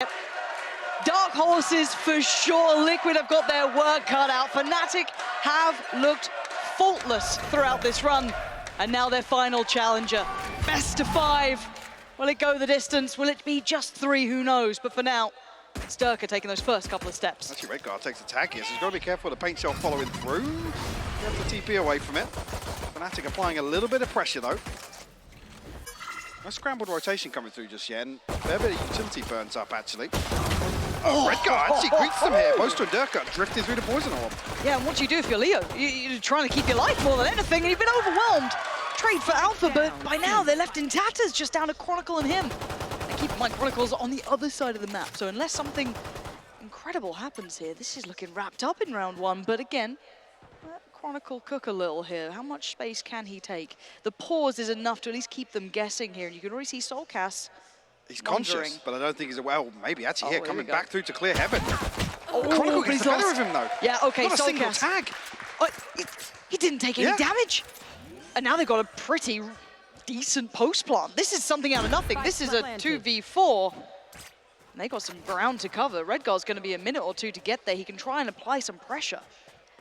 Dark horses for sure. Liquid have got their work cut out. Fnatic have looked faultless throughout this run. And now their final challenger. Best of 5. Will it go the distance? Will it be just 3? Who knows? But for now, it's Durka taking those first couple of steps. Actually, Redguard takes the tag here, so he's got to be careful of the paint shell following through. Gets the TP away from it. Fnatic applying a little bit of pressure, though. No scrambled rotation coming through just yet, and a fair bit of utility burns up, actually. Redguard actually greets them here. Boaster and Durka drifting through the poison orb. Yeah, and what do you do if you're Leo? You're trying to keep your life more than anything, and you've been overwhelmed. Trade for Alpha, but by now they're left in tatters, just down to Chronicle and him. And keep in mind, Chronicle's on the other side of the map, so unless something incredible happens here, this is looking wrapped up in round 1. But again, Chronicle cook a little here. How much space can he take? The pause is enough to at least keep them guessing here, and you can already see Soulcast. He's conscious, but I don't think he's well. Maybe actually here coming back through to clear heaven. Chronicle gets the better of him though. Yeah, okay. Not a single tag. He didn't take any damage, and now they've got a pretty decent post plant. This is something out of nothing. This is a 2v4. And they got some ground to cover. Redguard's going to be a minute or 2 to get there. He can try and apply some pressure.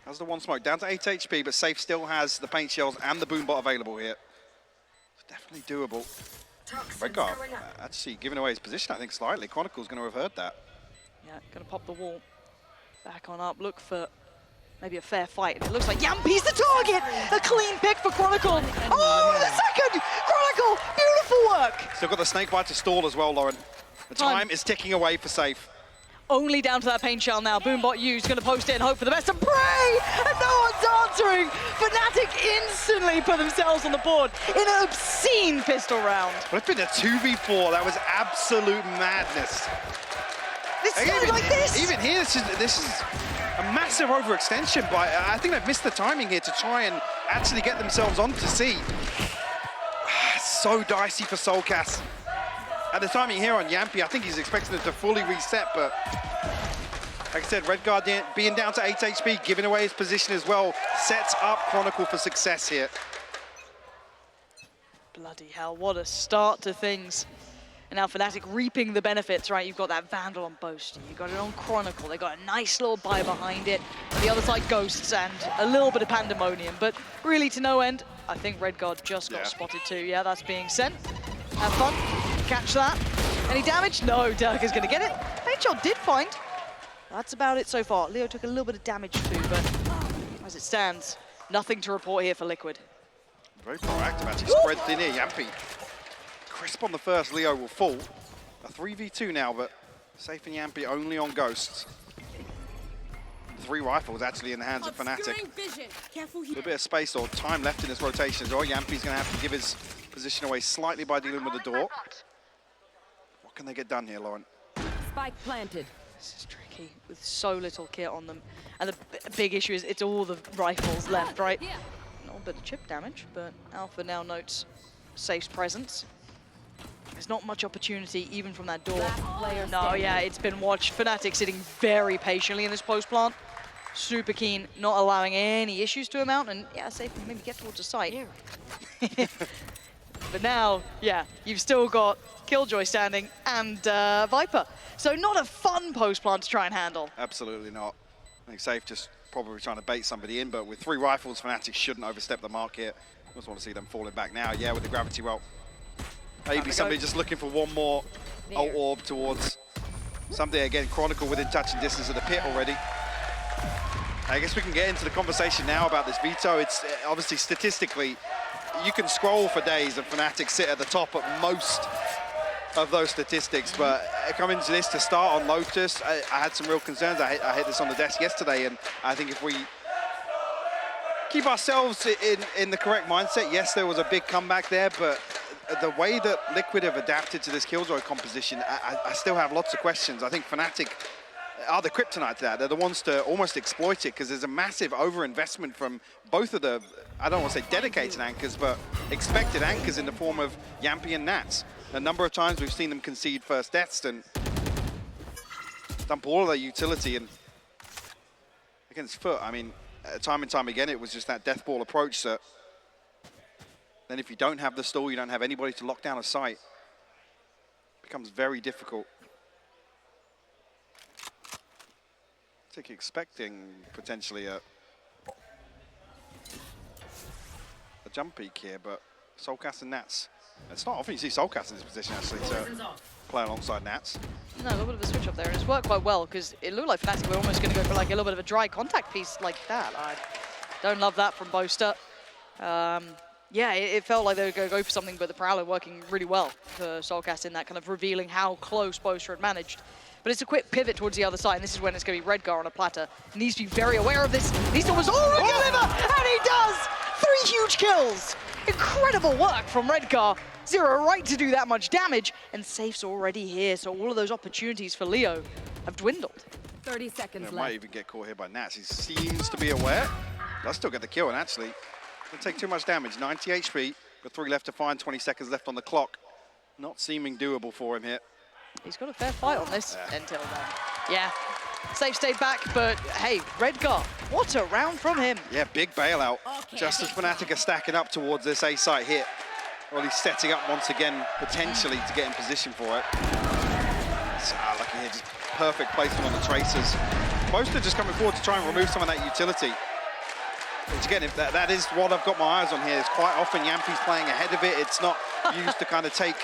Has the one smoke down to 8 HP, but Safe still has the paint shells and the boombot available here. It's definitely doable. Redguard actually giving away his position, I think, slightly. Chronicle's going to have heard that. Yeah, going to pop the wall. Back on up, look for maybe a fair fight. And it looks like Yampi's the target! A clean pick for Chronicle. Oh, the second! Chronicle, beautiful work! Still got the snakebite to stall as well, Lauren. The time is ticking away for Safe. Only down to that paint shell now. Boombot used, going to post it and hope for the best and pray! And no one's answering! Fnatic instantly put themselves on the board in an obscene pistol round. But it's been a 2v4. That was absolute madness. It started like this! Even here, this is a massive overextension, but I think they've missed the timing here to try and actually get themselves onto C. So dicey for Soulcast. At the timing here on Yampi, I think he's expecting it to fully reset, but like I said, Redguard being down to 8 HP, giving away his position as well, sets up Chronicle for success here. Bloody hell, what a start to things. And now Fnatic reaping the benefits, right? You've got that Vandal on Boast, you've got it on Chronicle, they've got a nice little buy behind it. On the other side, Ghosts and a little bit of Pandemonium, but really to no end. I think Redguard just got spotted too. Yeah, that's being sent. Have fun. Catch that. Any damage? No, Durka's going to get it. Paintshot did find. That's about it so far. Leo took a little bit of damage too, but as it stands, nothing to report here for Liquid. Very proactive, actually. Spread thin here, Yampi. Crisp on the first, Leo will fall. A 3v2 now, but Safe and Yampi only on Ghosts. 3 rifles actually in the hands of Fnatic. A little bit of space or time left in this rotation as well. Yampi's going to have to give his position away slightly by dealing with the door. What can they get done here, Lauren? Spike planted. This is tricky with so little kit on them. And the big issue is it's all the rifles left, right? A little bit of chip damage, but Alpha now notes Safe's presence. There's not much opportunity even from that door. No, yeah, it's been watched. Fnatic sitting very patiently in this post plant. Super keen, not allowing any issues to amount, and yeah, Safe can maybe get towards the site. But now, yeah, you've still got Killjoy standing and Viper. So not a fun post plant to try and handle. Absolutely not. I think Safe just probably trying to bait somebody in, but with 3 rifles, Fnatic shouldn't overstep the mark here. Just want to see them falling back now. Yeah, with the gravity well. Maybe somebody just looking for one more ult orb towards something. Again, Chronicle within touching distance of the pit already. I guess we can get into the conversation now about this veto. It's obviously statistically, you can scroll for days and Fnatic sit at the top at most of those statistics, but coming to this to start on Lotus, I had some real concerns. I hit this on the desk yesterday, and I think if we keep ourselves in the correct mindset, yes, there was a big comeback there, but the way that Liquid have adapted to this Killjoy composition, I still have lots of questions. I think Fnatic are the kryptonite to that. They're the ones to almost exploit it, because there's a massive overinvestment from both of the, I don't want to say dedicated anchors, but expected anchors in the form of Yampi and Nats. A number of times we've seen them concede first deaths and dump all of their utility. And against Foot, I mean, time and time again, it was just that death ball approach that then if you don't have the stall, you don't have anybody to lock down a site. It becomes very difficult. Fnatic expecting potentially a jump peak here, but Soulcast and Nats. It's not often you see Soulcast in this position actually to play alongside Nats. No, a little bit of a switch up there, and it's worked quite well because it looked like Fnatic were almost going to go for like a little bit of a dry contact piece like that. I don't love that from Boaster. Yeah, it felt like they were going to go for something, but the Prowler working really well for Soulcast in that kind of revealing how close Boaster had managed. But it's a quick pivot towards the other side, and this is when it's going to be Redgar on a platter. He needs to be very aware of this. Needs to almost deliver, and he does! 3 huge kills! Incredible work from Redgar. Zero right to do that much damage, and Safe's already here, so all of those opportunities for Leo have dwindled. 30 seconds left. Might even get caught here by Nats. He seems to be aware. Does still get the kill, and actually doesn't take too much damage. 90 HP, but 3 left to find, 20 seconds left on the clock. Not seeming doable for him here. He's got a fair fight on this until then. Yeah, Safe stayed back, but hey, Redgar, what a round from him. Yeah, big bailout. Just as Fnatic are stacking up towards this A site hit. Well, he's setting up once again, potentially, to get in position for it. Lucky here, just perfect placement on the tracers. Boaster just coming forward to try and remove some of that utility. Which again, if that is what I've got my eyes on here, is quite often Yampi's playing ahead of it. It's not used to kind of take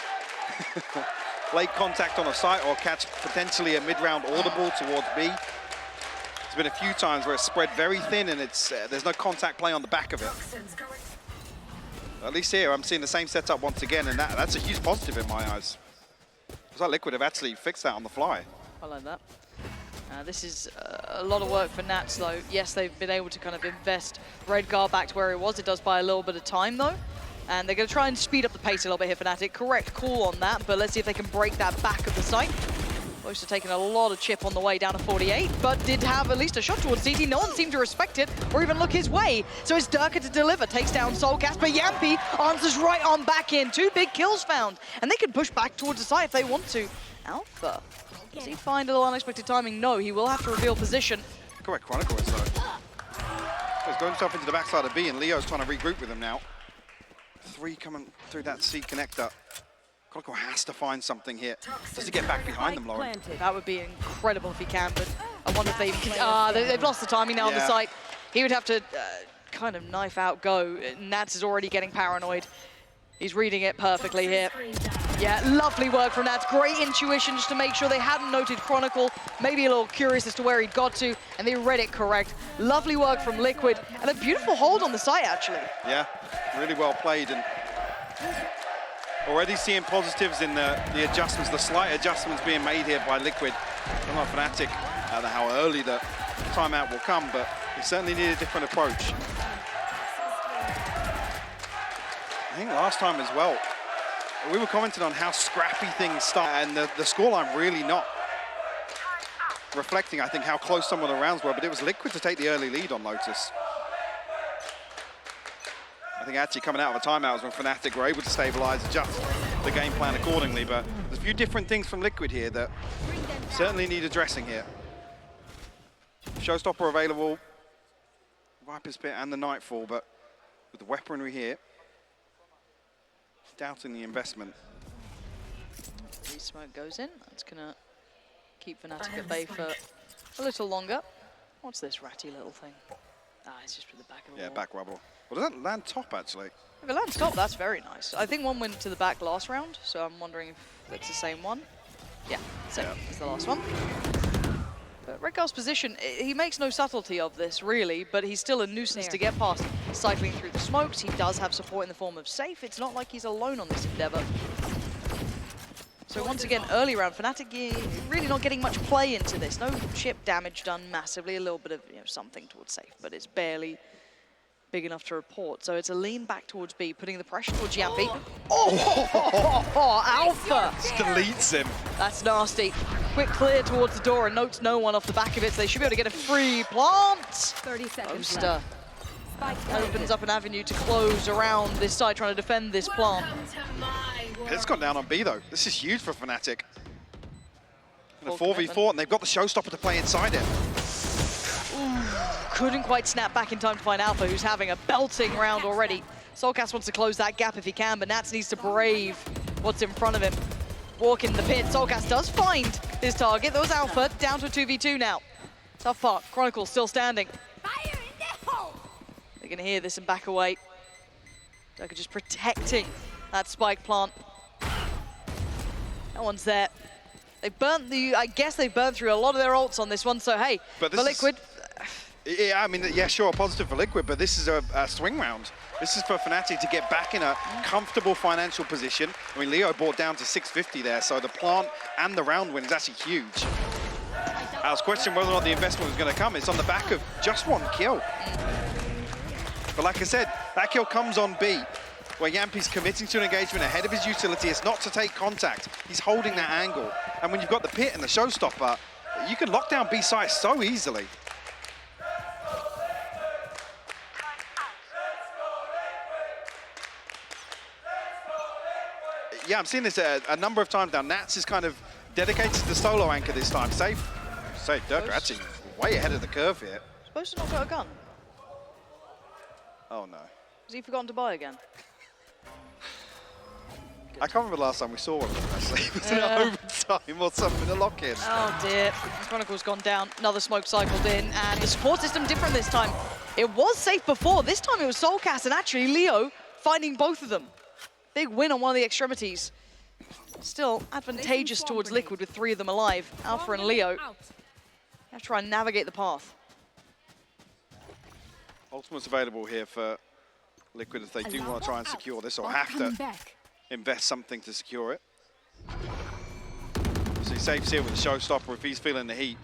late contact on a site or catch potentially a mid-round audible towards B. There's been a few times where it's spread very thin and it's there's no contact play on the back of it. At least here, I'm seeing the same setup once again, and that's a huge positive in my eyes. Looks like Liquid have actually fixed that on the fly. I like that. This is a lot of work for Nats, though. Yes, they've been able to kind of invest Redgar back to where it was. It does buy a little bit of time, though. And they're going to try and speed up the pace a little bit here for Fnatic. Correct call on that, but let's see if they can break that back of the site. Boaster taking a lot of chip on the way down to 48, but did have at least a shot towards CT. No one seemed to respect it or even look his way. So it's Durka to deliver, takes down Soulcast, but Yampi answers right on back in. 2 big kills found, and they can push back towards the site if they want to. Alpha, does he find a little unexpected timing? No, he will have to reveal position. Correct Chronicle is though. He's going himself into the backside of B, and Leo's trying to regroup with him now. 3 coming through that C connector. Chronicle has to find something here just to get back behind them, Lauren. That would be incredible if he can, but I wonder if they can. They've lost the timing now on the site. He would have to kind of knife out go. Nats is already getting paranoid. He's reading it perfectly here. Yeah, lovely work from Nats. Great intuition just to make sure they hadn't noted Chronicle. Maybe a little curious as to where he'd got to, and they read it correct. Lovely work from Liquid, and a beautiful hold on the site, actually. Yeah, really well played, and already seeing positives in the adjustments, the slight adjustments being made here by Liquid. I don't know Fnatic, how early the timeout will come, but they certainly need a different approach. I think last time as well, we were commenting on how scrappy things start, and the scoreline really not reflecting, I think, how close some of the rounds were, but it was Liquid to take the early lead on Lotus. I think actually coming out of a timeout was when Fnatic were able to stabilize, adjust the game plan accordingly, but there's a few different things from Liquid here that certainly need addressing here. Showstopper available, Viper's Pit and the Nightfall, but with the weaponry here, doubting the investment. Smoke goes in. That's going to keep Fnatic at bay for a little longer. What's this ratty little thing? It's just with the back of the wall. Yeah, back rubble. Well, does that land top, actually? If it lands top, that's very nice. I think one went to the back last round, so I'm wondering if it's the same one. Yeah, same as the last one. But Redgar's position, he makes no subtlety of this, really, but he's still a nuisance to get past. Cycling through the smokes, he does have support in the form of Safe. It's not like he's alone on this endeavor. So once again, early round, Fnatic really not getting much play into this. No chip damage done massively, a little bit of something towards Safe, but it's barely big enough to report. So it's a lean back towards B, putting the pressure towards Yampi. Alpha! Just deletes him. That's nasty. Quick clear towards the door and notes no one off the back of it, so they should be able to get a free plant. 30 seconds Boaster opens up an avenue to close around this side, trying to defend this plant. It's gone down on B, though. This is huge for Fnatic. And a 4v4, and they've got the showstopper to play inside it. Couldn't quite snap back in time to find Alpha, who's having a belting round already. Soulcast wants to close that gap if he can, but Nats needs to brave what's in front of him. Walk in the pit. Soulcast does find his target. There was Alpha, down to a 2v2 now. Tough part. Chronicle still standing. Fire in the hole! They're going to hear this and back away. Durka just protecting that spike plant. No one's there. They've burnt I guess they've burnt through a lot of their ults on this one, so hey, But for this Liquid, Yeah, I mean, yeah, sure, positive for Liquid, but this is a swing round. This is for Fnatic to get back in a comfortable financial position. I mean, Leo brought down to 650 there, so the plant and the round win is actually huge. I was questioning whether or not the investment was going to come. It's on the back of just one kill. But like I said, that kill comes on B, where Yampi's committing to an engagement ahead of his utility. It's not to take contact. He's holding that angle. And when you've got the pit and the showstopper, you can lock down B site so easily. Yeah, I'm seeing this a number of times now. Nats is kind of dedicated to the solo anchor this time. Safe, Durka actually way ahead of the curve here. supposed to not got a gun. Oh no. Has he forgotten to buy again? I can't remember the last time we saw one of them actually. Was it overtime or something, a lock-in? Oh dear, Chronicle's gone down, another smoke cycled in, and the support system different this time. It was safe before, this time it was Soulcast, and actually Leo finding both of them. Big win on one of the extremities. Still advantageous towards Liquid with 3 of them alive. Alpha and Leo have to try and navigate the path. Ultimate's available here for Liquid if they do want to try and secure this, or have to invest something to secure it. So he saves here with the showstopper. If he's feeling the heat,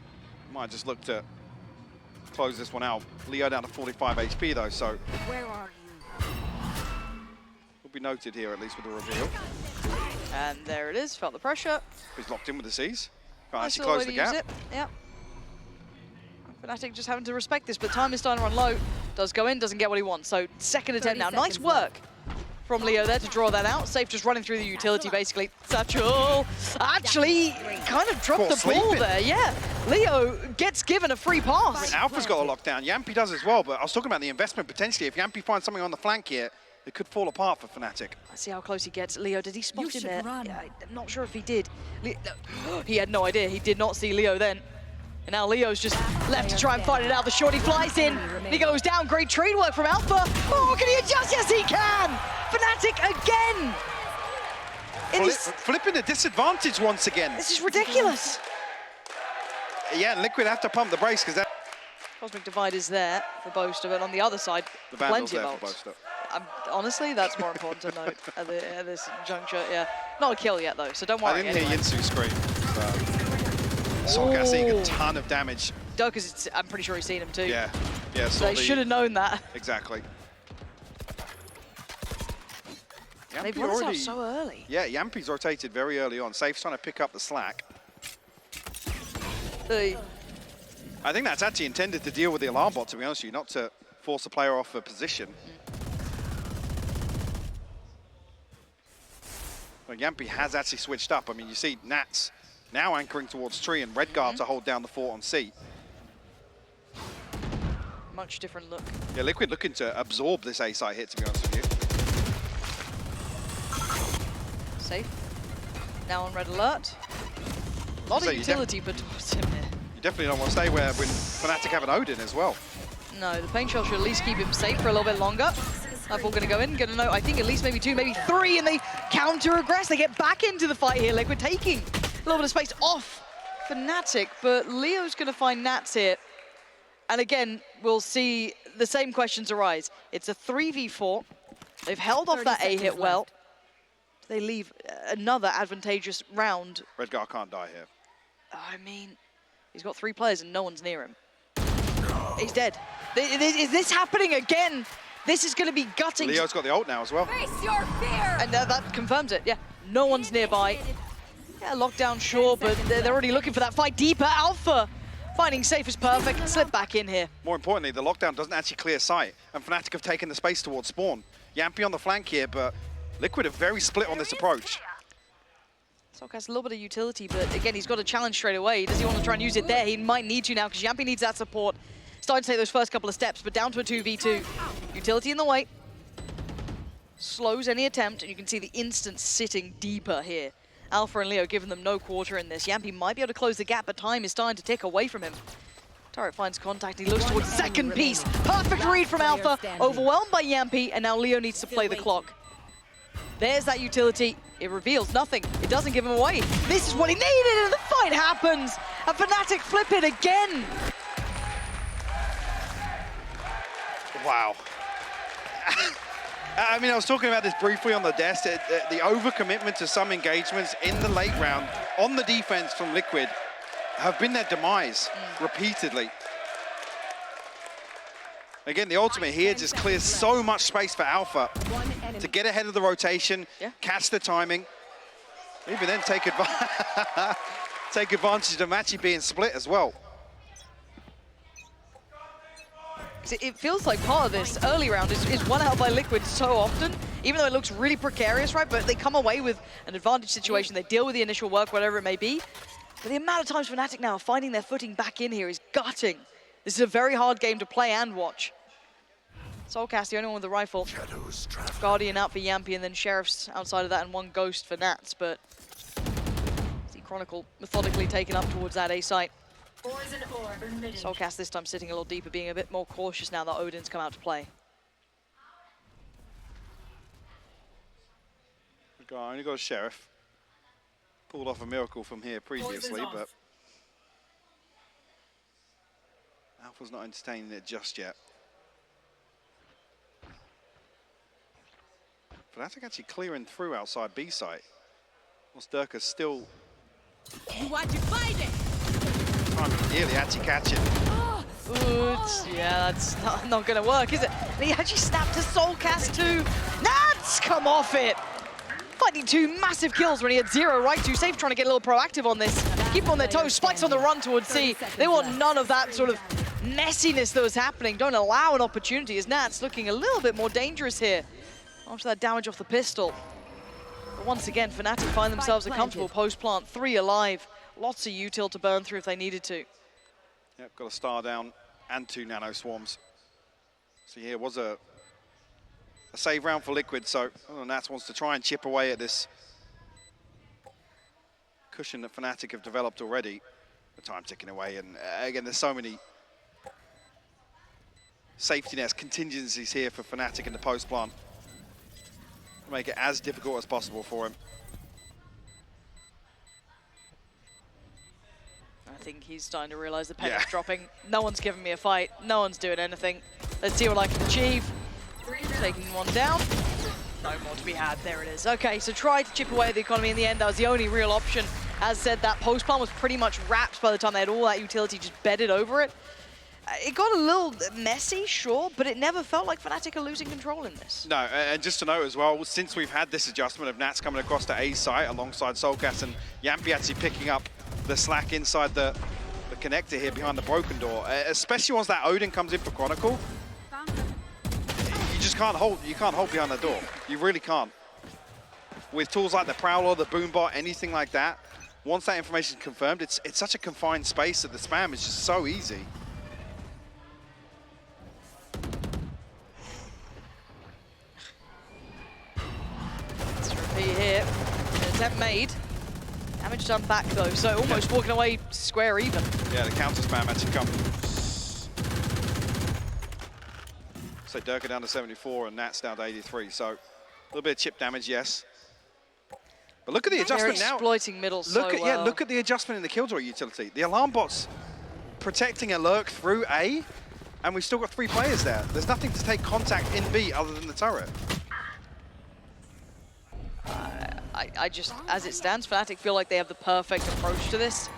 might just look to close this one out. Leo down to 45 HP though, so Where are you? will be noted here at least with the reveal. And there it is, felt the pressure. He's locked in with the C's. Can't Nice actually little close way the to use gap. it. Yeah. Fnatic just having to respect this, but time is starting to run low. Does go in, doesn't get what he wants. So second attempt now. Nice work from Leo there to draw that out. Safe just running through the utility basically. Satchel actually kind of dropped the ball there. Yeah, Leo gets given a free pass. Alpha's got a lockdown. Yampy does as well, but I was talking about the investment potentially. If Yampy finds something on the flank here, it could fall apart for Fnatic. Let's see how close he gets. Leo, did he spot him there? run. Yeah, I'm not sure if he did. He had no idea. He did not see Leo then. And now Leo's just left to try and fight it out. The shorty flies in. He goes down. Great trade work from Alpha. Oh, can he adjust? Yes, he can! Fnatic again! Flipping a disadvantage once again. This is ridiculous. Yeah, and Liquid have to pump the brakes because that... Cosmic Divide is there for Boaster, but on the other side, The Vandal's plenty there of for ults. Boaster. Honestly, that's more important to note at this juncture. Yeah, not a kill yet though, so don't worry. I didn't anyway. hear Yinsu scream. Soulcast seeing a ton of damage. Durka's, I'm pretty sure he's seen him too. Yeah, So they should have known that. Exactly. They've Yampy won this out already... so early. Yeah, Yampy's rotated very early on. Safe's trying to pick up the slack. I think that's actually intended to deal with the alarm bot, to be honest with you, not to force a player off a position. Well, Yampy has actually switched up. I mean, you see Nats now anchoring towards tree and Redguard to hold down the fort on C. Much different look. Yeah, Liquid looking to absorb this A site hit, to be honest with you. Safe. Now on red alert. A lot So of you utility, but what's in there? You definitely don't want to stay where when Fnatic have an Odin as well. No, the paint shell should at least keep him safe for a little bit longer. Nightfall going to go in, going to know, I think at least maybe 2, maybe 3, and they counter-aggress. They get back into the fight here. Liquid taking a little bit of space off Fnatic, but Leo's going to find Nats here. And again, we'll see the same questions arise. It's a 3v4. They've held off that A hit well. They leave another advantageous round. Redguard can't die here. I mean, he's got 3 players and no one's near him. He's dead. Is this happening again? This is going to be gutting. Leo's got the ult now as well. Face your fear! And that confirms it, yeah. No one's nearby. Yeah, lockdown, sure, but they're already looking for that fight deeper. Alpha finding safe is perfect. Slip back in here. More importantly, the lockdown doesn't actually clear sight, and Fnatic have taken the space towards spawn. Yampy on the flank here, but Liquid are very split on this approach. Soulcast has a little bit of utility, but again, he's got a challenge straight away. Does he want to try and use it there? He might need to now, because Yampy needs that support. Starting to take those first couple of steps, but down to a 2v2. Utility in the way. Slows any attempt, and you can see the instant sitting deeper here. Alpha and Leo giving them no quarter in this. Yampy might be able to close the gap, but time is starting to tick away from him. Turret finds contact. He looks towards second piece. Perfect read from Alpha. Overwhelmed by Yampi, and now Leo needs to play the clock. There's that utility. It reveals nothing. It doesn't give him away. This is what he needed, and the fight happens. And Fnatic flip it again. Wow. I mean, I was talking about this briefly on the desk. The overcommitment to some engagements in the late round on the defense from Liquid have been their demise repeatedly. Again, the ultimate here just clears so much space for Alpha to get ahead of the rotation, catch the timing, maybe then take advantage of Machi being split as well. It feels like part of this early round is won out by Liquid so often, even though it looks really precarious, right? But they come away with an advantage situation. They deal with the initial work, whatever it may be. But the amount of times Fnatic now are finding their footing back in here is gutting. This is a very hard game to play and watch. Soulcast, the only one with the rifle. Guardian out for Yampi, and then Sheriff's outside of that, and one Ghost for Nats. But see Chronicle methodically taken up towards that A site. Soulcast this time sitting a little deeper, being a bit more cautious now that Odin's come out to play. Only got a Sheriff. Pulled off a miracle from here previously, but Alpha's not entertaining it just yet. Fnatic actually clearing through outside B site. Whilst Durka's still You want to fight it? trying to nearly actually catch it. Ooh, yeah, that's not going to work, is it? And he actually snapped a Soulcast too. Nats, come off it! Finding two massive kills when he had zero right to. Safe trying to get a little proactive on this. Keep them on their toes. Spikes on the run towards C. They want none of that sort of messiness that was happening. Don't allow an opportunity as Nats looking a little bit more dangerous here after that damage off the pistol. But once again, Fnatic find themselves a comfortable post-plant. 3 alive. Lots of util to burn through if they needed to. Yep, got a star down and 2 nano swarms. So here was a save round for Liquid, so Nats wants to try and chip away at this cushion that Fnatic have developed already. The time ticking away, and again, there's so many safety nets, contingencies here for Fnatic in the post plant. Make it as difficult as possible for him. I think he's starting to realize the pen is dropping. No one's giving me a fight. No one's doing anything. Let's see what I can achieve. Taking one down. No more to be had. There it is. Okay, so try to chip away at the economy in the end. That was the only real option. As said, that post plant was pretty much wrapped by the time they had all that utility just bedded over it. It got a little messy, sure, but it never felt like Fnatic are losing control in this. No, and just to note as well, since we've had this adjustment of Nats coming across to A site alongside Soulcast and Yampi actually picking up the slack inside the connector here behind the broken door, especially once that Odin comes in for Chronicle, you just can't hold behind the door. You really can't. With tools like the Prowler, the Boombot, anything like that, once that information is confirmed, it's such a confined space that the spam is just so easy. Let's repeat here. Attempt made. Damage done back though, so almost walking away square even. Yeah, the counter spam actually comes. So Durka down to 74 and Nats down to 83. So a little bit of chip damage, yes. But look at the adjustment They're now. Exploiting middle so well. Yeah, look at the adjustment in the Killjoy utility. The alarm bot's protecting a lurk through A, and we've still got 3 players there. There's nothing to take contact in B other than the turret. I just, as it stands, Fnatic feel like they have the perfect approach to this.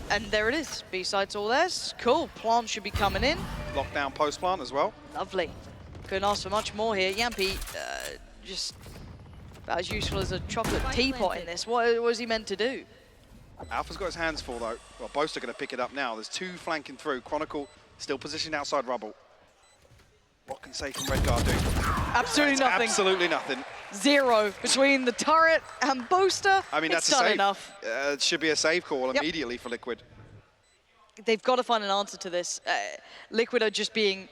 And there it is. B-side's all theirs. Cool. Plant should be coming in. Lockdown post plant as well. Lovely. Couldn't ask for much more here. Yampi, just about as useful as a chocolate teapot in this. What was he meant to do? Alpha's got his hands full though. Well, both are going to pick it up now. There's 2 flanking through. Chronicle still positioned outside rubble. What can Safe and Redguard do? Absolutely nothing. Absolutely nothing. 0 between the turret and Booster. I mean, that's it's a done save. enough. It should be a save call immediately for Liquid. They've got to find an answer to this. Liquid are just being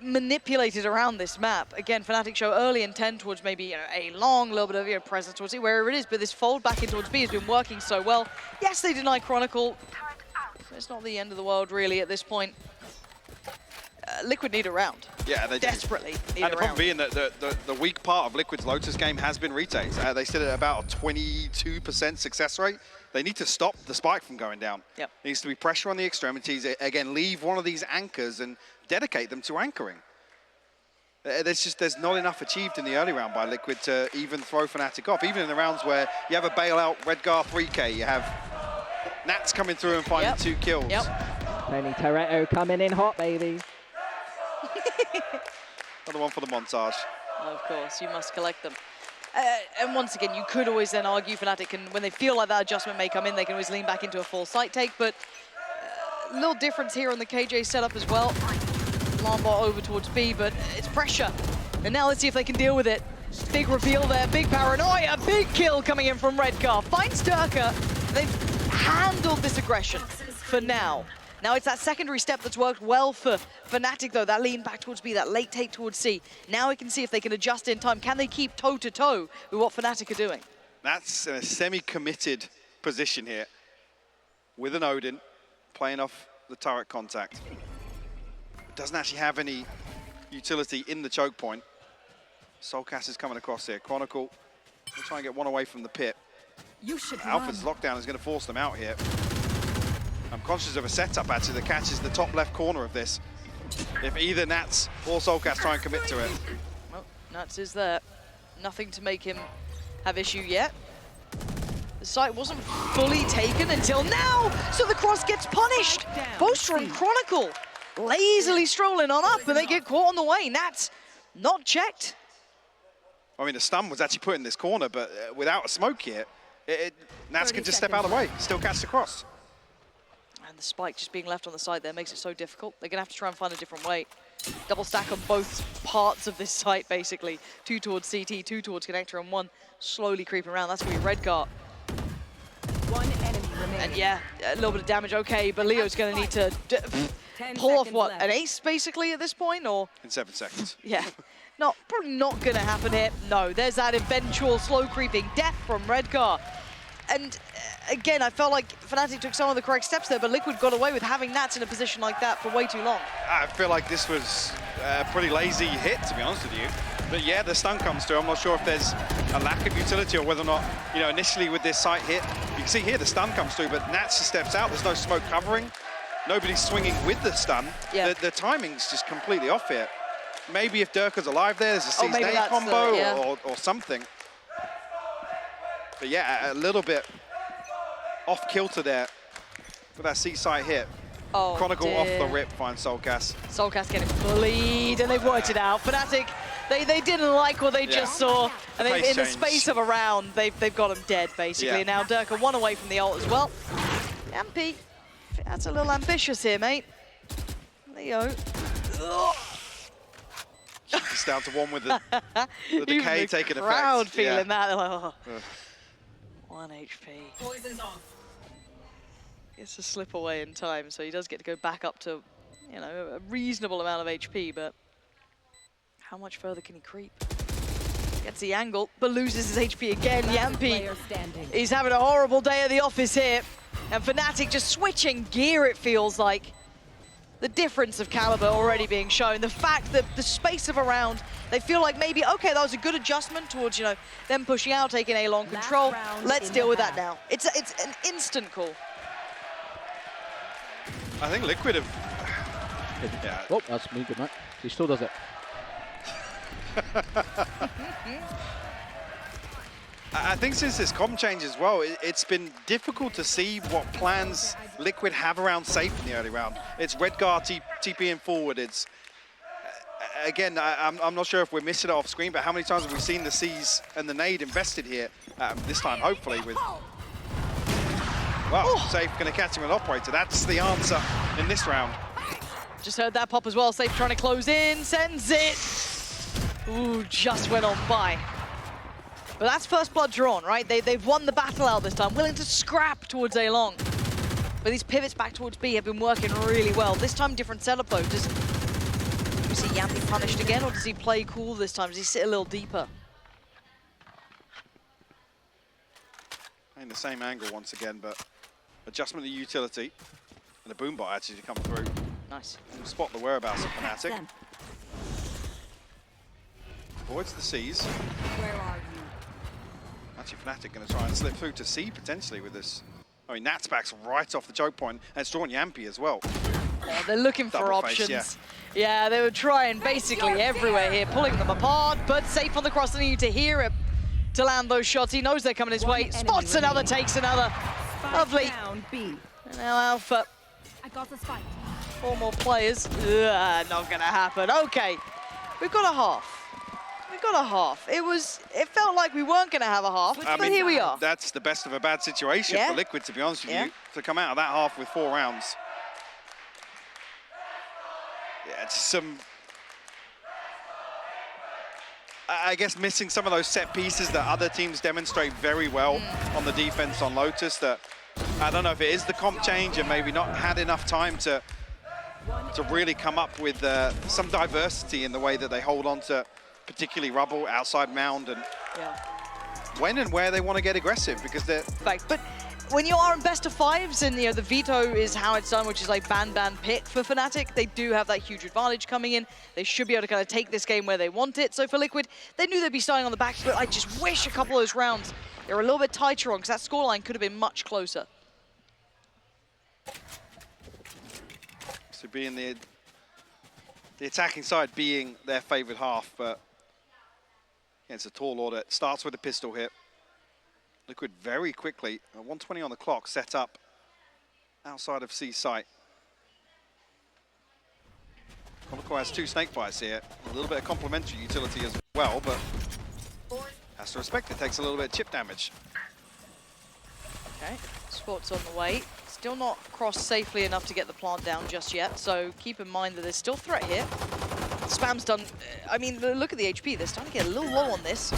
manipulated around this map. Again, Fnatic show early intent towards maybe a long little bit of presence towards it, wherever it is, but this fold back in towards B has been working so well. Yes, they deny Chronicle. It's not the end of the world, really, at this point. Liquid need a round. Yeah, they do. Desperately need And a the problem round. being that the weak part of Liquid's Lotus game has been retakes. They sit at about a 22% success rate. They need to stop the spike from going down. Yep. There needs to be pressure on the extremities. Again, leave one of these anchors and dedicate them to anchoring. There's not enough achieved in the early round by Liquid to even throw Fnatic off. Even in the rounds where you have a bailout Redgar 3K, you have Nats coming through and finding 2 kills. Yep. Tony Toretto coming in hot, baby. Another one for the montage. Of course, you must collect them. And once again, you could always then argue Fnatic, and when they feel like that adjustment may come in, they can always lean back into a full site take. But a little difference here on the KJ setup as well. Lambot over towards B, but it's pressure. And now let's see if they can deal with it. Big reveal there, big paranoia, big kill coming in from Redgar. Finds Durka. They've handled this aggression for now. Now it's that secondary step that's worked well for Fnatic though, that lean back towards B, that late take towards C. Now we can see if they can adjust in time. Can they keep toe-to-toe with what Fnatic are doing? That's in a semi-committed position here with an Odin playing off the turret contact. Doesn't actually have any utility in the choke point. Soulcast is coming across here. Chronicle will try and get one away from the pit. You should Alpha's lockdown is going to force them out here. I'm conscious of a setup actually that catches the top left corner of this. If either Nats or Soulcast try and commit to it. Well, Nats is there. Nothing to make him have issue yet. The site wasn't fully taken until now, so the cross gets punished. Boaster and Chronicle lazily strolling on up, and they get caught on the way. Nats not checked. I mean, the stun was actually put in this corner, but without a smoke here, Nats can just step out of the way, still catch the cross. And the spike just being left on the side there makes it so difficult. They're going to have to try and find a different way. Double stack on both parts of this site, basically. 2 towards CT, 2 towards Connector, and 1 slowly creeping around. That's going to be Redgar. One enemy remaining. And yeah, a little bit of damage, okay, but Leo's going to need to pull off, what, an ace, basically, at this point, or? In 7 seconds. Yeah. Probably not going to happen here. No, there's that eventual slow creeping death from Redgar. And again, I felt like Fnatic took some of the correct steps there, but Liquid got away with having Nats in a position like that for way too long. I feel like this was a pretty lazy hit, to be honest with you. But yeah, the stun comes through. I'm not sure if there's a lack of utility or whether or not, initially with this site hit, you can see here the stun comes through, but Nats just steps out. There's no smoke covering. Nobody's swinging with the stun. Yeah. The timing's just completely off here. Maybe if Durka's alive there's a Seize maybe Day that's combo yeah. or something. But yeah, a little bit off kilter there with that C-site hit. Oh, Chronicle dear. off the rip finds Soulcast. Soulcast getting bullied, and they've worked it out. Fnatic, they didn't like what they just saw, and Pace in the change. space of a round, they've got him dead, basically. Yeah. Now Durka 1 away from the ult as well. Yampy, that's a little ambitious here, mate. Leo. Ugh. It's down to 1 with the decay Even taking the crowd effect. feeling Yeah. that. They're like, oh. 1 HP. Poison's off. Gets to slip away in time, so he does get to go back up to, a reasonable amount of HP, but how much further can he creep? Gets the angle, but loses his HP again. Yampy, he's having a horrible day at the office here. And Fnatic just switching gear, it feels like. The difference of caliber already being shown. The fact that the space of a round, they feel like maybe, okay, that was a good adjustment towards, them pushing out, taking a long control. Let's deal with that now. It's an instant call. I think Liquid have... Yeah. Oh, that's me, good night. He still does it. I think since this comm change as well, it's been difficult to see what plans Liquid have around safe in the early round. It's Redgar TPing forward. It's again, I'm not sure if we're missing it off screen, but how many times have we seen the Seize and the nade invested here? This time, hopefully, with... Well, Safe going to catch him with Operator. That's the answer in this round. Just heard that pop as well. Safe trying to close in, sends it. Ooh, just went on by. But that's first blood drawn, right? They've won the battle out this time, willing to scrap towards A long. But these pivots back towards B have been working really well. This time, different setup though. Does we see Yampy punished again, or does he play cool this time? Does he sit a little deeper? In the same angle once again, but adjustment of utility. And the boom bot actually to come through. Nice. Spot the whereabouts of That's Fnatic. them. Avoids the C's. Where are you? Actually, Fnatic going to try and slip through to C potentially with this. I mean, Nat's back's right off the choke point, and it's drawn Yampi as well. Oh, they're looking for Double face, options. Yeah, they were trying basically everywhere here, pulling them apart, but safe on the cross. They need to hear him to land those shots. He knows they're coming his way. Spots another, takes another. Lovely. Down B. And now Alpha. I got the spike. 4 more players. Ugh, not gonna happen. Okay, we've got a half. We've got a half. It felt like we weren't gonna have a half, I but mean, here we are. That's the best of a bad situation Yeah. for Liquid, to be honest with Yeah. you, to come out of that half with 4 rounds. Yeah, just some, I guess, missing some of those set pieces that other teams demonstrate very well on the defense on Lotus. That I don't know if it is the comp change and maybe not had enough time to really come up with some diversity in the way that they hold on to particularly Rubble, outside Mound, and Yeah. when and where they want to get aggressive, because they're Fact. But when you are in best of 5s and the veto is how it's done, which is like ban pick for Fnatic, they do have that huge advantage coming in. They should be able to kind of take this game where they want it. So for Liquid, they knew they'd be starting on the back foot. I just wish a couple of those rounds they were a little bit tighter on, because that scoreline could have been much closer. So being the attacking side being their favourite half, but against a tall order. It starts with a pistol hit. Liquid very quickly, 120 on the clock, set up outside of C site. Comical has 2 snake bites here. A little bit of complementary utility as well, but has to respect it. Takes a little bit of chip damage. Okay, Sport's on the way. Still not crossed safely enough to get the plant down just yet, so keep in mind that there's still threat here. Spam's done, I mean, look at the HP. They're starting to get a little low on this.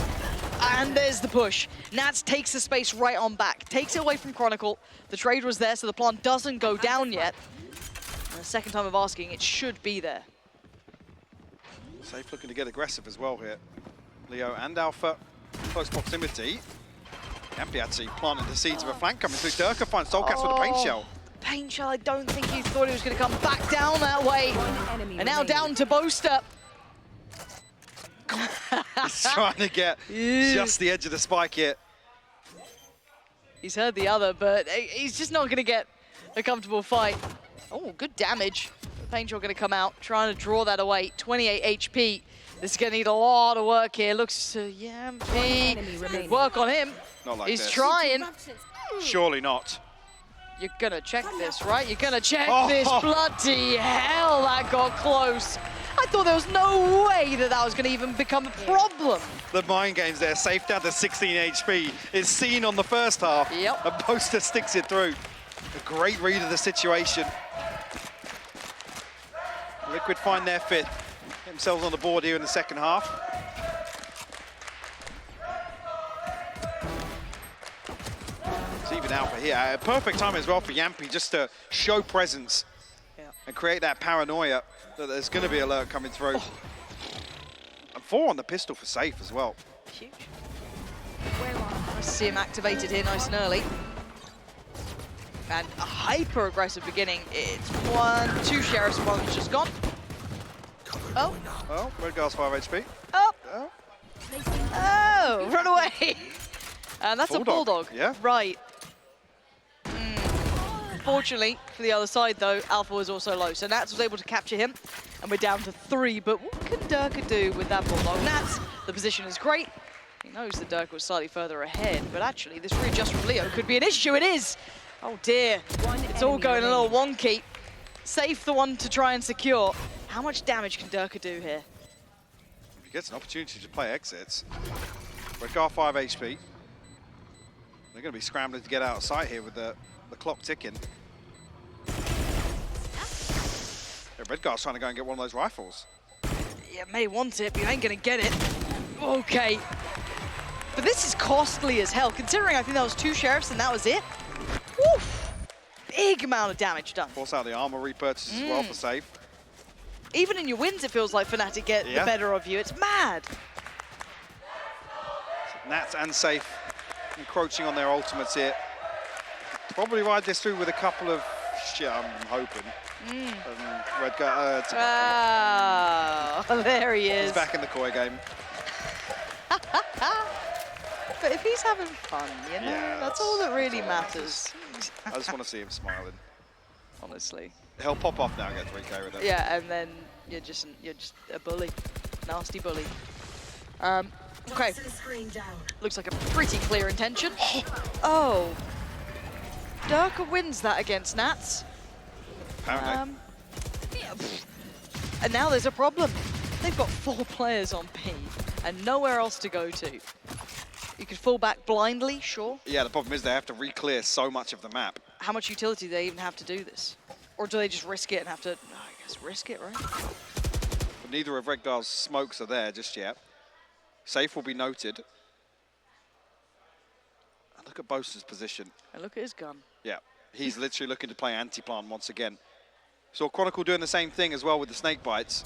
And there's the push. Nats takes the space right on back, takes it away from Chronicle. The trade was there, so the plant doesn't go down yet. And the second time of asking, it should be there. Safe looking to get aggressive as well here. Leo and Alpha, close proximity. Yampi actually planted the seeds of a flank coming through. Durka finds Soulcats with a paint shell. Paint shell, I don't think he thought he was going to come back down that way. And now down to Boaster. He's trying to get just the edge of the spike here. He's heard the other, but he's just not going to get a comfortable fight. Oh, good damage. Paint shell going to come out, trying to draw that away. 28 HP. This is going to need a lot of work here. Looks to Yampi. Good work on him. Not like He's this. trying. Surely not. You're going to check this, right? You're going to check Oh. this. Bloody hell, that got close. I thought there was no way that was going to even become a problem. The mind games there, safe down to 16 HP. It's seen on the first half. Yep. And Boaster sticks it through. A great read of the situation. Liquid find their 5th. Themselves on the board here in the second half. It's even Alpha here. A perfect time as well for Yampi just to show presence and create that paranoia that there's going to be alert coming through. And 4 on the pistol for safe as well. Huge. Nice to see him activated here nice and early. And a hyper-aggressive beginning. It's 2 Sheriffs, one's just gone. Oh. Oh, Redgar's 5 HP. Oh. Oh. Oh, run away. And that's Bulldog. a Bulldog. Yeah. Right. Unfortunately, for the other side, though, Alpha was also low. So Nats was able to capture him, and we're down to 3. But what can Durka do with that Bulldog? Nats, the position is great. He knows that Durka was slightly further ahead, but actually, this readjust from Leo could be an issue. It is. Oh, dear. It's all going a little wonky. Safe the one to try and secure. How much damage can Durka do here? He gets an opportunity to play exits. Redgar 5 HP. They're going to be scrambling to get out of sight here with the clock ticking. Yeah, Redgar's trying to go and get one of those rifles. Yeah, may want it, but you ain't going to get it. Okay. But this is costly as hell, considering I think that was 2 Sheriffs and that was it. Woof. Big amount of damage done. Force out the armor repurchase as well for safe. Even in your wins, it feels like Fnatic get the better of you. It's mad. Nats and safe encroaching on their ultimates here. Probably ride this through with a couple of shit, I'm hoping. Redgar, Oh, there he is. he's back in the koi game. But if he's having fun, you know, Yeah, that's all that really that's all that matters. I just want to see him smiling. Honestly. He'll pop off now and get 3K with it. Yeah, and then you're just a bully, nasty bully. Okay. Looks like a pretty clear intention. Oh, Durka wins that against Nats. Apparently. And now there's a problem. They've got 4 players on P and nowhere else to go to. You could fall back blindly, sure. Yeah, the problem is they have to re-clear so much of the map. How much utility do they even have to do this? Or do they just risk it and have to, I guess, risk it, right? But neither of Redgar's smokes are there just yet. Safe will be noted. And look at Boaster's position. And look at his gun. Yeah, he's literally looking to play anti-plant once again. So Chronicle doing the same thing as well with the snake bites.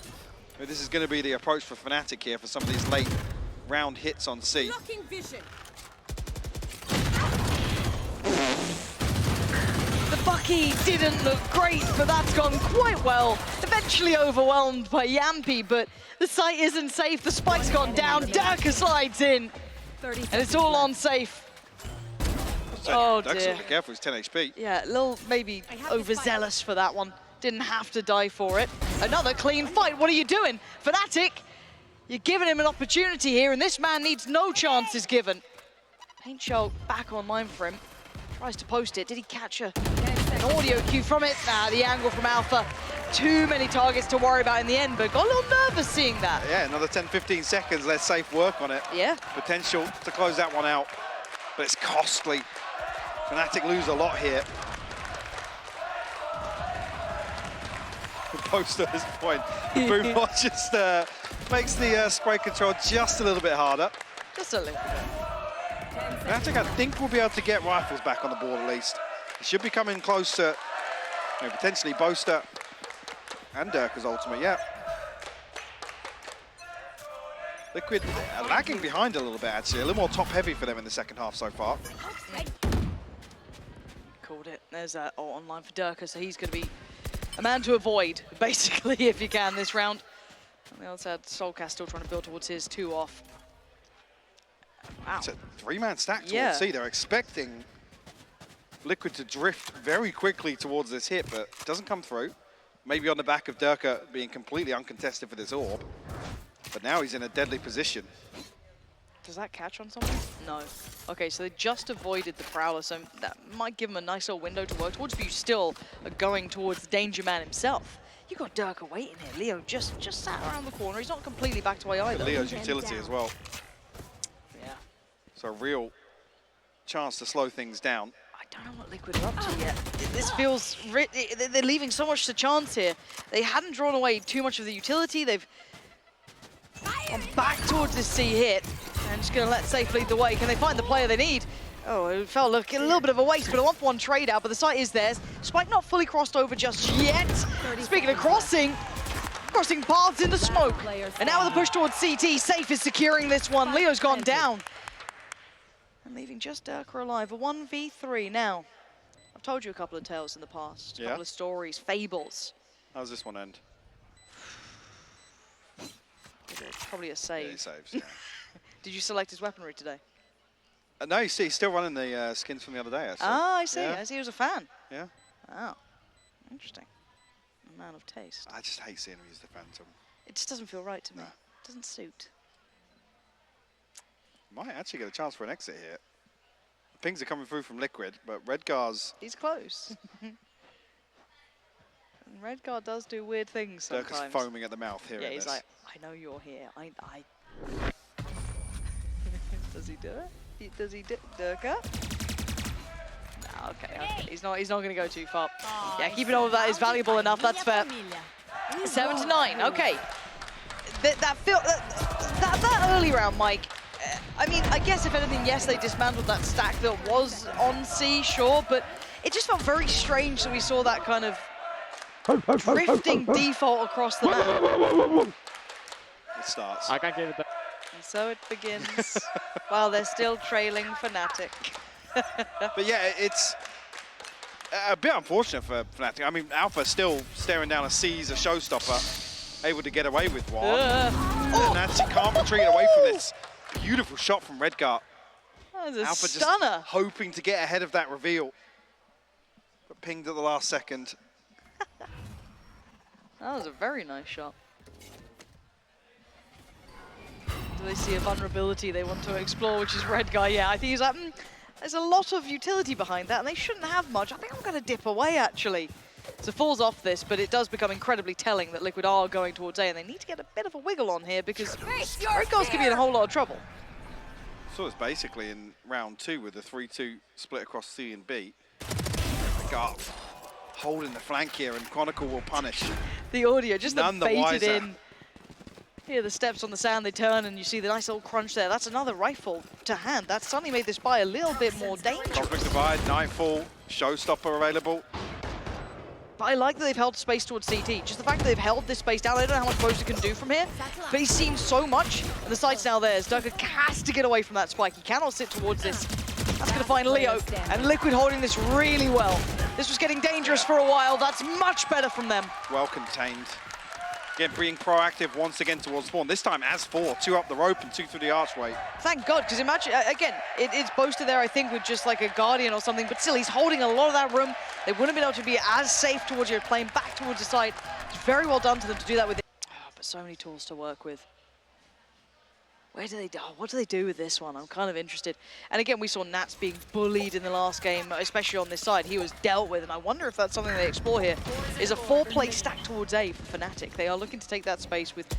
I mean, this is going to be the approach for Fnatic here for some of these late round hits on C. Blocking vision. The Bucky didn't look great, but that's gone quite well. Eventually overwhelmed by Yampy, but the site isn't safe. The spike's gone down. Durka slides in, 30 and it's all on safe. Oh Durka's dear. got to be careful, he's 10 HP. Yeah, a little maybe overzealous for that one. Didn't have to die for it. Another clean fight. What are you doing? Fnatic, you're giving him an opportunity here, and this man needs no chances given. Paint shell back online for him. Tries to post it. Did he catch an audio cue from it? Nah, the angle from Alpha. Too many targets to worry about in the end, but got a little nervous seeing that. Yeah, another 10-15 seconds. Let Safe work on it. Yeah. Potential to close that one out, but it's costly. Fnatic lose a lot here. Post at this point. The boom bot just makes the spray control just a little bit harder. Just a little bit. Fnatic, I think, will be able to get rifles back on the board at least. It should be coming close to potentially Boaster and Durka's ultimate, yeah. Liquid lagging behind a little bit, actually. A little more top-heavy for them in the second half so far. Called it. There's that online for Durka, so he's going to be a man to avoid, basically, if you can, this round. On the other side, Soulcast still trying to build towards his 2 off. Wow. It's a 3-man stack towards Yeah. C. They're expecting Liquid to drift very quickly towards this hit, but it doesn't come through. Maybe on the back of Durka being completely uncontested for this orb. But now he's in a deadly position. Does that catch on someone? No. Okay, so they just avoided the Prowler, so that might give him a nice little window to work towards, but you still are going towards the Danger Man himself. You got Durka waiting here. Leo just sat around the corner. He's not completely backed away either. Leo's utility as well. Yeah. So a real chance to slow things down. I don't know what Liquid are up to yet. This feels... They're leaving so much to chance here. They hadn't drawn away too much of the utility. They've gone back towards this C hit. And just going to let Safe lead the way. Can they find the player they need? Oh, it felt like a little bit of a waste, but a 1-for-1 trade out, but the site is theirs. Spike not fully crossed over just yet. Speaking of crossing paths in the smoke. And now with a push towards CT, Safe is securing this one. Leo's gone down. And leaving just Durka alive. A 1v3 now. I've told you a couple of tales in the past, a couple of stories, fables. How does this one end? Probably a save. Yeah, he saves, yeah. Did you select his weaponry today? No, you see, he's still running the skins from the other day, actually. Ah, I see. Yeah. I see he was a fan. Yeah. Oh, interesting. A man of taste. I just hate seeing him use the Phantom. It just doesn't feel right to me. No. It doesn't suit. Might actually get a chance for an exit here. Pings are coming through from Liquid, but Redgar's... He's close. And Redgar does do weird things sometimes. Durka's foaming at the mouth here. Yeah, in he's this. like, I know you're here. I... Does he do it? Does he do Durka? No, okay. He's not going to go too far. Yeah, keeping all of that is valuable enough. That's fair. 7 to 9. Okay. That early round, Mike. I mean, I guess if anything, yes, they dismantled that stack that was on C, sure, but it just felt very strange that we saw that kind of drifting default across the map. It starts. I can't get it. And so it begins, while they're still trailing Fnatic. But yeah, it's A bit unfortunate for Fnatic. I mean, Alpha still staring down a C's, a showstopper, able to get away with one. And Fnatic can't retreat away from this beautiful shot from Redgar. That was a Alpha stunner. just hoping to get ahead of that reveal. But pinged at the last second. That was a very nice shot. Do they see a vulnerability they want to explore, which is Redgar? Yeah, I think he's like, there's a lot of utility behind that, and they shouldn't have much. I think I'm going to dip away, actually. So falls off this, but it does become incredibly telling that Liquid are going towards A, and they need to get a bit of a wiggle on here because Redgar's could be in a whole lot of trouble. So it's basically in round 2 with the 3-2 split across C and B. Redgar holding the flank here, and Chronicle will punish. The audio, just None the the baited wiser. in. Here, the steps on the sand, they turn, and you see the nice little crunch there. That's another rifle to hand. That suddenly made this buy a little bit more dangerous. Cosmic Divide, Nightfall, Showstopper available. But I like that they've held space towards CT. Just the fact that they've held this space down, I don't know how much Bosa can do from here, but he's seen so much, and the sight's now theirs. Durka has to get away from that spike. He cannot sit towards this. That's going to find Leo, and Liquid holding this really well. This was getting dangerous for a while. That's much better from them. Well contained. Again, being proactive once again towards spawn. This time as 4, 2 up the rope and 2 through the archway. Thank God, because imagine, again, it's Bosa there, I think, with just like a Guardian or something, but still, he's holding a lot of that room. They wouldn't have been able to be as safe towards you, playing back towards the side. It's very well done to them to do that with it. Oh, but so many tools to work with. Where do they do? What do they do with this one? I'm kind of interested. And again, we saw Nats being bullied in the last game, especially on this side. He was dealt with, and I wonder if that's something they explore here. Is a 4-play stack towards A for Fnatic. They are looking to take that space with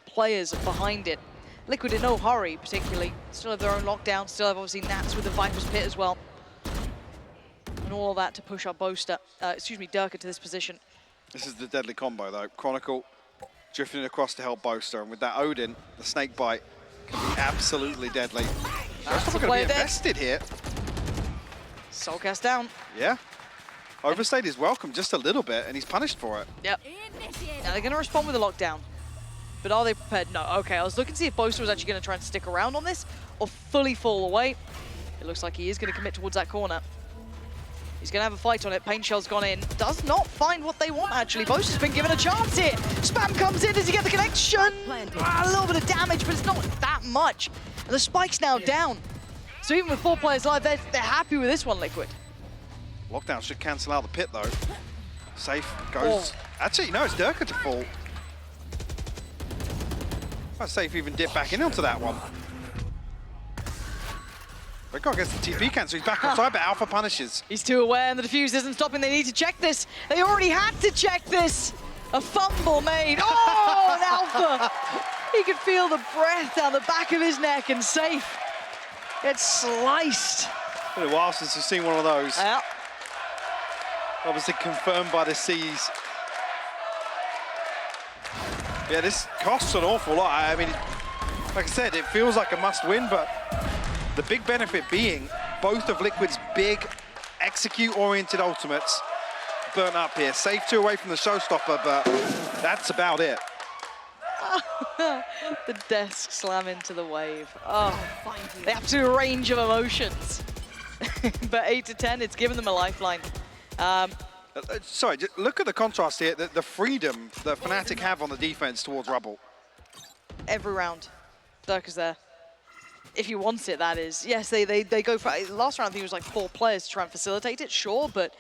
players behind it. Liquid in no hurry, particularly. Still have their own lockdown. Still have obviously Nats with the Viper's Pit as well. And all of that to push up Durka to this position. This is the deadly combo though. Chronicle drifting across to help Boaster, and with that Odin, the snake bite can be absolutely deadly. That's going to be invested here. Soulcast down. Yeah. Overstayed is welcome just a little bit, and he's punished for it. Yep. Now they're going to respond with a lockdown. But are they prepared? No. Okay, I was looking to see if Boaster was actually going to try and stick around on this or fully fall away. It looks like he is going to commit towards that corner. He's going to have a fight on it. Pain Shell's gone in. Does not find what they want, actually. Boaster's been given a chance here. Spam comes in. Does he get the connection? A little bit of damage, but it's not that much. And the spike's now down. So even with 4 players live, they're happy with this one, Liquid. Lockdown should cancel out the pit, though. Safe goes. Actually, no, it's Durka to fall. Safe even dip back in onto that one. Redgar gets the TP cancel, he's back outside, but Alpha punishes. He's too aware, and the defuse isn't stopping. They need to check this. They already had to check this. A fumble made. Oh, and Alpha. He could feel the breath down the back of his neck, and Safe gets sliced. Been a while since we've seen one of those. Yeah. Obviously confirmed by the C's. Yeah, this costs an awful lot. I mean, like I said, it feels like a must-win, but the big benefit being both of Liquid's big execute-oriented ultimates burnt up here. Safe 2 away from the showstopper, but that's about it. The desk slam into the wave. Oh, the absolute range of emotions. But 8 to 10, it's given them a lifeline. Sorry, just look at the contrast here, the freedom that Fnatic have on the defense towards Rubble. Every round, Durka's there. If you want it, that is. Yes, they go for, last round I think it was like 4 players to try and facilitate it, sure, but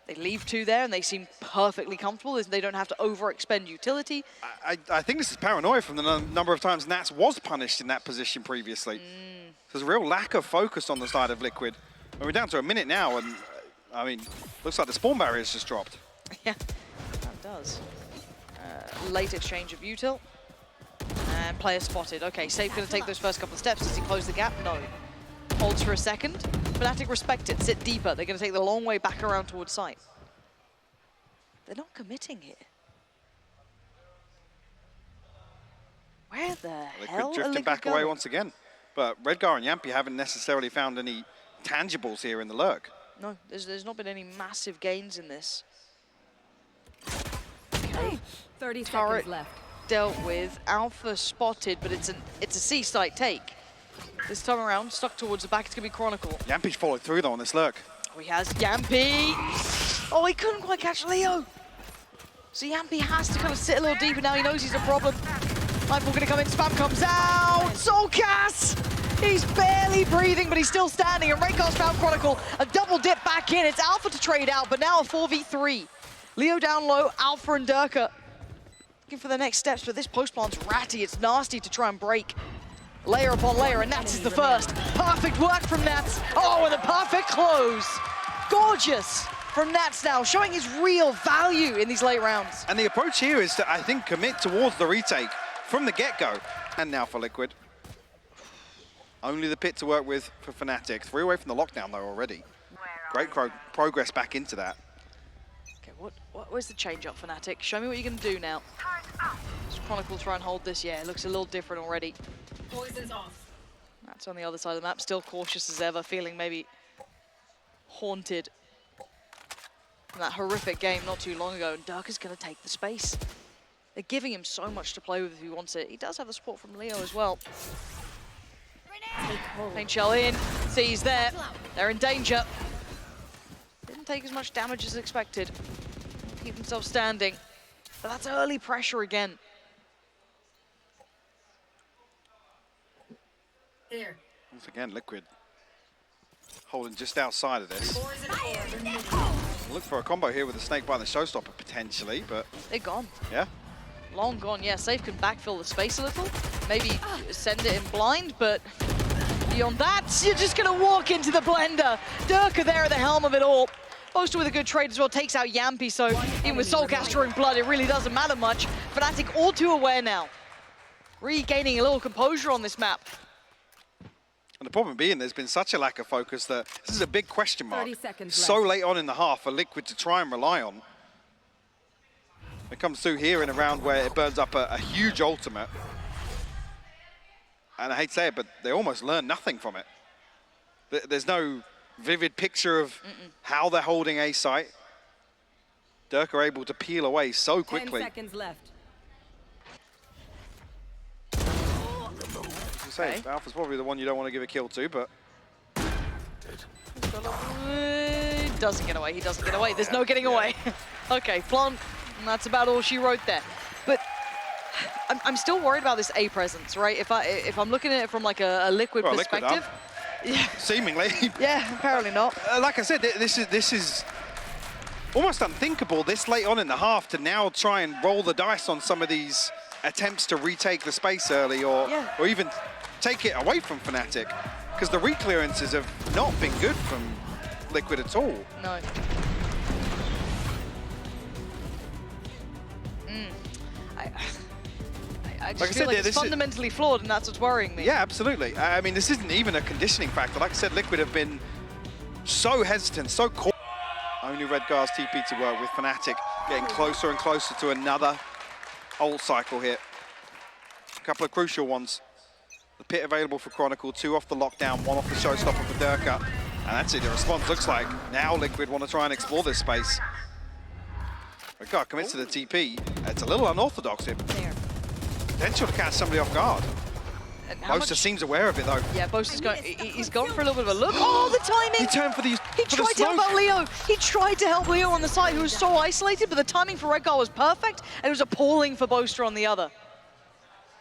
they leave 2 there and they seem perfectly comfortable. They don't have to overexpend utility. I think this is paranoia from the number of times Nats was punished in that position previously. There's a real lack of focus on the side of Liquid. And we're down to a minute now, and I mean, looks like the spawn barrier's just dropped. Yeah, that does. Late exchange of util. And player spotted. Okay, Safe gonna take those first couple of steps. Does he close the gap? No. Holds for a second. Fnatic respect it, sit deeper. They're gonna take the long way back around towards site. They're not committing here. Where the hell Liquid drifting back away once again. But Redgar and Yampi haven't necessarily found any tangibles here in the lurk. No, there's not been any massive gains in this. Okay. 30 Turret seconds left. dealt with. Alpha spotted, but it's a C-site take. This time around, stuck towards the back, it's gonna be Chronicle. Yampi's followed through though on this lurk. Oh, he has Yampi. Oh, he couldn't quite catch Leo. So Yampy has to kind of sit a little deeper now. He knows he's a problem. Nightfall gonna come in, spam comes out. Soulcast! He's barely breathing, but he's still standing. And Raycar's found Chronicle. A double dip back in. It's Alpha to trade out, but now a 4v3. Leo down low, Alpha and Durka looking for the next steps, but this post plant's ratty. It's nasty to try and break. Layer upon layer, and Nats is the first. Perfect work from Nats. Oh, and a perfect close. Gorgeous from Nats now, showing his real value in these late rounds. And the approach here is to, I think, commit towards the retake from the get-go. And now for Liquid. Only the pit to work with for Fnatic. 3 away from the lockdown, though, already. Great progress back into that. Okay, where's the change up, Fnatic? Show me what you're going to do now. Does Chronicle try and hold this? Yeah, it looks a little different already. Poison's off. That's on the other side of the map, still cautious as ever, feeling maybe haunted from that horrific game not too long ago. And Durka's going to take the space. They're giving him so much to play with if he wants it. He does have the support from Leo as well. Paint shell in, sees there. They're in danger. Didn't take as much damage as expected. Keep himself standing. But that's early pressure again. There. Once again, Liquid holding just outside of this. Look for a combo here with the snake by the showstopper potentially, but They're gone. yeah. Long gone, yeah. Safe can backfill the space a little. Maybe send it in blind, but beyond that, you're just going to walk into the blender. Durka there at the helm of it all. Boaster with a good trade as well, takes out Yampy, so even with Soulcast drawing blood, it really doesn't matter much. Fnatic all too aware now. Regaining a little composure on this map. And the problem being there's been such a lack of focus that this is a big question mark. 30 seconds So left. late on in the half for Liquid to try and rely on. It comes through here in a round where it burns up a huge ultimate. And I hate to say it, but they almost learn nothing from it. There's no vivid picture of how they're holding A site. Durka are able to peel away so quickly. 10 seconds left. As you say, Alpha's probably the one you don't want to give a kill to, but He doesn't get away, he doesn't get away. There's no getting away. Okay, plant, and that's about all she wrote there. But I'm still worried about this A presence, right? If I'm looking at it from like a Liquid Well, Liquid perspective. Yeah. seemingly. Yeah, apparently not. Like I said, this is almost unthinkable this late on in the half to now try and roll the dice on some of these attempts to retake the space early or even take it away from Fnatic, because the reclearances have not been good from Liquid at all. No. I just Like I feel said, like this it's is- fundamentally flawed, and that's what's worrying me. Yeah, absolutely. I mean, this isn't even a conditioning factor. Like I said, Liquid have been so hesitant, so cautious. Only Redgar's TP to work with. Fnatic getting closer and closer to another ult cycle here. A couple of crucial ones. The pit available for Chronicle, 2 off the lockdown, 1 off the showstopper for Durka. And that's it, the response looks like now Liquid want to try and explore this space. Redgar commits to the TP. It's a little unorthodox here. There. Potential to catch somebody off guard. And how Boaster much- seems aware of it though. Yeah, Boaster's going. He's gone for a little bit of a look. Oh, the timing! He turned for the He tried to help out Leo. He tried to help Leo on the side, who was so isolated, but the timing for Redgar was perfect, and it was appalling for Boaster on the other.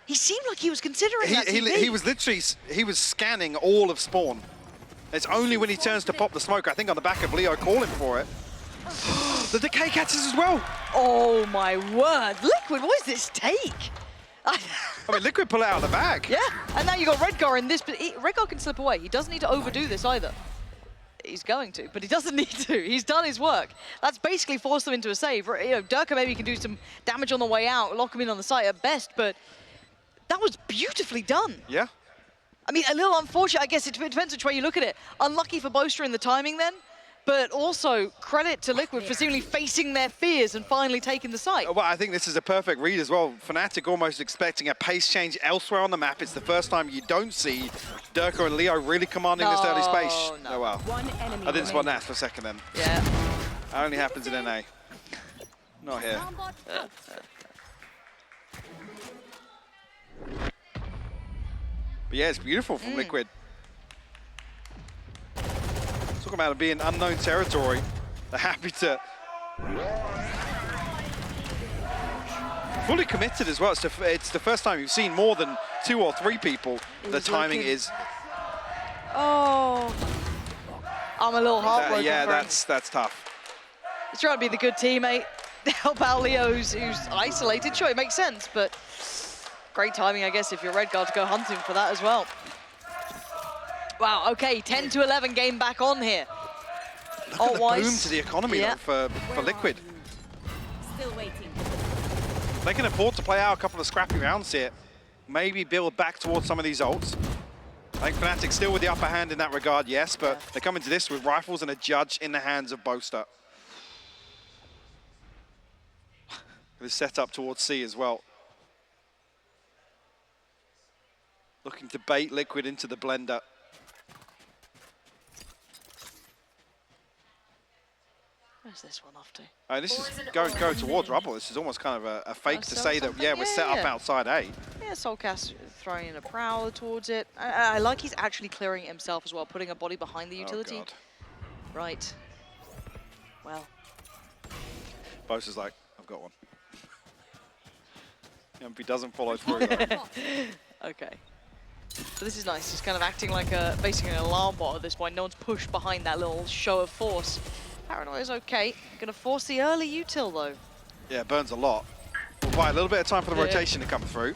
He seemed like he was considering that TP. He was literally, he was scanning all of spawn. It's only when he turns to pop the smoke, I think on the back of Leo calling for it. The decay catches as well. Oh my word. Liquid, what is this take? I mean, Liquid pull it out of the bag. Yeah, and now you got Redgar in this, but Redgar can slip away. He doesn't need to overdo this either. He's going to, but he doesn't need to. He's done his work. That's basically forced them into a save. You know, Durka maybe can do some damage on the way out, lock him in on the site at best, but that was beautifully done. Yeah. I mean, a little unfortunate, I guess it depends which way you look at it. Unlucky for Boaster in the timing then, but also credit to Liquid for seemingly facing their fears and finally taking the site. Well, I think this is a perfect read as well. Fnatic almost expecting a pace change elsewhere on the map. It's the first time you don't see Durka and Leo really commanding this early space. No. Oh, wow. One enemy I didn't spot remaining. that for a second then. Yeah. That only happens in NA. Not here. But yeah, it's beautiful from Liquid. Talking about it being unknown territory. They're happy to Fully committed as well. It's the first time you've seen more than 2 or 3 people. The timing is... Oh. I'm a little heartbroken. yeah, for him. that's tough. He's trying to be the good teammate, help out Leo, who's isolated. Sure, it makes sense, but great timing, I guess, if you're Red Guard to go hunting for that as well. Wow, okay, 10 to 11 game back on here. Look at the boom to the economy though, for Liquid. Still waiting. They can afford to play out a couple of scrappy rounds here. Maybe build back towards some of these ults. I think Fnatic still with the upper hand in that regard, yes, but they come into this with rifles and a judge in the hands of Boaster. With set up towards C as well. Looking to bait Liquid into the blender. Where's this one off to? This is going towards Rubble. This is almost kind of a fake to say that, yeah, we're set up outside A. Yeah, Soulcast throwing in a prowler towards it. I like he's actually clearing it himself as well, putting a body behind the utility. Oh, God. Right. Well. Boaster's like, I've got one. If he doesn't follow through, though. Okay. So this is nice. He's kind of acting like basically an alarm bot at this point. No one's pushed behind that little show of force. Paranoia's okay. Gonna force the early util though. Yeah, burns a lot. We'll buy a little bit of time for the rotation to come through.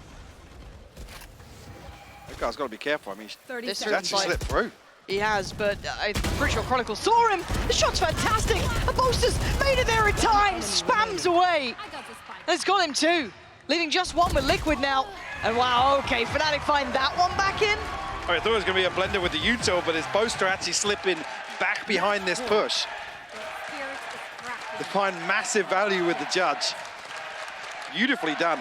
That guy's got to be careful. I mean, he's actually slipped through. He has, but I'm pretty sure Chronicle saw him. The shot's fantastic. The Boaster's made it there in time. Spams away. That's got him too. Leaving just one with Liquid now. And wow, okay, Fnatic find that one back in. I thought it was going to be a blender with the util, but it's Boaster actually slipping back behind this push. They find massive value with the judge. Beautifully done.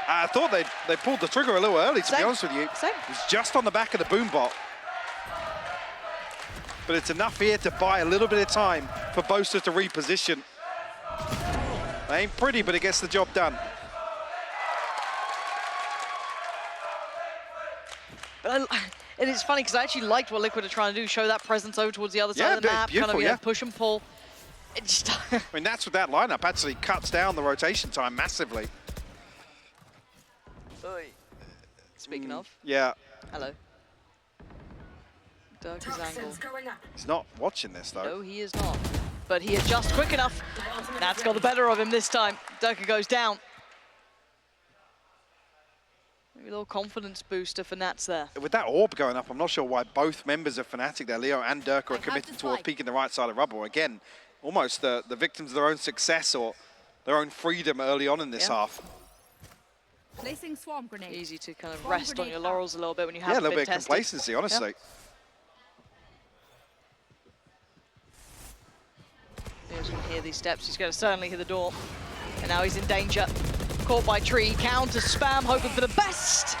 I thought they pulled the trigger a little early, to be honest with you. Same. It was just on the back of the boom bot. But it's enough here to buy a little bit of time for Boaster to reposition. They ain't pretty, but it gets the job done. But and it's funny because I actually liked what Liquid are trying to do, show that presence over towards the other side of the map, kind of push and pull. It just I mean, that's what that lineup actually cuts down the rotation time massively. Speaking of. Yeah. Hello. Dirk's angle. He's not watching this though. No, he is not. But he adjusts quick enough. That's got the better of him this time. Dirk goes down. Maybe a little confidence booster for Nats there. With that orb going up, I'm not sure why both members of Fnatic there, Leo and Dirk, are committed towards peeking the right side of Rubble. Again, almost the victims of their own success or their own freedom early on in this half. Placing swarm grenade. Easy to kind of rest on your laurels a little bit when you have a little bit of tested. complacency, honestly. Leo's going to hear these steps. He's going to certainly hear the door. And now he's in danger. Caught by Tree. Counter spam, hoping for the best.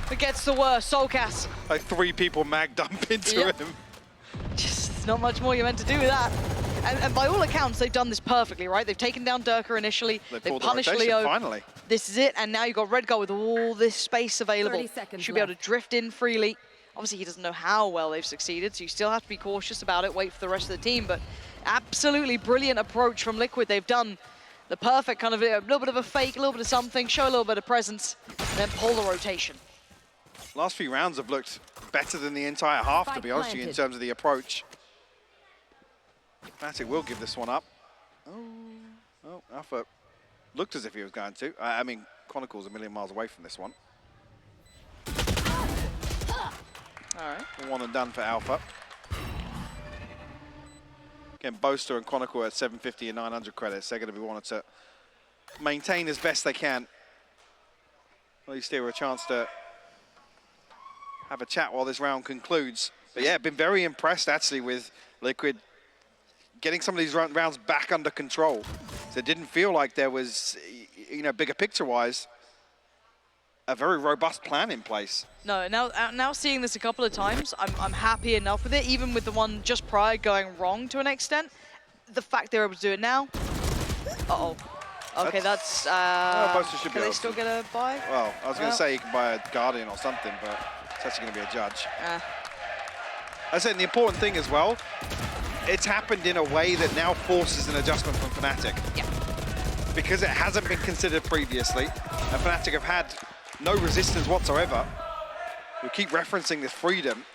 But gets the worst. Soulcast. Like 3 people mag dump into him. Just not much more you're meant to do with that. And by all accounts, they've done this perfectly, right? They've taken down Durka initially. They've punished Leo. Finally. This is it. And now you've got Red Guard with all this space available. Should be able to drift in freely. Obviously, he doesn't know how well they've succeeded, so you still have to be cautious about it, wait for the rest of the team. But absolutely brilliant approach from Liquid. They've done the perfect kind of a little bit of a fake, a little bit of something, show a little bit of presence, and then pull the rotation. Last few rounds have looked better than the entire half, to be honest with you, in terms of the approach. Fnatic will give this one up. Oh, Alpha looked as if he was going to. I mean, Chronicle's a million miles away from this one. All right. One and done for Alpha. Again, Boaster and Chronicle at 750 and 900 credits. They're going to be wanting to maintain as best they can. At least here a chance to have a chat while this round concludes. But yeah, been very impressed actually with Liquid getting some of these rounds back under control. So it didn't feel like there was, you know, bigger picture-wise, a very robust plan in place. No, now seeing this a couple of times, I'm happy enough with it, even with the one just prior going wrong to an extent. The fact they're able to do it now. Uh-oh. Okay, that's Boaster should be can they able still to get a buy? Well, I was going to say you can buy a Guardian or something, but it's actually going to be a Judge. I said the important thing as well, it's happened in a way that now forces an adjustment from Fnatic. Yeah. Because it hasn't been considered previously, and Fnatic have had no resistance whatsoever. We keep referencing this freedom.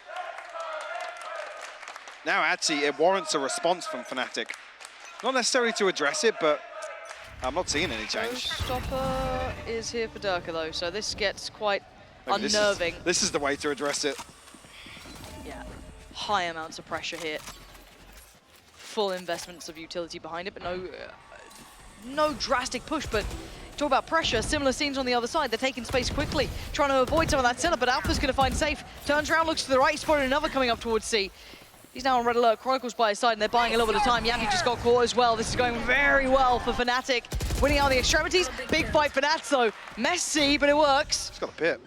Now, actually, it warrants a response from Fnatic. Not necessarily to address it, but I'm not seeing any change. Stopper is here for Durka, though, so this gets quite Maybe unnerving. This is the way to address it. Yeah, high amounts of pressure here. Full investments of utility behind it, but no drastic push. But talk about pressure, similar scenes on the other side. They're taking space quickly, trying to avoid some of that setup, but Alpha's going to find safe. Turns around, looks to the right, spotted another coming up towards C. He's now on red alert, Chronicles by his side, and they're buying a little bit of time. Yampi just got caught as well. This is going very well for Fnatic. Winning out the extremities. Big fight for Nats, though. Messy, but it works. He's got a pit.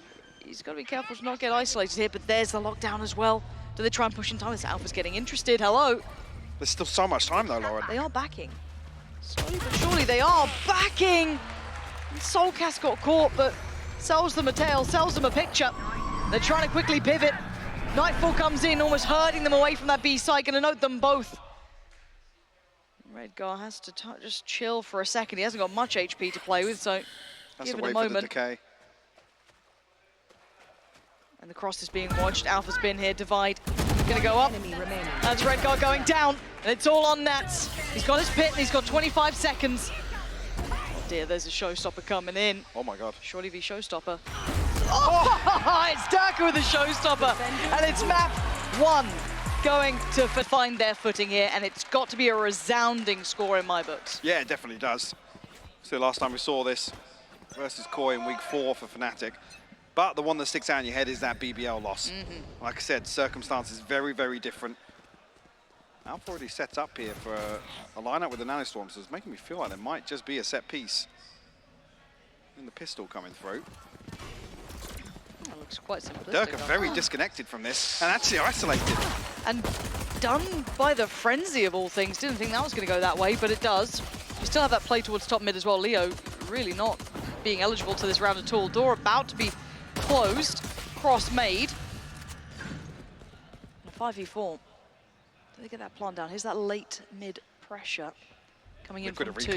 He's got to be careful to not get isolated here, but there's the lockdown as well. Do they try and push in time? This Alpha's getting interested. Hello. There's still so much time, though, Lauren. They are backing. Slowly but surely, they are backing. Soulcast got caught, but sells them a tail, sells them a picture. They're trying to quickly pivot. Nightfall comes in, almost herding them away from that B side. Gonna note them both. Redgar has to just chill for a second. He hasn't got much HP to play with, so That's give the it way a for the moment. decay. And the cross is being watched. Alpha's been here. Divide. Gonna go up. That's Redgar going down. And it's all on Nats. He's got his pit and he's got 25 seconds. Oh dear, there's a showstopper coming in. Oh my god. Shorty v showstopper. Oh, it's Durka with the showstopper. And it's map 1 going to find their footing here. And it's got to be a resounding score in my books. Yeah, it definitely does. So the last time we saw this versus Koi in week 4 for Fnatic. But the one that sticks out in your head is that BBL loss. Like I said, circumstances very, very different. Alpha already set up here for a lineup with the Nanostorm, so it's making me feel like there might just be a set piece. And the pistol coming through. That looks quite simplistic. Durka very disconnected from this and actually isolated. And done by the frenzy of all things. Didn't think that was going to go that way, but it does. You still have that play towards top mid as well. Leo really not being eligible to this round at all. Door about to be closed. Cross made. And a 5v4. Do they get that plant down? Here's that late mid pressure coming in from 2.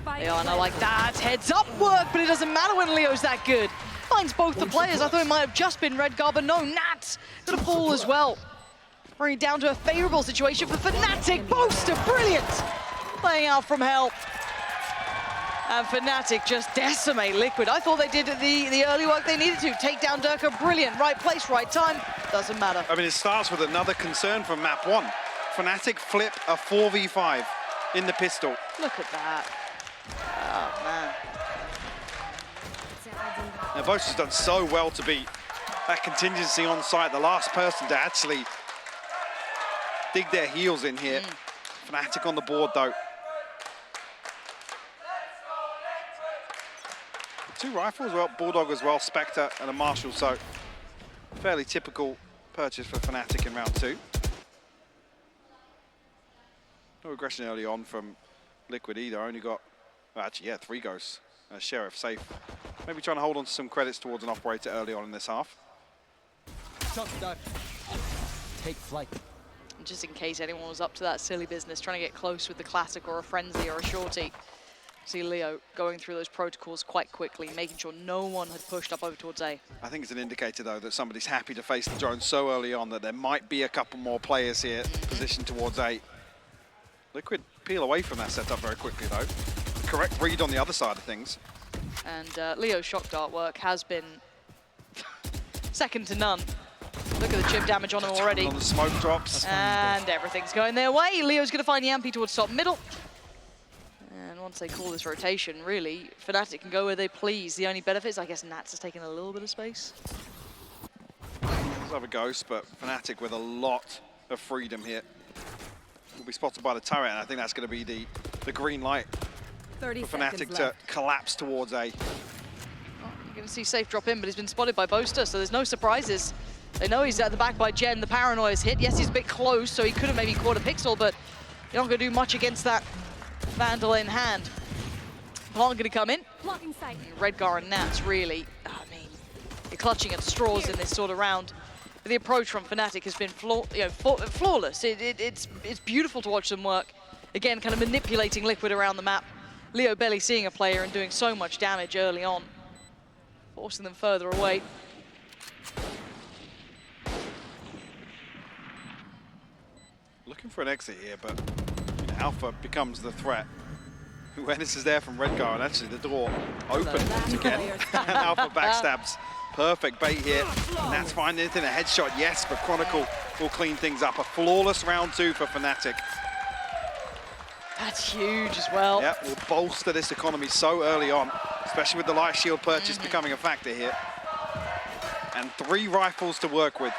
They are, and I like that. Heads up work, but it doesn't matter when Leo's that good. Finds both the players. I thought it might have just been Redgar, but no, Nats got a fall as well. Bringing it down to a favorable situation for Fnatic. Boaster, brilliant. Playing out from hell. And Fnatic just decimate Liquid. I thought they did the early work they needed to. Take down Durka, brilliant. Right place, right time. Doesn't matter. I mean, it starts with another concern from map 1. Fnatic flip a 4v5 in the pistol. Look at that. Oh, man. Now, Bosch has done so well to be that contingency on site, the last person to actually dig their heels in here. Fnatic on the board, though. 2 rifles, well, Bulldog as well, Spectre and a Marshall, so fairly typical purchase for Fnatic in round 2. No aggression early on from Liquid either, only got, well, actually, yeah, 3 ghosts. Sheriff safe. Maybe trying to hold on to some credits towards an operator early on in this half. Take flight. Just in case anyone was up to that silly business, trying to get close with the Classic or a Frenzy or a Shorty. See Leo going through those protocols quite quickly, making sure no one had pushed up over towards A. I think it's an indicator, though, that somebody's happy to face the drone so early on that there might be a couple more players here positioned towards A. Liquid peel away from that setup very quickly, though. Correct read on the other side of things. And Leo's shock dart work has been second to none. Look at the chip damage on him already. On the smoke drops. And everything's going their way. Leo's going to find Yampi towards top middle. And once they call this rotation, really, Fnatic can go where they please. The only benefit is, I guess, Nats has taken a little bit of space. There's other ghosts, but Fnatic with a lot of freedom here. Will be spotted by the turret, and I think that's going to be the green light for Fnatic to collapse towards A. You're going to see safe drop in, but he's been spotted by Boaster, so there's no surprises. They know he's at the back by Jen. The paranoia's hit. Yes, he's a bit close, so he could have maybe caught a pixel, but you're not going to do much against that Vandal in hand. Plant going to come in. Redgar and Nats really, I mean, you're clutching at straws in this sort of round. the approach from Fnatic has been flawless. It's beautiful to watch them work. Again, kind of manipulating Liquid around the map. Leo barely seeing a player and doing so much damage early on, forcing them further away. Looking for an exit here, but Alpha becomes the threat. Awareness is there from Redgar, and actually the door open once again. And Alpha backstabs. Perfect bait here. And that's fine. Anything, a headshot, yes, but Chronicle will clean things up. A flawless round 2 for Fnatic. That's huge as well. Yeah, will bolster this economy so early on, especially with the light shield purchase becoming a factor here. And 3 rifles to work with.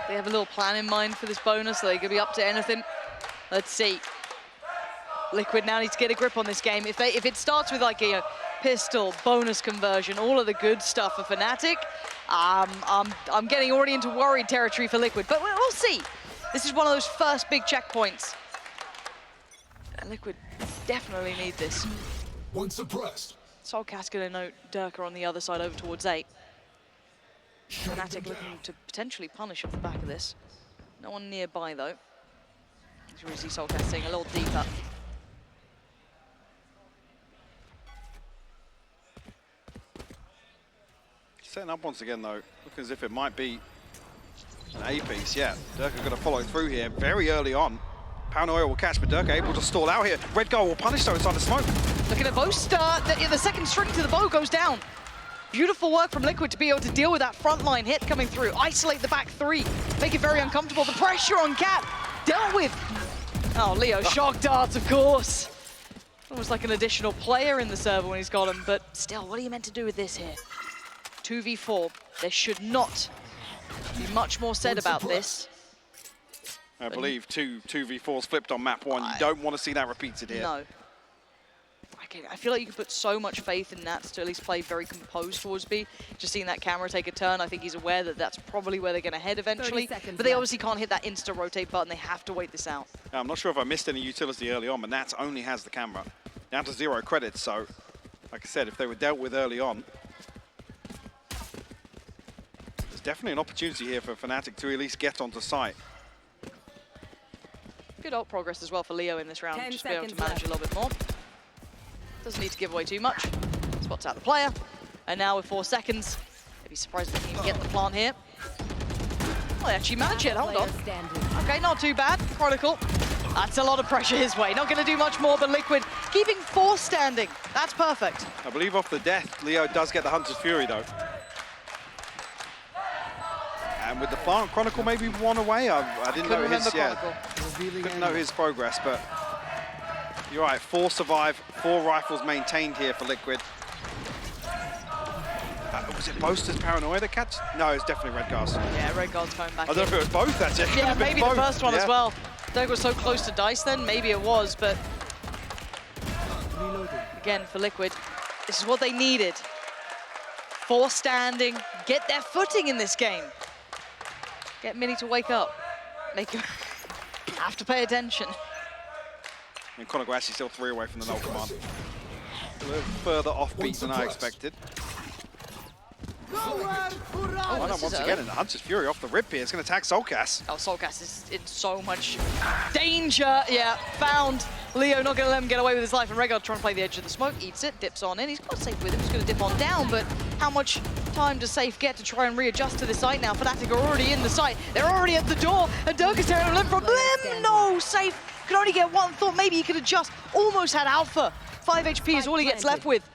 They have a little plan in mind for this bonus, so they could be up to anything. Let's see. Liquid now needs to get a grip on this game. If it starts with like a pistol, bonus conversion, all of the good stuff for Fnatic, I'm getting already into worried territory for Liquid, but we'll see. This is one of those first big checkpoints. And Liquid definitely need this. One suppressed. Soulcast gonna note Durka on the other side over towards A. Fnatic looking to potentially punish off the back of this. No one nearby though. As you really see Soulcast staying a little deeper. Setting up once again though, looking as if it might be an A piece. Yeah, Durka going to follow through here very early on. Paranoia will catch, but Durka able to stall out here. Redgar will punish though inside the smoke. Looking at both the second string to the bow goes down. Beautiful work from Liquid to be able to deal with that frontline hit coming through. Isolate the back 3, make it very uncomfortable. The pressure on Cat dealt with. Oh, Leo, shock darts, of course. Almost like an additional player in the server when he's got him, but still, what are you meant to do with this here? 2v4, there should not be much more said about this. I believe 2v4s flipped on map 1. You don't want to see that repeated here. No. I feel like you can put so much faith in Nats to at least play very composed towards B. Just seeing that camera take a turn, I think he's aware that that's probably where they're going to head eventually. But they obviously can't hit that insta-rotate button. They have to wait this out. I'm not sure if I missed any utility early on, but Nats only has the camera. Down to 0 credits, so like I said, if they were dealt with early on, there's definitely an opportunity here for Fnatic to at least get onto site. Good ult progress as well for Leo in this round, 10 just to be able to seconds manage a little bit more. Doesn't need to give away too much. Spots out the player. And now with 4 seconds, maybe surprised they can even get the plant here. Oh, they actually managed it, hold on. Okay, not too bad. Chronicle. That's a lot of pressure his way. Not going to do much more, but Liquid keeping 4 standing. That's perfect. I believe off the death, Leo does get the Hunter's Fury though. And with the plant, Chronicle maybe 1 away. I didn't know his, couldn't know his progress, but you're right, 4 survive, 4 rifles maintained here for Liquid. Was it Boaster's Paranoia that catch? No, it's definitely Redgar's. Yeah, Redgar's coming back I don't know if it was both, actually. Yeah, maybe the first one as well. Doug was so close to Dice then, maybe it was, but again, for Liquid, this is what they needed. 4 standing, get their footing in this game. Get Mini to wake up. Make him have to pay attention. And Chronicle actually still 3 away from the null command. A little further offbeat than I expected. Oh, no, once again, and the Hunter's Fury off the rip here. It's going to attack Soulcast. Oh, Soulcast is in so much danger. Yeah, found. Leo not going to let him get away with his life, and Redgar trying to play the edge of the smoke, eats it, dips on in. He's got Safe with him, he's going to dip on down, but how much time does Safe get to try and readjust to the site now? Fnatic are already in the site. They're already at the door, and Durka's tearing him limb from limb. No, Safe could only get 1. Thought maybe he could adjust. Almost had Alpha. 5 HP is all he gets left with.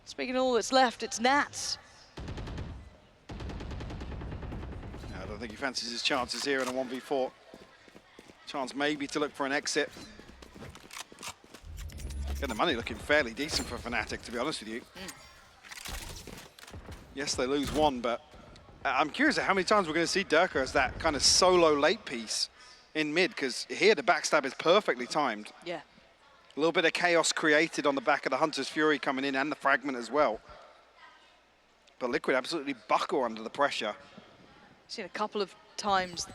Speaking of all that's left, it's Nats. I don't think he fancies his chances here in a 1v4. Chance maybe to look for an exit. Again, the money looking fairly decent for Fnatic, to be honest with you. Yes, they lose 1, but I'm curious at how many times we're going to see Durka as that kind of solo late piece in mid, because here the backstab is perfectly timed. Yeah. A little bit of chaos created on the back of the Hunter's Fury coming in and the fragment as well. But Liquid absolutely buckle under the pressure. Seen a couple of times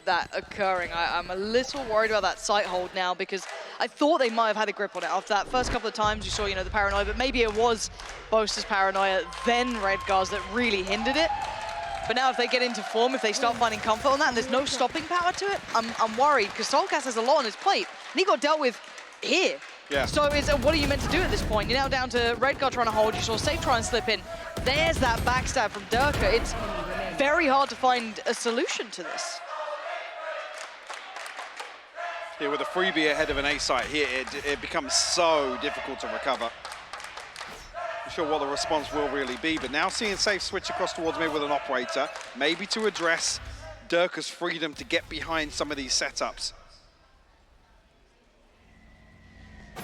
that occurring. I'm a little worried about that site hold now, because I thought they might have had a grip on it. After that first couple of times you saw, the Paranoia, but maybe it was Boaster's Paranoia, then Redgar's that really hindered it. But now if they get into form, if they start finding comfort on that, and there's no stopping power to it, I'm worried, because Soulcast has a lot on his plate, and he got dealt with here. Yeah. So it's, what are you meant to do at this point? You're now down to Redguard trying to hold, you saw Safe try and slip in. There's that backstab from Durka. It's very hard to find a solution to this. Yeah, with a freebie ahead of an A site here, it becomes so difficult to recover. I'm sure what the response will really be, but now seeing Safe switch across towards me with an operator, maybe to address Durka's freedom to get behind some of these setups.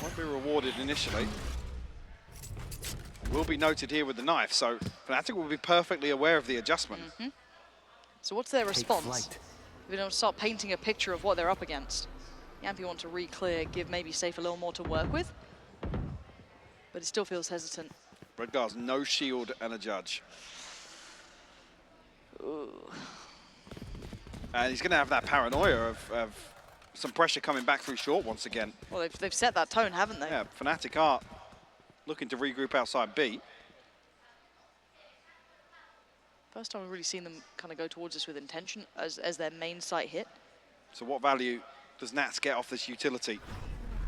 Won't be rewarded initially. Will be noted here with the knife, so Fnatic will be perfectly aware of the adjustment. So what's their response? flight. We don't start painting a picture of what they're up against. Yampi want to re-clear, give maybe Safe a little more to work with, but it still feels hesitant. Redguard's no shield and a judge. Ooh. And he's going to have that paranoia of some pressure coming back through short once again. Well, they've set that tone, haven't they? Yeah, Fnatic are looking to regroup outside B. First time we've really seen them kind of go towards us with intention as their main site hit. So what value does Nats get off this utility?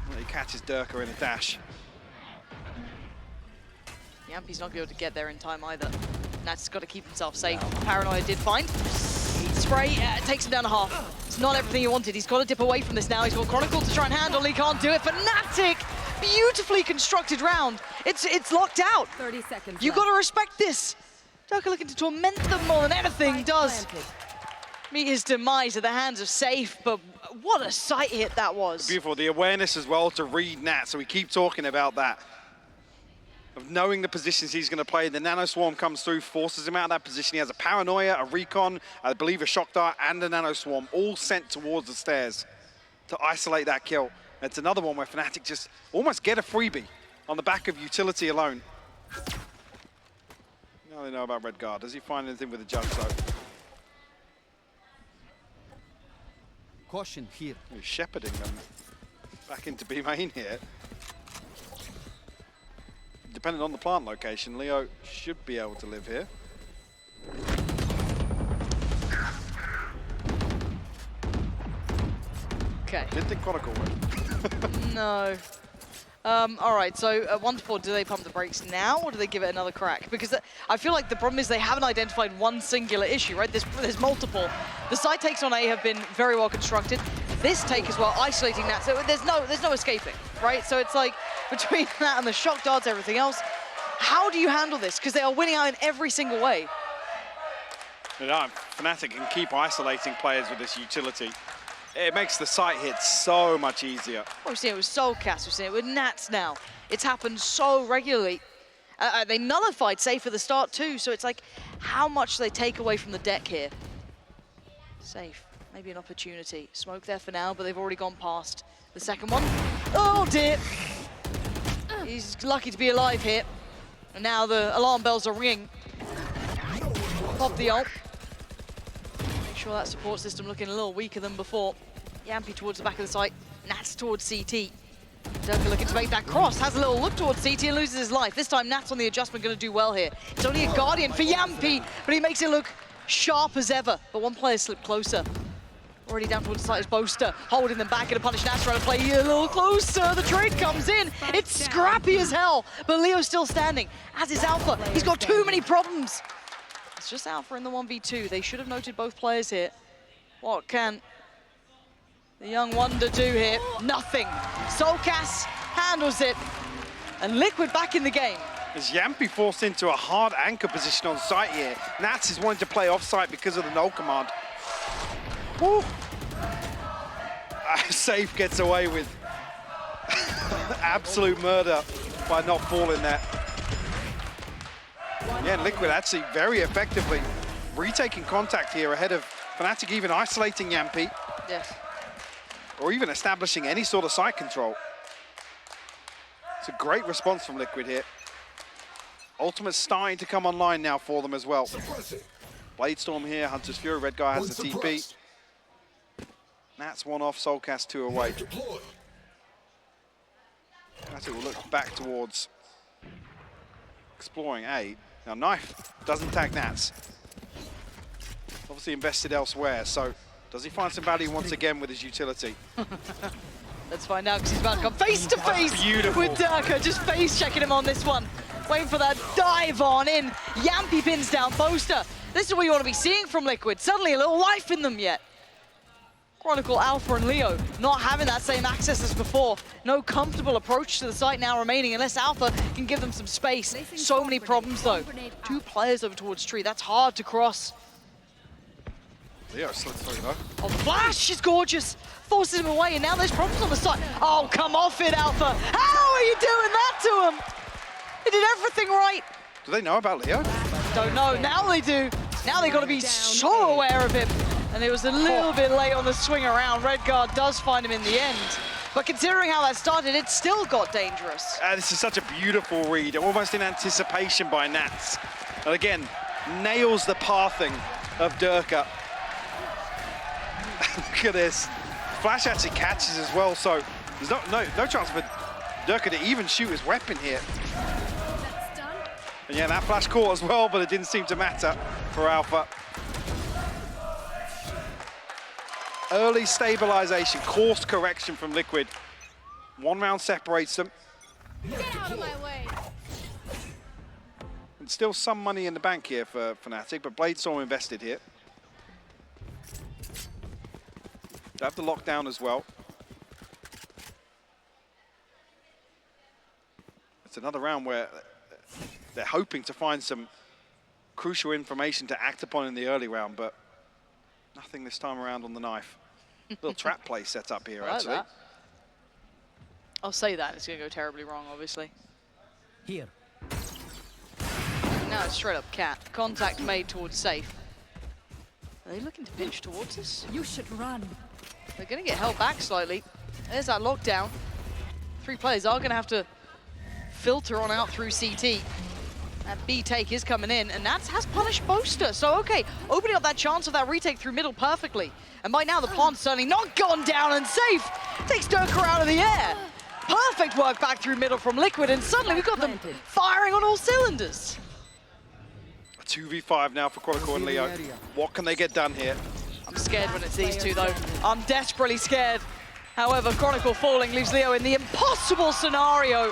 Well, he catches Durka in a dash. Yampi's not going to be able to get there in time either. Nats has got to keep himself safe. Paranoia did find. Spray takes him down a half. It's not everything he wanted. He's got to dip away from this now. He's got Chronicle to try and handle. He can't do it. Fnatic, beautifully constructed round. It's locked out. 30 seconds You've got to respect this. Durka looking to torment them more than anything does. Meet his demise at the hands of Safe, but what a sight hit that was. Beautiful, the awareness as well to read Nat, so we keep talking about that. Of knowing the positions he's going to play. The Nano Swarm comes through, forces him out of that position. He has a Paranoia, a Recon, I believe a Shock Dart, and a Nano Swarm, all sent towards the stairs to isolate that kill. It's another one where Fnatic just almost get a freebie on the back of utility alone. Now they know about Redguard. Does he find anything with the judge, though? Caution here. He's shepherding them back into B main here. Depending on the plant location, Leo should be able to live here. Okay. Didn't think Chronicle would. No. All right, so 1 to 4, do they pump the brakes now or do they give it another crack? Because I feel like the problem is they haven't identified one singular issue, right? There's multiple. The side takes on A have been very well constructed. This take as well, isolating that, so there's no escaping, right? So it's like between that and the shock darts, everything else, how do you handle this? Because they are winning out in every single way. You know, Fnatic can keep isolating players with this utility. It makes the site hit so much easier. We've seen it with Soulcast, we've seen it with Nats now. It's happened so regularly. They nullified Safe at the start too, so it's like, how much do they take away from the deck here? Safe, maybe an opportunity. Smoke there for now, but they've already gone past the second one. Oh dear! He's lucky to be alive here. And now the alarm bells are ringing. Pop the ult. Make sure that support system looking a little weaker than before. Yampi towards the back of the site, Nats towards CT. Durka looking to make that cross, has a little look towards CT and loses his life. This time Nats on the adjustment going to do well here. It's only a Guardian for Yampi, but he makes it look sharp as ever. But one player slipped closer. Already down towards the site is Boaster, holding them back, and a punish Nats trying to play a little closer. The trade comes in. It's scrappy as hell, but Leo's still standing, as is Alpha. He's got too many problems. It's just Alpha in the 1v2. They should have noted both players here. What can the young wonder do here? Nothing. Soulcast handles it, and Liquid back in the game. Is Yampi forced into a hard anchor position on site here? Nats is wanting to play off site because of the null command. Woo. Safe gets away with absolute murder by not falling there. Yeah, and Liquid actually very effectively retaking contact here ahead of Fnatic even isolating Yampi. Yes. Or even establishing any sort of side control. It's a great response from Liquid here. Ultimate's starting to come online now for them as well. Bladestorm here, Hunter's Fury, Red Guy has the TP. Nats one off, Soulcast 2 away. Fnatic will look back towards exploring A. Now Knife doesn't tag Nats. obviously invested elsewhere, so does he find some value once again with his utility? Let's find out, because he's about to come face to face Beautiful. with Durka, just face checking him on this one. Waiting for that dive on in. Yampy pins down Boaster. This is what you want to be seeing from Liquid. Suddenly a little life in them yet. Chronicle, Alpha and Leo not having that same access as before. No comfortable approach to the site now remaining unless Alpha can give them some space. So many problems though. 2 players over towards Tree, that's hard to cross. Leo slipped through though. Oh, the flash is gorgeous. Forces him away and now there's problems on the side. Oh, come off it, Alpha. How are you doing that to him? They did everything right. Do they know about Leo? Don't know, now they do. Now they got to be so aware of him. And it was a little bit late on the swing around. Redguard does find him in the end. But considering how that started, it still got dangerous. This is such a beautiful read, almost in anticipation by Nats. And again, nails the pathing of Durka. Look at this. Flash actually catches as well, so there's no chance for Durka to even shoot his weapon here. And yeah, that flash caught as well, but it didn't seem to matter for Alpha. Early stabilization, course correction from Liquid. 1 round separates them. Get out of my way. And still some money in the bank here for Fnatic, but Bladestorm invested here. They have the lockdown as well. It's another round where they're hoping to find some crucial information to act upon in the early round, but nothing this time around on the knife. Little trap play set up here, actually. That. I'll say that, it's going to go terribly wrong, obviously. Here. Now it's straight up cat. Contact made towards safe. Are they looking to pinch towards us? You should run. They're going to get held back slightly. There's that lockdown. 3 players are going to have to filter on out through CT. That B take is coming in, and Nats has punished Boaster. So, okay, opening up that chance of that retake through middle perfectly. And by now, the plant's certainly not gone down and safe. Takes Durka out of the air. Perfect work back through middle from Liquid, and suddenly we've got them firing on all cylinders. A 2v5 now for Chronicle and Leo. What can they get done here? I'm scared when it's these two, though. I'm desperately scared. However, Chronicle falling leaves Leo in the impossible scenario.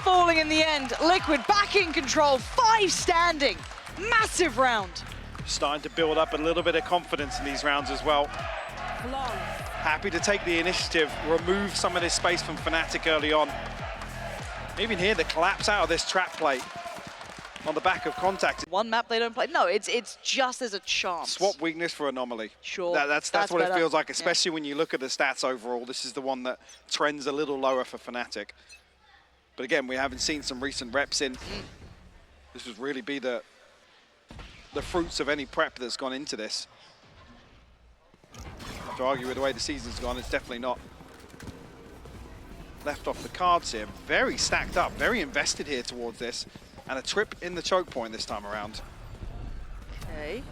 Falling in the end. Liquid back in control. 5 standing. Massive round. Starting to build up a little bit of confidence in these rounds as well. Happy to take the initiative, remove some of this space from Fnatic early on. Even here, the collapse out of this trap play on the back of contact. One map they don't play. No, it's just as a chance. Swap weakness for anomaly. Sure. That's what better. it feels like, especially when you look at the stats overall. This is the one that trends a little lower for Fnatic. But again, we haven't seen some recent reps in. This would really be the fruits of any prep that's gone into this. To argue with the way the season's gone, it's definitely not left off the cards here. Very stacked up, very invested here towards this. And a trip in the choke point this time around. Okay.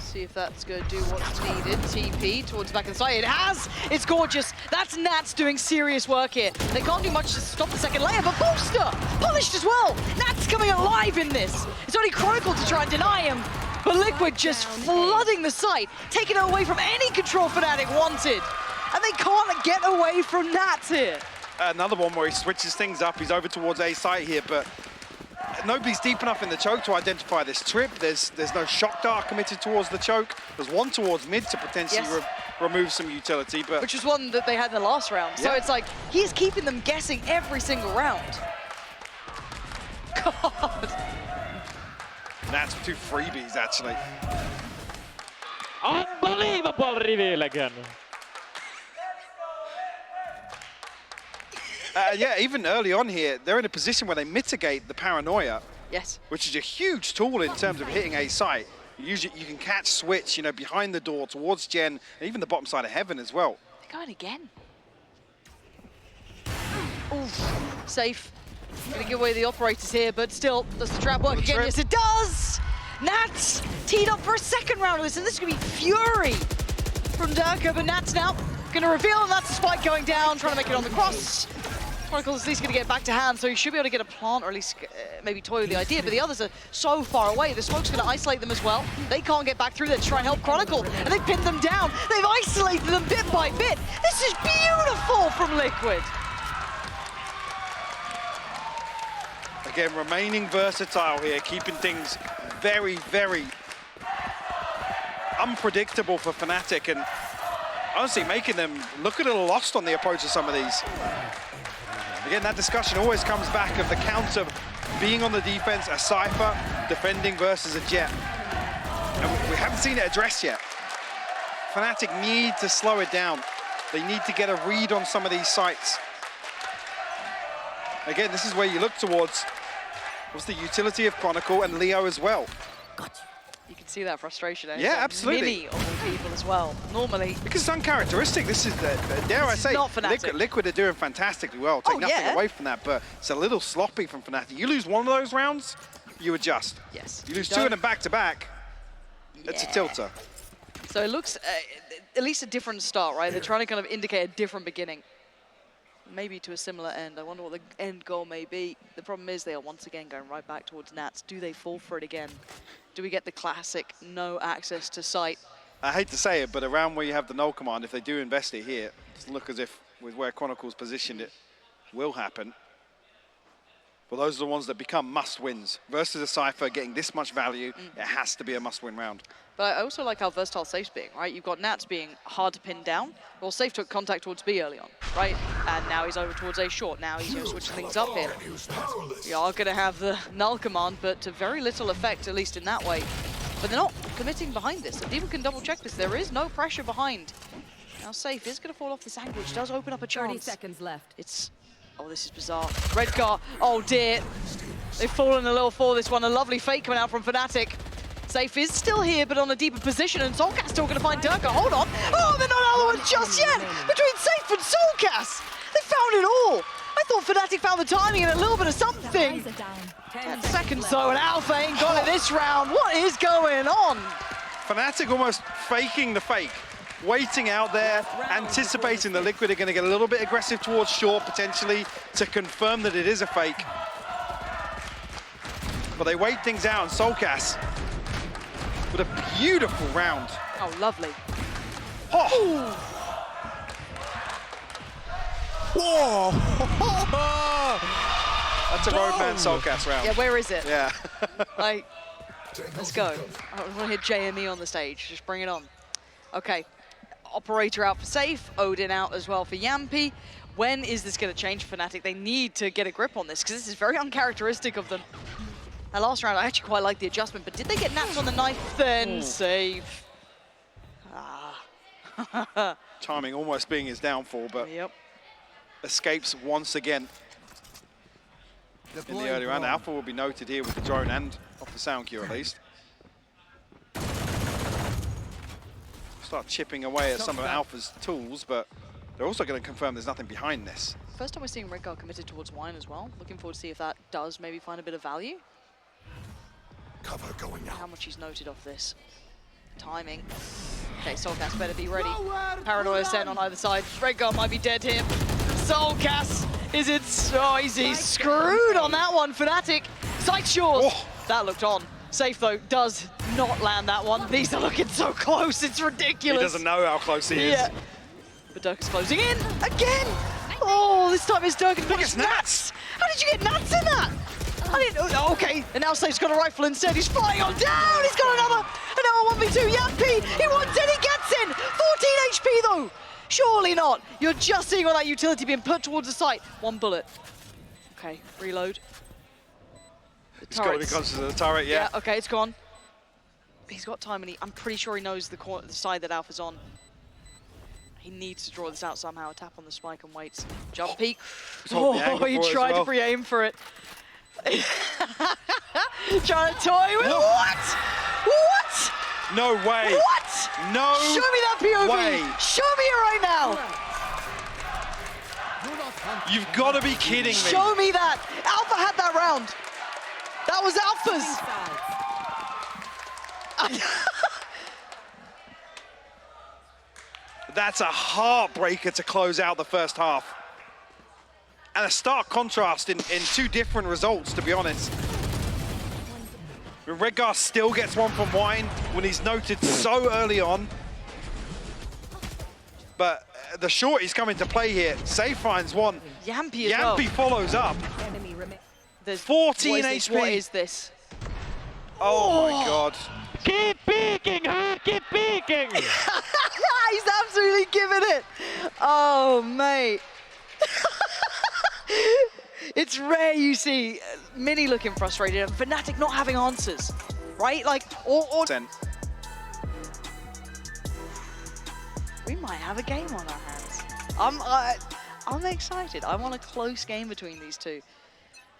See if that's going to do what's needed. TP towards the back of the side. It has! It's gorgeous. That's Nats doing serious work here. They can't do much to stop the second layer, but Boaster punished as well. Nats coming alive in this. It's only Chronicle to try and deny him. But Liquid just flooding the site, taking it away from any control Fnatic wanted. And they can't get away from Nats here. Another one where he switches things up. He's over towards A site here, but nobody's deep enough in the choke to identify this trip. There's no shock dart committed towards the choke. There's one towards mid to potentially remove some utility, but which was one that they had in the last round. So it's like he's keeping them guessing every single round. God. That's 2 freebies actually. Unbelievable reveal again. Yeah, even early on here, they're in a position where they mitigate the paranoia. Yes. Which is a huge tool in terms of hitting a site. Usually you can catch switch, you know, behind the door towards Gen, and even the bottom side of heaven as well. They're going again. Oof, safe. Gonna give away the operators here, but still, does the trap work again? Yes, it does! Nats teed up for a second round of this, and this is gonna be fury from Durka, but Nats now gonna reveal, and that's the spike going down, trying to make it on the cross. Chronicle's at least going to get back to hand, so he should be able to get a plant, or at least maybe toy with the idea, but the others are so far away. The smoke's going to isolate them as well. They can't get back through there to try and help Chronicle, and they've pinned them down. They've isolated them bit by bit. This is beautiful from Liquid. Again, remaining versatile here, keeping things very, very unpredictable for Fnatic, and honestly making them look a little lost on the approach of some of these. Again, that discussion always comes back of the counter being on the defense, a Cypher defending versus a Jet. And we haven't seen it addressed yet. Fnatic need to slow it down. They need to get a read on some of these sites. Again, this is where you look towards what's the utility of Chronicle and Leo as well. You can see that frustration. Yeah, absolutely. Mini of all people as well. Normally, because it's uncharacteristic. This is, dare I say, not Fnatic. Liquid are doing fantastically well. Take nothing away from that, but it's a little sloppy from Fnatic. You lose one of those rounds, you adjust. Yes. You lose two of them back-to-back, it's a tilter. So it looks at least a different start, right? They're trying to kind of indicate a different beginning. Maybe to a similar end. I wonder what the end goal may be. The problem is they are once again going right back towards Nats. Do they fall for it again? Do we get the classic no access to site? I hate to say it, but around where you have the null command, if they do invest it here, it doesn't look as if with where Chronicle's positioned it will happen. But those are the ones that become must-wins. Versus a Cypher getting this much value, it has to be a must-win round. But I also like how versatile Safe's being, right? You've got Nats being hard to pin down. Well, Safe took contact towards B early on, right? And now he's over towards A short. Now he's switching things up here. You are going to have the null command, but to very little effect, at least in that way. But they're not committing behind this. And people can double check this. There is no pressure behind. Now Safe is going to fall off this angle, which does open up a chance. 30 seconds left. It's... Oh, this is bizarre. Redgar, oh dear. They've fallen a little for this one. A lovely fake coming out from Fnatic. Safe is still here, but on a deeper position, and Soulcast still gonna find Durka. Hold on. Oh, they're not out of the one just yet. Between Safe and Soulcast, they found it all. I thought Fnatic found the timing and a little bit of something. 10 seconds though, and Alpha ain't got it this round. What is going on? Fnatic almost faking the fake. Waiting out there, anticipating that Liquid are going to get a little bit aggressive towards short, potentially, to confirm that it is a fake. But they wait things out, and Soulcast with a beautiful round. Oh, lovely. Oh! Whoa! That's a Roadman Soulcast round. Yeah, where is it? Yeah. Like, let's go. I want to hear JME on the stage. Just bring it on. Okay. Operator out for Safe, Odin out as well for Yampi. When is this going to change for Fnatic? They need to get a grip on this because this is very uncharacteristic of them. That last round, I actually quite like the adjustment, but did they get Nats on the knife? Then Safe. Ah. Timing almost being his downfall, but Yep. escapes once again in the early round. Alpha will be noted here with the drone and off the sound cue at least. Start chipping away at some of Alpha's tools, but they're also going to confirm there's nothing behind this. First time we're seeing Redgar committed towards Wine as well. Looking forward to see if that does maybe find a bit of value. Cover going How out. much he's noted off this. Timing. Okay, Soulcast better be ready. Paranoia set on either side. Redgar might be dead here. Soulcast, is it? Oh, he's screwed on that one. Fnatic, sight short. Oh. That looked on. Safe though, does not land that one. These are looking so close, it's ridiculous. He doesn't know how close he is. Yeah. But Durka's closing in again. Oh, this time it's Durka. Look, it's Nats. How did you get Nats in that? I didn't. Oh, okay, and now Safe's got a rifle instead. He's flying on down. He's got another 1v2. Yampi, he wants it. He gets in. 14 HP though. Surely not. You're just seeing all that utility being put towards the site. One bullet. Okay, reload. He's got to be conscious of the turret, yeah. Okay, it's gone. He's got time, and I'm pretty sure he knows the side that Alpha's on. He needs to draw this out somehow. Tap on the spike and waits. Jump peek. Oh, he tried to pre-aim for it. Trying to toy with what? What? No way. What? No Show me that POV. way. Show me it right now. You've got to be kidding me. Show me that. Alpha had that round. That was Alpha's. That's a heartbreaker to close out the first half. and a stark contrast in two different results, to be honest. Redgar still gets one from Wine when he's noted so early on. But the shorty's coming to play here. Safe finds one. Yampy as well. Yampy follows up. There's 14 what is this? HP. What is this? Oh my god. Keep peeking, huh? Keep peeking! He's absolutely giving it. Oh, mate. It's rare you see Mini looking frustrated and Fnatic not having answers, right? Like, or we might have a game on our hands. I'm excited. I want a close game between these two.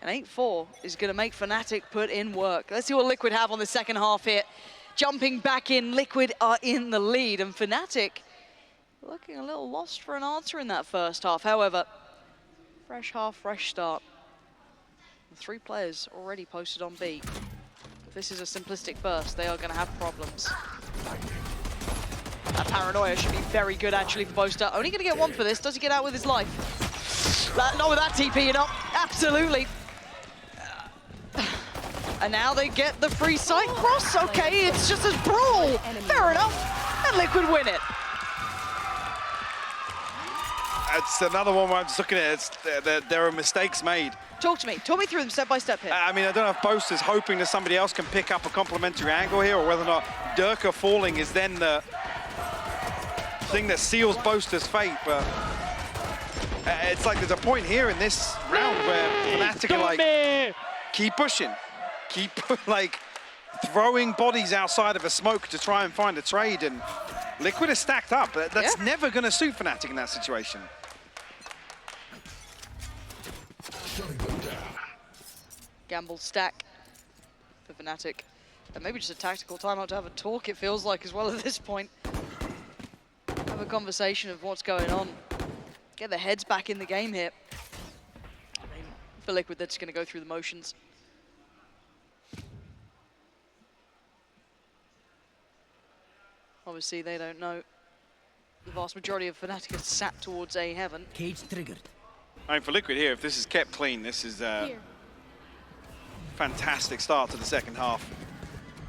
And 8-4 is going to make Fnatic put in work. Let's see what Liquid have on the second half here. Jumping back in, Liquid are in the lead, and Fnatic looking a little lost for an answer in that first half. However, fresh half, fresh start. 3 players already posted on B. If this is a simplistic burst, they are going to have problems. That paranoia should be very good actually for Boaster. Only going to get 1 for this. Does he get out with his life? Not with that TP, you know. Absolutely. And now they get the free side cross. Okay, it's just a brawl. Fair enough. And Liquid win it. It's another one where I'm just looking at it. There are mistakes made. Talk to me. Talk me through them step by step here. I mean, I don't know if Boaster's hoping that somebody else can pick up a complementary angle here, or whether or not Durka falling is then the thing that seals Boaster's fate, but it's like there's a point here in this round where Fnatic are like, keep pushing, keep like throwing bodies outside of a smoke to try and find a trade, and Liquid is stacked up. That's never going to suit Fnatic in that situation. Gamble stack for Fnatic. And maybe just a tactical timeout to have a talk, it feels like, as well at this point. Have a conversation of what's going on. Get their heads back in the game here. I mean, for Liquid, they're just going to go through the motions. Obviously, they don't know. The vast majority of Fnatic are sat towards A heaven. Cage triggered. I mean, for Liquid here, if this is kept clean, this is a fantastic start to the second half.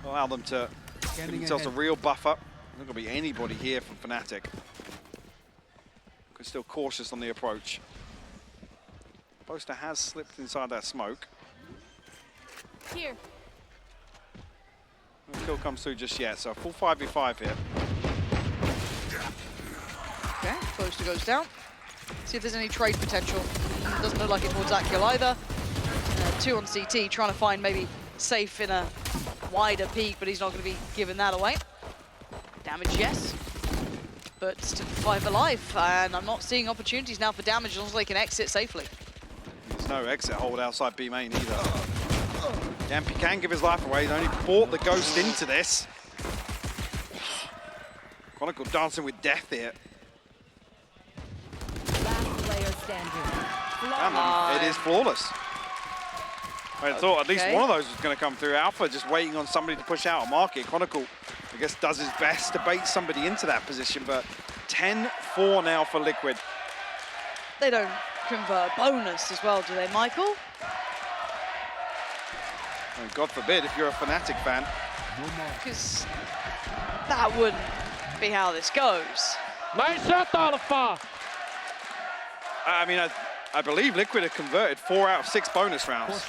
Allow them to give themselves a real buffer. There's not going to be anybody here from Fnatic. They're still cautious on the approach. Boaster has slipped inside that smoke. Here. No kill comes through just yet, so a full 5v5 here. Okay, Boaster goes down. See if there's any trade potential. Doesn't look like it towards that kill either. 2 on CT, trying to find maybe safe in a wider peak, but he's not going to be giving that away. Damage, yes. But still 5 alive, and I'm not seeing opportunities now for damage as long as they can exit safely. There's no exit hold outside B main either. Yampy can give his life away. He's only brought the Ghost into this. Chronicle dancing with death here. Last player standing. It is flawless. I thought at least one of those was going to come through. Alpha just waiting on somebody to push out a market. Chronicle, I guess, does his best to bait somebody into that position, but 10-4 now for Liquid. They don't convert bonus as well, do they, Michael? And God forbid if you're a Fnatic fan. Because that wouldn't be how this goes. Nice shot, Alpha! I mean, I believe Liquid have converted 4 out of 6 bonus rounds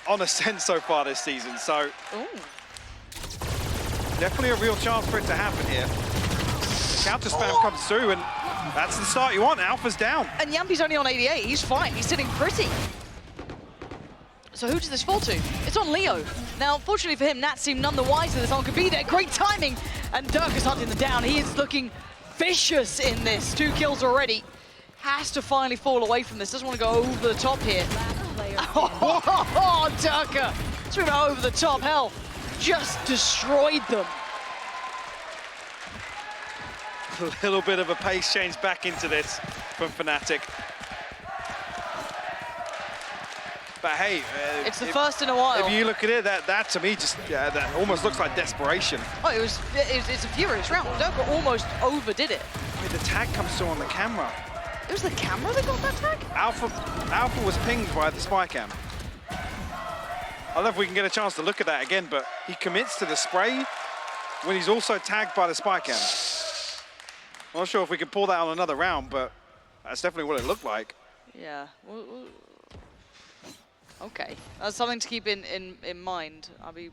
on Ascent so far this season, so definitely a real chance for it to happen here. The counter spam comes through, and that's the start you want. Alpha's down. And Yampy's only on 88, he's fine, he's sitting pretty. So who does this fall to? It's on Leo. Now, fortunately for him, Nat seemed none the wiser that someone could be there. Great timing, and Dirk is hunting them down. He is looking vicious in this. 2 kills already. Has to finally fall away from this. Doesn't want to go over the top here. Oh, Durka! Swimming over the top. Hell, just destroyed them. A little bit of a pace change back into this from Fnatic. But hey, it's the first in a while. If you look at it, that to me just that almost looks like desperation. Oh, it's a furious round. Durka almost overdid it. I mean, the tag comes through on the camera. It was the camera that got that tag? Alpha was pinged by the spy cam. I don't know if we can get a chance to look at that again, but he commits to the spray when he's also tagged by the spy cam. I'm not sure if we can pull that on another round, but that's definitely what it looked like. Yeah. Okay, that's something to keep in mind. I'll be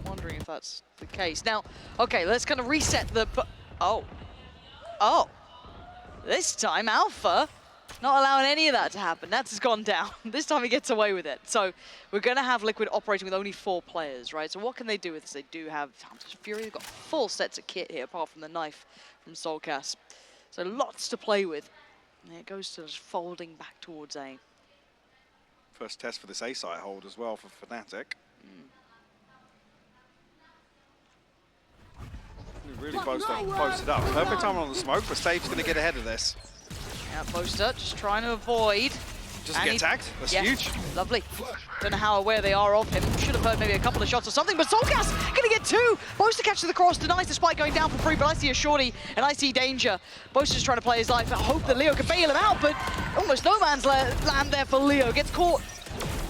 wondering if that's the case. Now, okay, let's kind of reset the... Oh. This time, Alpha not allowing any of that to happen. That's gone down. This time he gets away with it. So we're going to have Liquid operating with only 4 players, right? So what can they do with this? They do have Hunter's Fury. They've got full sets of kit here, apart from the knife from Soulcast. So lots to play with. And it goes to just folding back towards A. First test for this A site hold as well for Fnatic. Really posted up. Perfect time on the smoke, but Safe's going to get ahead of this. Yeah, Boaster just trying to avoid. Just get tagged. That's huge. Lovely. Don't know how aware they are of him. Should have heard maybe a couple of shots or something, but Soulcast going to get 2. Boaster catches the cross, denies the spike going down for free, but I see a shorty and I see danger. Boaster's trying to play his life. I hope that Leo can bail him out, but almost no man's land there for Leo. Gets caught.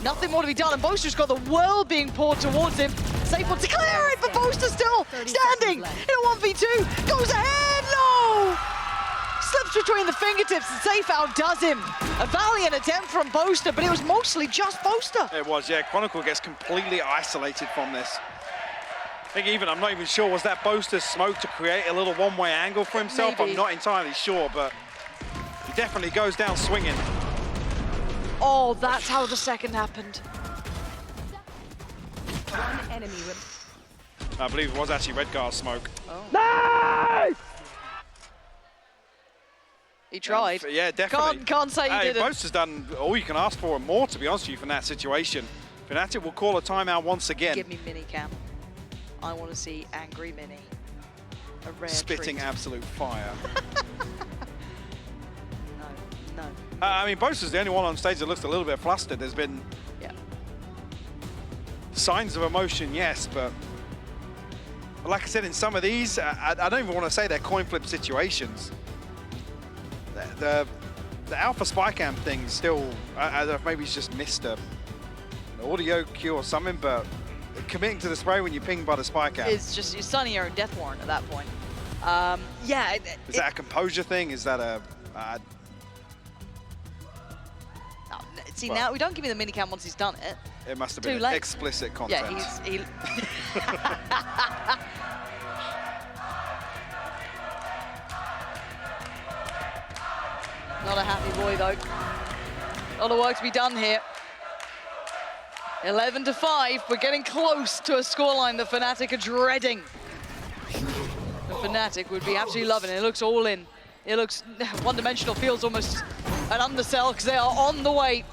Nothing more to be done, and Boaster's got the world being poured towards him. Safe wants to clear it, but Boaster still standing in a 1v2. Goes ahead, no! Slips between the fingertips, and Safe outdoes him. A valiant attempt from Boaster, but it was mostly just Boaster. It was, yeah. Chronicle gets completely isolated from this. I think I'm not even sure, was that Boaster's smoke to create a little one-way angle for himself? Maybe. I'm not entirely sure, but he definitely goes down swinging. Oh, that's how the second happened. One enemy I believe it was actually Redgar's smoke. Oh. Nice! He tried. Yeah, definitely. Can't say he didn't. Boaster's done all you can ask for and more, to be honest with you, from that situation. Fnatic will call a timeout once again. Give me Minicam. I want to see angry Mini. A rare Spitting treat. absolute fire. No. I mean, Boaster's the only one on stage that looks a little bit flustered. There's been signs of emotion, yes, but like I said, in some of these, I don't even want to say they're coin flip situations. The Alpha spy cam thing still, I don't know if maybe he's just missed an audio cue or something, but committing to the spray when you're pinged by the spy cam. It's just, you're signing your own death warrant at that point. Yeah. Is that a composure thing? Is that a... See, now we don't give me the minicam once he's done it. It must have Too been late. explicit content. Yeah, he... Not a happy boy, though. A lot of work to be done here. 11-5. We're getting close to a scoreline the Fnatic are dreading. The Fnatic would be absolutely loving it. It looks all in. It looks one-dimensional. Feels almost an undersell because they are on the way.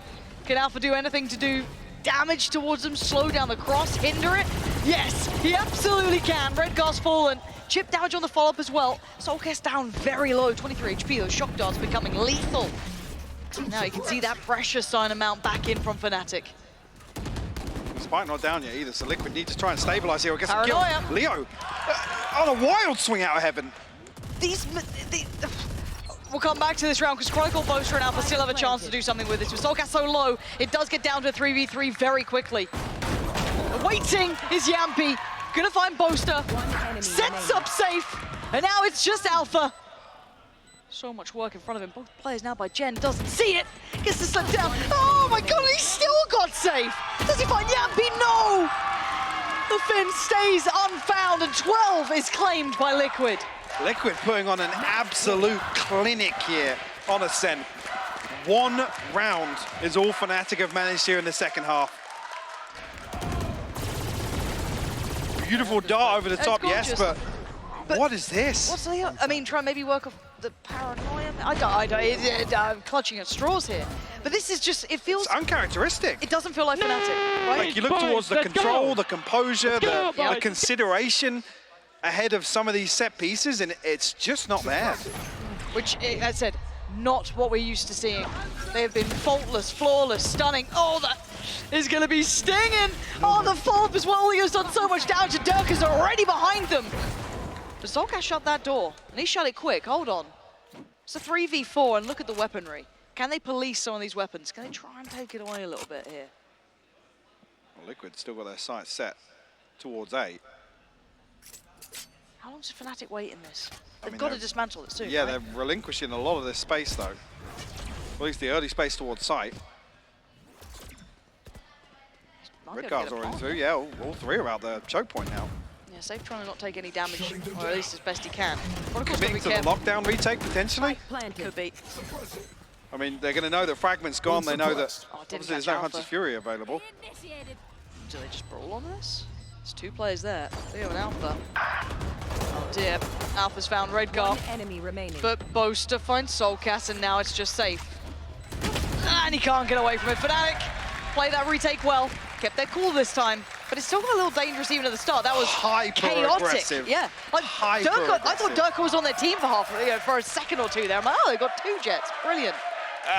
Can Alpha do anything to do damage towards them? Slow down the cross? Hinder it? Yes, he absolutely can. Redgar's fallen. Chip damage on the follow-up as well. Soulcast down very low, 23 HP. Those shock darts becoming lethal. Now you can see that pressure sign amount back in from Fnatic. Spike not down yet either, so Liquid need to try and stabilize here or get some Paranoia. kills. Leo on a wild swing out of heaven. We'll come back to this round because Chronicle, Boaster, and Alpha still have a chance to do something with this. With Soulcast so low, it does get down to a 3v3 very quickly. Waiting is Yampy. Gonna find Boaster. Sets up Safe. And now it's just Alpha. So much work in front of him. Both players now by Jen. Doesn't see it. Gets to slip down. Oh my god, he still got Safe. Does he find Yampy? No! The Finn stays unfound and 12 is claimed by Liquid. Liquid putting on an absolute clinic here on Ascent. 1 round is all Fnatic have managed here in the second half. Beautiful dart over the top, yes, but what is this? What's Leo? I mean, try and maybe work off the paranoia. I'm clutching at straws here. But this is just, it feels... It's uncharacteristic. It doesn't feel like Fnatic, right? Like you look towards the control, the composure, the consideration ahead of some of these set pieces, and it's just not there. Which, as I said, not what we're used to seeing. They have been faultless, flawless, stunning. Oh, that is going to be stinging. Oh, the follow-up as well. Leo's done so much damage, and Dirk is already behind them. But Soulcast shut that door, and he shut it quick. Hold on. It's a 3v4, and look at the weaponry. Can they police some of these weapons? Can they try and take it away a little bit here? Well, Liquid still got their sights set towards A. How long does Fnatic wait in this? They've mean, got to they're- dismantle it soon, Yeah, right? they're relinquishing a lot of this space, though. At least the early space towards site. Might be Red able to guards get a already plant. through. Yeah, all three are out the choke point now. Yeah, Safe trying to not take any damage, or at least as best he can. But of course, Committing be to the careful. lockdown retake, potentially. Planted. Could be. I mean, they're going to know that Fragment's gone. They know that Oh, didn't obviously there's catch no Alpha. Hunter's Fury available. Initiated. Do they just brawl on this? There's two players there. Leo and Alpha. Oh dear. Alpha's found Red One Guard, enemy remaining. but Boaster finds Soulcast, and now it's just Safe. And he can't get away from it. Fnatic play that retake well. Kept their cool this time, but it's still got a little dangerous even at the start. That was chaotic. Hyper-aggressive. Yeah. Like Durka, I thought Hyper-aggressive. Durka was on their team for for a second or two there. I'm like, oh, they got two Jets. Brilliant.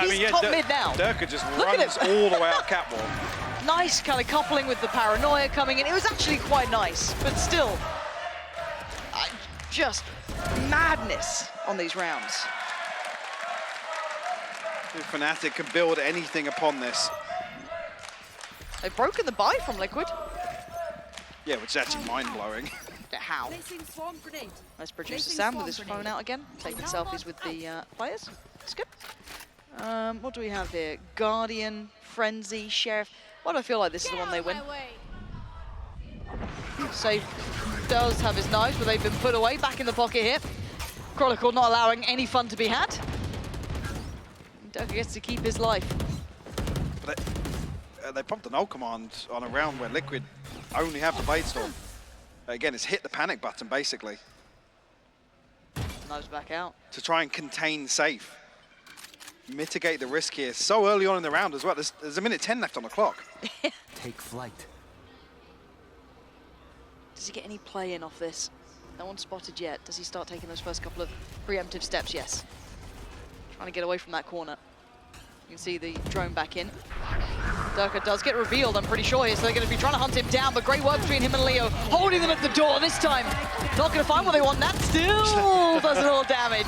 He's top mid now. Durka just Look at runs him. all the way out catwalk. Nice kind of coupling with the paranoia coming in. It was actually quite nice, but still, just madness on these rounds. If Fnatic can build anything upon this. They've broken the buy from Liquid. Yeah, which is actually mind-blowing. How? Placing swarm grenade. Nice producer Placing Sam with his swarm phone grenade. out again, taking selfies with the players. It's good. What do we have here? Guardian, Frenzy, Sheriff. Why do I feel like this is the one they win? Safe does have his knives, but they've been put away. Back in the pocket here. Chronicle not allowing any fun to be had. Durka gets to keep his life. But they pumped an ult command on a round where Liquid only have the Blade Storm. Again, it's hit the panic button, basically, Knives back out. to try and contain Safe. Mitigate the risk here so early on in the round as well. There's a minute 10 left on the clock. Take flight. Does he get any play in off this? No one's spotted yet. Does he start taking those first couple of preemptive steps? Yes. Trying to get away from that corner. You can see the drone back in. Durka does get revealed, I'm pretty sure here, so they're going to be trying to hunt him down, but great work between him and Leo, holding them at the door this time. Not going to find what they want. That still does a little damage.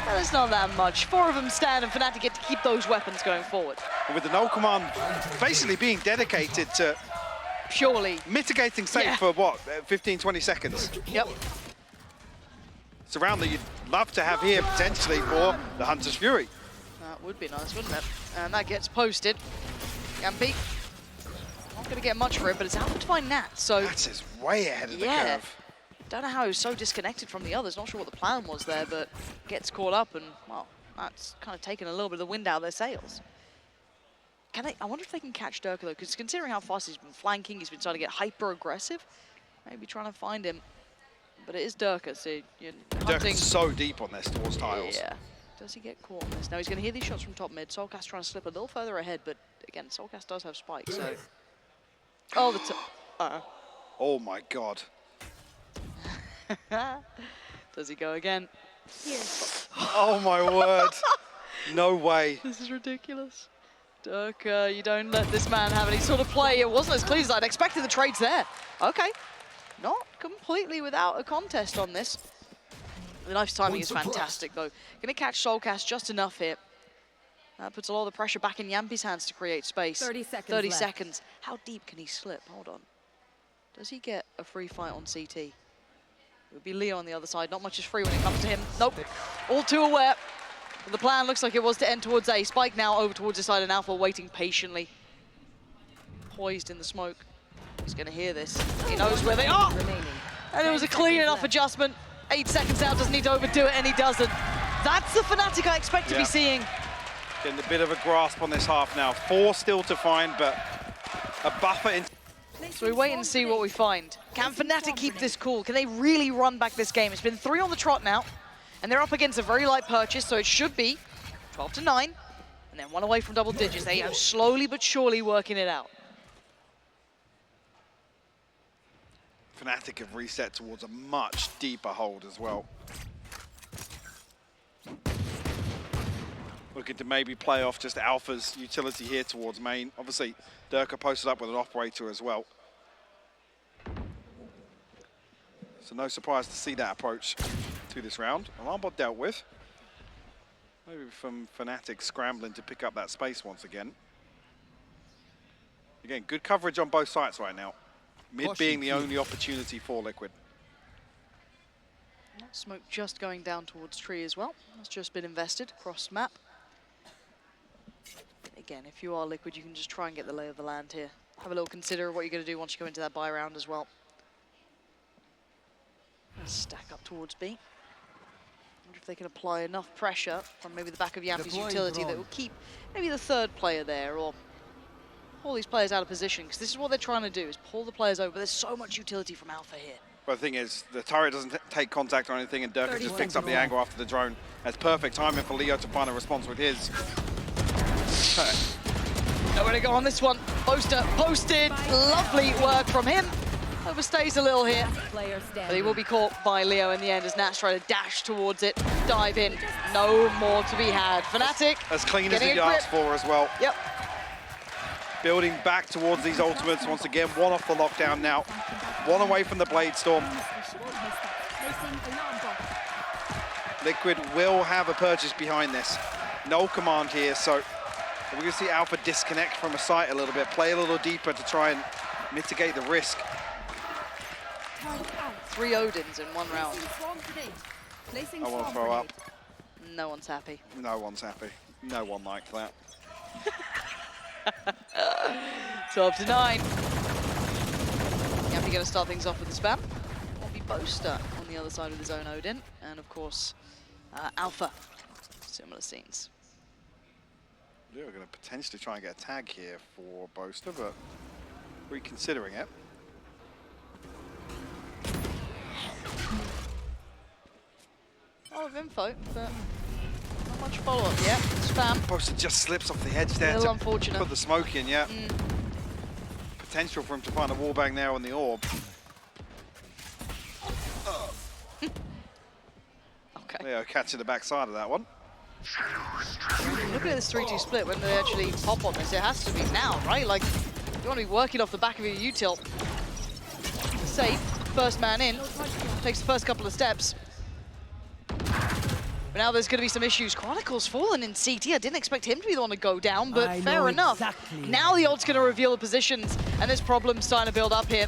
Well, it's not that much. 4 of them stand, and Fnatic get to keep those weapons going forward. And with the null command basically being dedicated to Purely. mitigating Safe Yeah. for what, 15, 20 seconds. Yep. It's a round that you'd love to have here potentially for the Hunter's Fury. That would be nice, wouldn't it? And that gets posted. Yampy. Not going to get much for it, but it's out to find Nat, so That is way ahead of the yeah. curve. Don't know how he was so disconnected from the others. Not sure what the plan was there, but gets caught up, and well, that's kind of taken a little bit of the wind out of their sails. Can they? I wonder if they can catch Durka though, because considering how fast he's been flanking, he's been trying to get hyper aggressive. Maybe trying to find him, but it is Durka, so you're hunting. Durka's so deep on this towards tiles. Yeah. Does he get caught on this? Now he's going to hear these shots from top mid. Soulcast trying to slip a little further ahead, but again, Soulcast does have spike, so. Oh, the Oh my god. Does he go again? Here. Oh my word. No way. This is ridiculous. Durka, you don't let this man have any sort of play. It wasn't as clean as I'd expected. The trades there. Okay. Not completely without a contest on this. The knife's timing is fantastic, though. Going to catch Soulcast just enough here. That puts a lot of the pressure back in Yampy's hands to create space. 30 seconds 30 left. seconds. How deep can he slip? Hold on. Does he get a free fight on CT? It would be Leo on the other side. Not much is free when it comes to him. Nope. All too aware. But the plan looks like it was to end towards A. Spike now over towards the side, and Alpha waiting patiently. Poised in the smoke. He's going to hear this. He knows where they are. Remaining. And it was a clean enough adjustment. 8 seconds out, doesn't need to overdo it, and he doesn't. That's the Fnatic I expect to be seeing. Getting a bit of a grasp on this half now. 4 still to find, but a buffer in. So we wait and see what we find. Can Fnatic keep this cool? Can they really run back this game? It's been 3 on the trot now, and they're up against a very light purchase, so it should be 12 to 9, and then 1 away from double digits. They are slowly but surely working it out. Fnatic have reset towards a much deeper hold as well. Looking to maybe play off just Alpha's utility here towards main. Obviously, Durka posted up with an operator as well. So no surprise to see that approach to this round. Alarm bot dealt with. Maybe from Fnatic scrambling to pick up that space once again. Again, good coverage on both sides right now. Mid being the only opportunity for Liquid. Smoke just going down towards tree as well. That's just been invested across map. Again, if you are Liquid, you can just try and get the lay of the land here. Have a little consider of what you're going to do once you go into that buy round as well. And stack up towards B. Wonder if they can apply enough pressure from maybe the back of Yampi's utility that will keep maybe the third player there, or pull these players out of position, because this is what they're trying to do, is pull the players over. There's so much utility from Alpha here. But the thing is, the turret doesn't take contact or anything, and Durka just picks up the angle after the drone. That's perfect timing for Leo to find a response with his. Nowhere to go on this one. Boaster posted. Lovely work from him. Overstays a little here, but he will be caught by Leo in the end as Nats try to dash towards it, dive in. No more to be had. Fnatic as clean as he asked for as well. Yep. Building back towards these ultimates once again. One off the lockdown now. One away from the Blade Storm. Liquid will have a purchase behind this. No command here, so we're going to see Alpha disconnect from a site a little bit, play a little deeper to try and mitigate the risk. 3 Odins in one round. I want to throw up. No one's happy. No one's happy. No one liked that. 12 to 9. Yampi going to start things off with the spam. That'll be Boaster on the other side with his own Odin. And of course, Alpha. Similar scenes. Yeah, we're going to potentially try and get a tag here for Boaster, but reconsidering it. A lot of info, but not much follow-up yet. Spam. Boaster just slips off the edge there A little to unfortunate. put the smoke in, yeah. Potential for him to find a wallbang there on the orb. Okay. Leo catching the backside of that one. Look at this 3-2 split when they actually pop on this. It has to be now, right? Like, you want to be working off the back of your util. Safe. First man in. Takes the first couple of steps. But now there's going to be some issues. Chronicle's fallen in CT. I didn't expect him to be the one to go down, but fair enough. Now the ult's going to reveal the positions, and there's problems starting to build up here.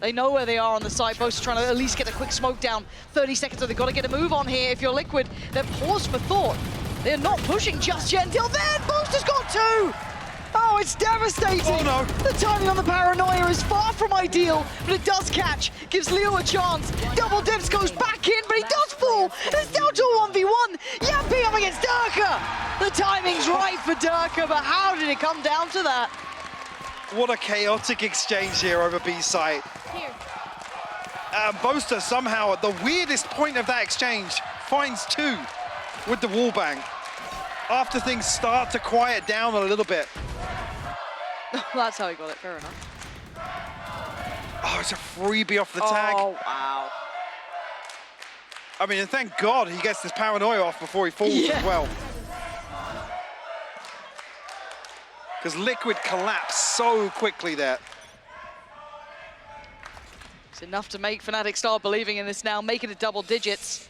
They know where they are on the site. Boaster trying to at least get a quick smoke down. 30 seconds, so they've got to get a move on here. If you're Liquid, they're paused for thought. They're not pushing just yet until then. Boaster's got 2! Oh, it's devastating! Oh no! The timing on the paranoia is far from ideal, but it does catch. Gives Leo a chance. Double dips goes back in, but he does fall. It's down to a 1v1. Yampi up against Durka. The timing's right for Durka, but how did it come down to that? What a chaotic exchange here over B site. Here. Boaster somehow at the weirdest point of that exchange finds 2 with the wallbang. After things start to quiet down a little bit. That's how he got it, fair enough. Oh, it's a freebie off the tag. Oh, wow. I mean, and thank God he gets this paranoia off before he falls as well. Because Liquid collapsed so quickly there. It's enough to make Fnatic start believing in this now, making it double digits.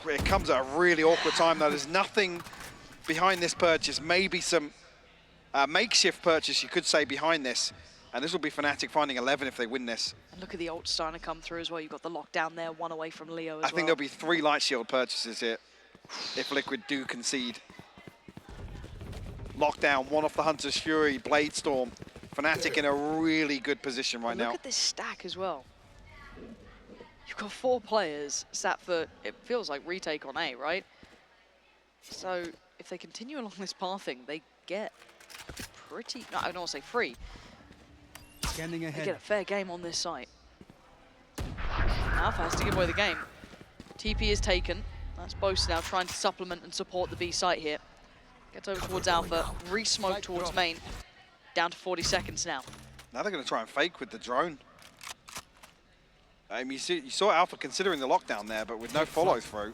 It comes at a really awkward time though. There's nothing behind this purchase. Maybe some makeshift purchase, you could say, behind this. And this will be Fnatic finding 11 if they win this. And look at the ult starting to come through as well. You've got the lockdown there, 1 away from Leo as well. I think there'll be 3 light shield purchases here if Liquid do concede. Lockdown, 1 off the Hunter's Fury, Blade Storm. Fnatic in a really good position right now. Look at this stack as well. You've got 4 players sat for, it feels like retake on A, right? So if they continue along this pathing, they get pretty, no, I don't want to say free. Scanning They ahead. get a fair game on this site. Alpha has to give away the game. TP is taken. That's Boaster now trying to supplement and support the B site here. Gets over towards Alpha, re-smoke towards main. Down to 40 seconds now. Now they're going to try and fake with the drone. You saw Alpha considering the lockdown there, but with no follow through.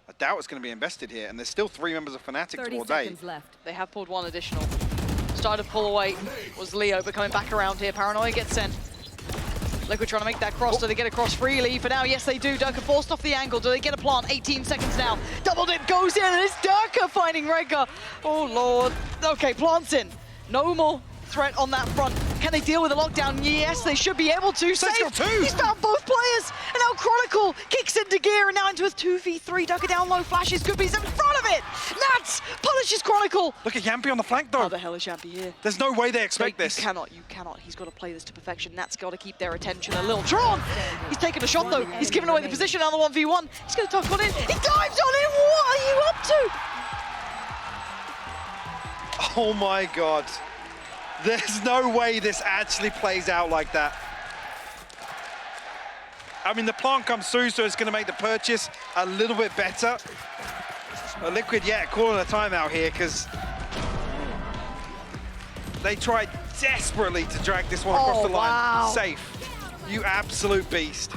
I doubt it's going to be invested here, and there's still 3 members of Fnatic 30 towards A. seconds left. They have pulled 1 additional. Started to pull away was Leo, but coming back around here. Paranoia gets sent. Liquid trying to make that cross. Do they get across freely? For now, yes, they do. Durka forced off the angle. Do they get a plant? 18 seconds now. Double dip goes in, and it's Durka finding Rega. Oh, Lord. Okay, plants in. No more threat on that front. Can they deal with the lockdown? Yes, they should be able to. Safe got two. He's found both players. And now Chronicle kicks into gear, and now into a 2v3. Durka down low, flashes, good piece in front of it. Nats punishes Chronicle. Look at Yampi on the flank, though. How the hell is Yampi here? There's no way they expect this. You cannot. He's got to play this to perfection. Nat's got to keep their attention a little. Drawn! He's taken a shot, though. He's given away the position on the 1v1. He's going to tuck one in. He dives on it! What are you up to? Oh my God. There's no way this actually plays out like that. I mean, the plant comes through, so it's going to make the purchase a little bit better. But Liquid, yeah, calling a timeout here because they tried desperately to drag this one across the line. Wow. Safe. You absolute beast.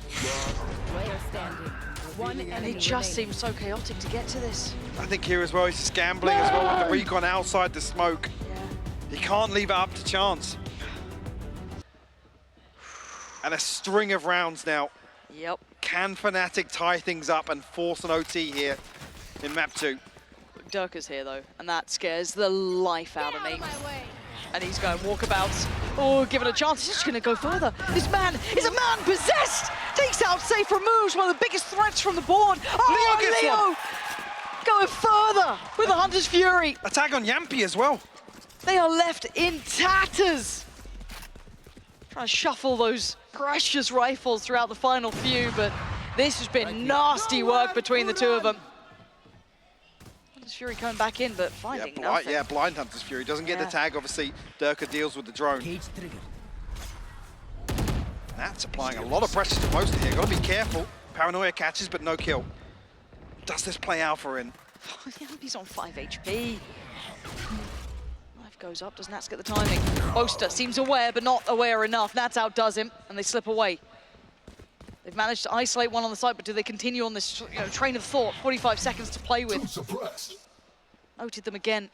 Player standing. One enemy It just seems so chaotic to get to this. I think here as well, he's just gambling as well with the recon outside the smoke. Yeah. He can't leave it up to chance. And a string of rounds now. Yep. Can Fnatic tie things up and force an OT here in map 2? Durka's here, though, and that scares the life out of me. my way. And he's going walkabouts. Oh, given a chance, he's just going to go further. This man is a man possessed! Takes out safe removes, one of the biggest threats from the board. Oh, Leo gets one. Going further with the Hunter's Fury. Attack on Yampi as well. They are left in tatters. Trying to shuffle those precious rifles throughout the final few, but this has been nasty work between the two of them. Hunter's Fury coming back in, but finding nothing. Yeah, blind Hunter's Fury. Doesn't get the Yeah. tag, obviously. Durka deals with the drone. Cage triggered. That's applying a lot of pressure to Moster here. Gotta be careful. Paranoia catches, but no kill. Does this play out for him? He's on 5 HP. Life goes up, does Nats get the timing? Moster seems aware, but not aware enough. Nats outdoes him, and they slip away. They've managed to isolate one on the side, but do they continue on this train of thought? 45 seconds to play with. Suppressed. Noted them again.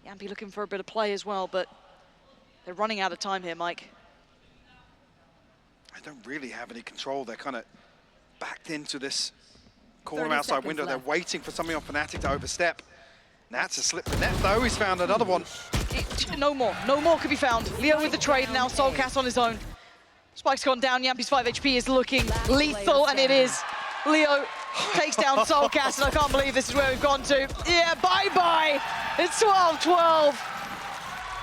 Yampi looking for a bit of play as well, but they're running out of time here, Mike. They don't really have any control. They're kind of backed into this corner 30 outside seconds window. left. They're waiting for something on Fnatic to overstep. Nats has slipped the net, though. He's found another one. No more could be found. Leo with the trade, now Soulcast on his own. Spike's gone down, Yampi's 5 HP is looking lethal, and it is. Leo takes down Soulcast, and I can't believe this is where we've gone to. Yeah, bye-bye. It's 12-12.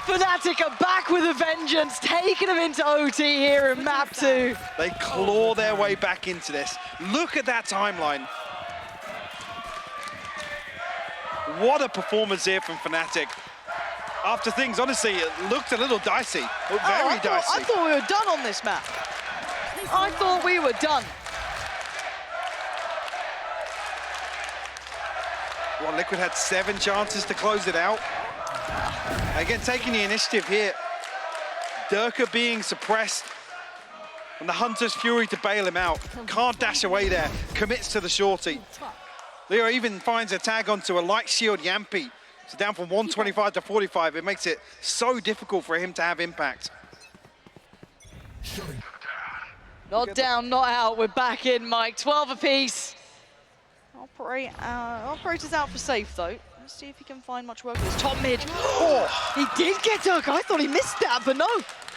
Fnatic are back with a vengeance, taking them into OT here in map 2. They claw their way back into this. Look at that timeline. What a performance here from Fnatic. After things, honestly, it looked a little dicey. Very dicey. I thought we were done on this map. I thought we were done. Well, Liquid had 7 chances to close it out. Again, taking the initiative here. Durka being suppressed. And the Hunter's Fury to bail him out. Can't dash away there. Commits to the shorty. Leo even finds a tag onto a light shield Yampi. So down from 125 to 45. It makes it so difficult for him to have impact. Not down, not out. We're back in, Mike. 12 apiece. Operator's out for safe, though. Let's see if he can find much work with his top mid. Oh, he did get Durka. I thought he missed that, but no.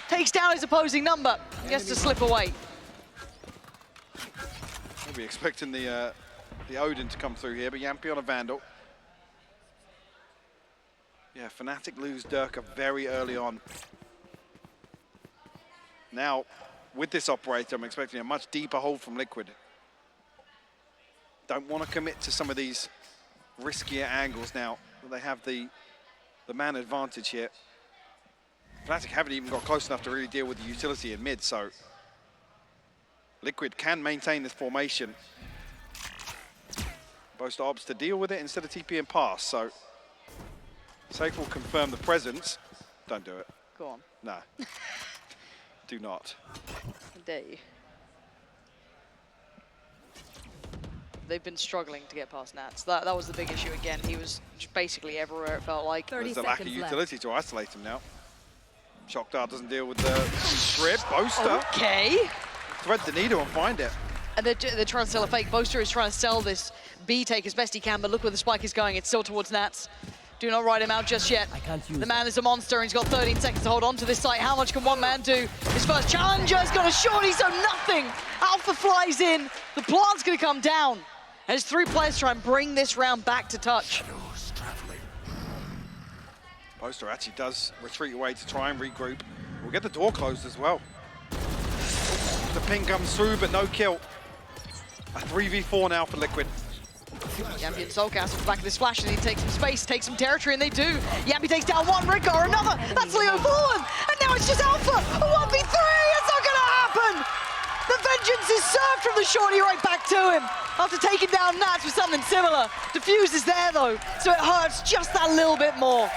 Takes down his opposing number. He has to slip away. Maybe expecting the Odin to come through here, but Yampi on a Vandal. Yeah, Fnatic lose Durka very early on. Now, with this operator, I'm expecting a much deeper hold from Liquid. Don't want to commit to some of these riskier angles now. They have the man advantage here. Fnatic haven't even got close enough to really deal with the utility in mid, so Liquid can maintain this formation. Boast Obs to deal with it instead of TP and pass, so Safe will confirm the presence. Don't do it. Go on. No. Do not. I dare you. They've been struggling to get past Nats. That was the big issue again. He was just basically everywhere, it felt like. 30 There's a lack of seconds left. utility to isolate him now. Shock Dart doesn't deal with the strip. Boaster Okay. thread the needle and find it. And they're trying to sell a fake. Boaster is trying to sell this B take as best he can, but look where the spike is going. It's still towards Nats. Do not ride him out just yet. The man is a monster, and he's got 13 seconds to hold on to this site. How much can one man do? His first challenger's got a shorty, so nothing. Alpha flies in. The plant's going to come down. As 3 players try and bring this round back to touch. Boaster actually does retreat away to try and regroup. We'll get the door closed as well. The ping comes through, but no kill. A 3v4 now for Liquid. Yampy and Soulcast off the back of this flash, and he takes some space, takes some territory, and they do. Yampy takes down one, Rickar another. That's Leo fallen, and now it's just Alpha. A 1v3, it's not gonna happen. The vengeance is served from the shorty right back to him. After taking down Nats with something similar. Diffuse is there though, so it hurts just that little bit more.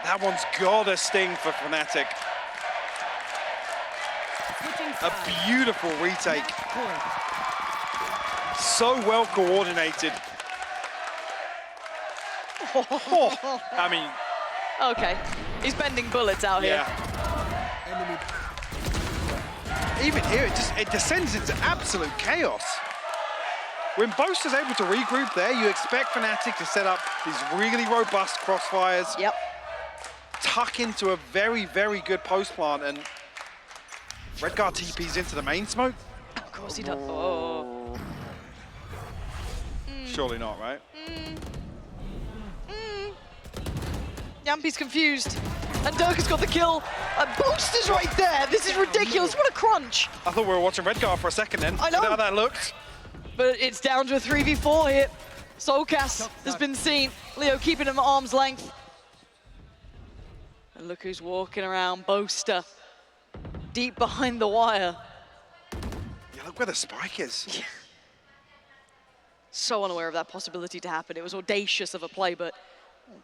That one's got a sting for Fnatic. A beautiful retake. So well coordinated. Oh, I mean, Okay, he's bending bullets out here. yeah. Even here, it descends into absolute chaos. When Boaster's able to regroup there, you expect Fnatic to set up these really robust crossfires. Yep. Tuck into a very, very good post plant, and Redguard TP's into the main smoke. Of course he does. Oh. Surely not, right? Yampy's confused. And Durka's got the kill. And Boaster's right there. This is ridiculous. What a crunch. I thought we were watching Redguard for a second then. I know. How that looked. But it's down to a 3v4 here. Soulcast has been seen. Leo keeping him at arm's length. And look who's walking around. Boaster. Deep behind the wire. Yeah, look where the spike is. So unaware of that possibility to happen. It was audacious of a play, but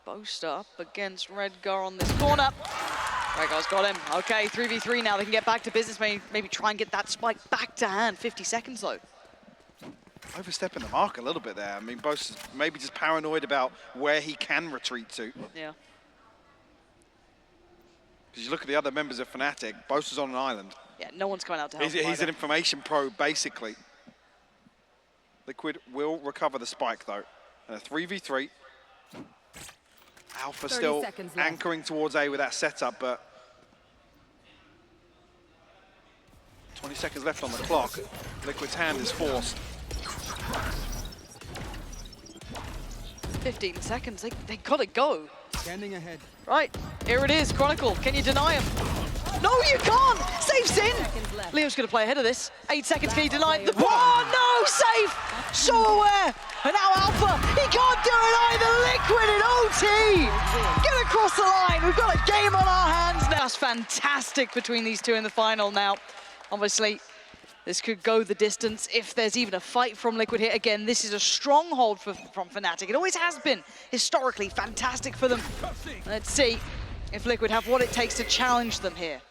Boaster up against Redgar on this corner. Redgar's got him. Okay, 3v3 now. They can get back to business, maybe try and get that spike back to hand. 50 seconds though. Overstepping the mark a little bit there. I mean, Boaster's maybe just paranoid about where he can retreat to. Yeah. Because you look at the other members of Fnatic, Boaster's on an island. Yeah, no one's coming out to help him He's either. an information probe, basically. Liquid will recover the spike, though. And a 3v3. Alpha 30 still seconds left. anchoring towards A with that setup, but 20 seconds left on the clock. Liquid's hand is forced. 15 seconds. They gotta go. Scanning ahead. Right, here it is. Chronicle, can you deny him? No, you can't! Safe's in! Seconds left. Leo's gonna play ahead of this. 8 seconds, can you deny the ball? No, safe! So aware! And now Alpha, he can't do it either! Liquid in OT! Get across the line, we've got a game on our hands now. That's fantastic between these two in the final now. Obviously, this could go the distance if there's even a fight from Liquid here. Again, this is a stronghold from Fnatic. It always has been, historically, fantastic for them. Let's see if Liquid have what it takes to challenge them here.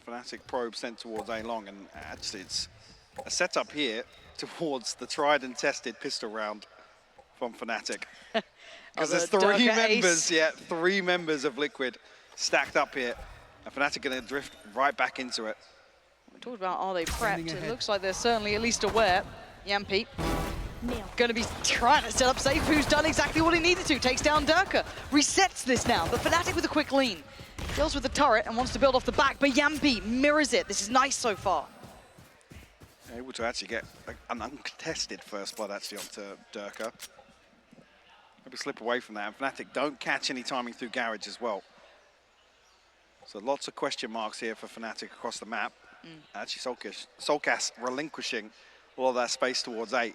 Fnatic probe sent towards A long, and actually it's a setup here towards the tried and tested pistol round from Fnatic. Because there's three members of Liquid stacked up here. And Fnatic going to drift right back into it. We talked about are they prepped? It looks like they're certainly at least aware. Yampy going to be trying to set up safe, who's done exactly what he needed to. Takes down Durka, resets this now, but Fnatic with a quick lean. Deals with the turret and wants to build off the back, but Yampy mirrors it. This is nice so far. Able to actually get an uncontested first blood actually onto Durka. Maybe slip away from that, and Fnatic don't catch any timing through Garage as well. So lots of question marks here for Fnatic across the map. Actually, Soulcast relinquishing all of that space towards 8.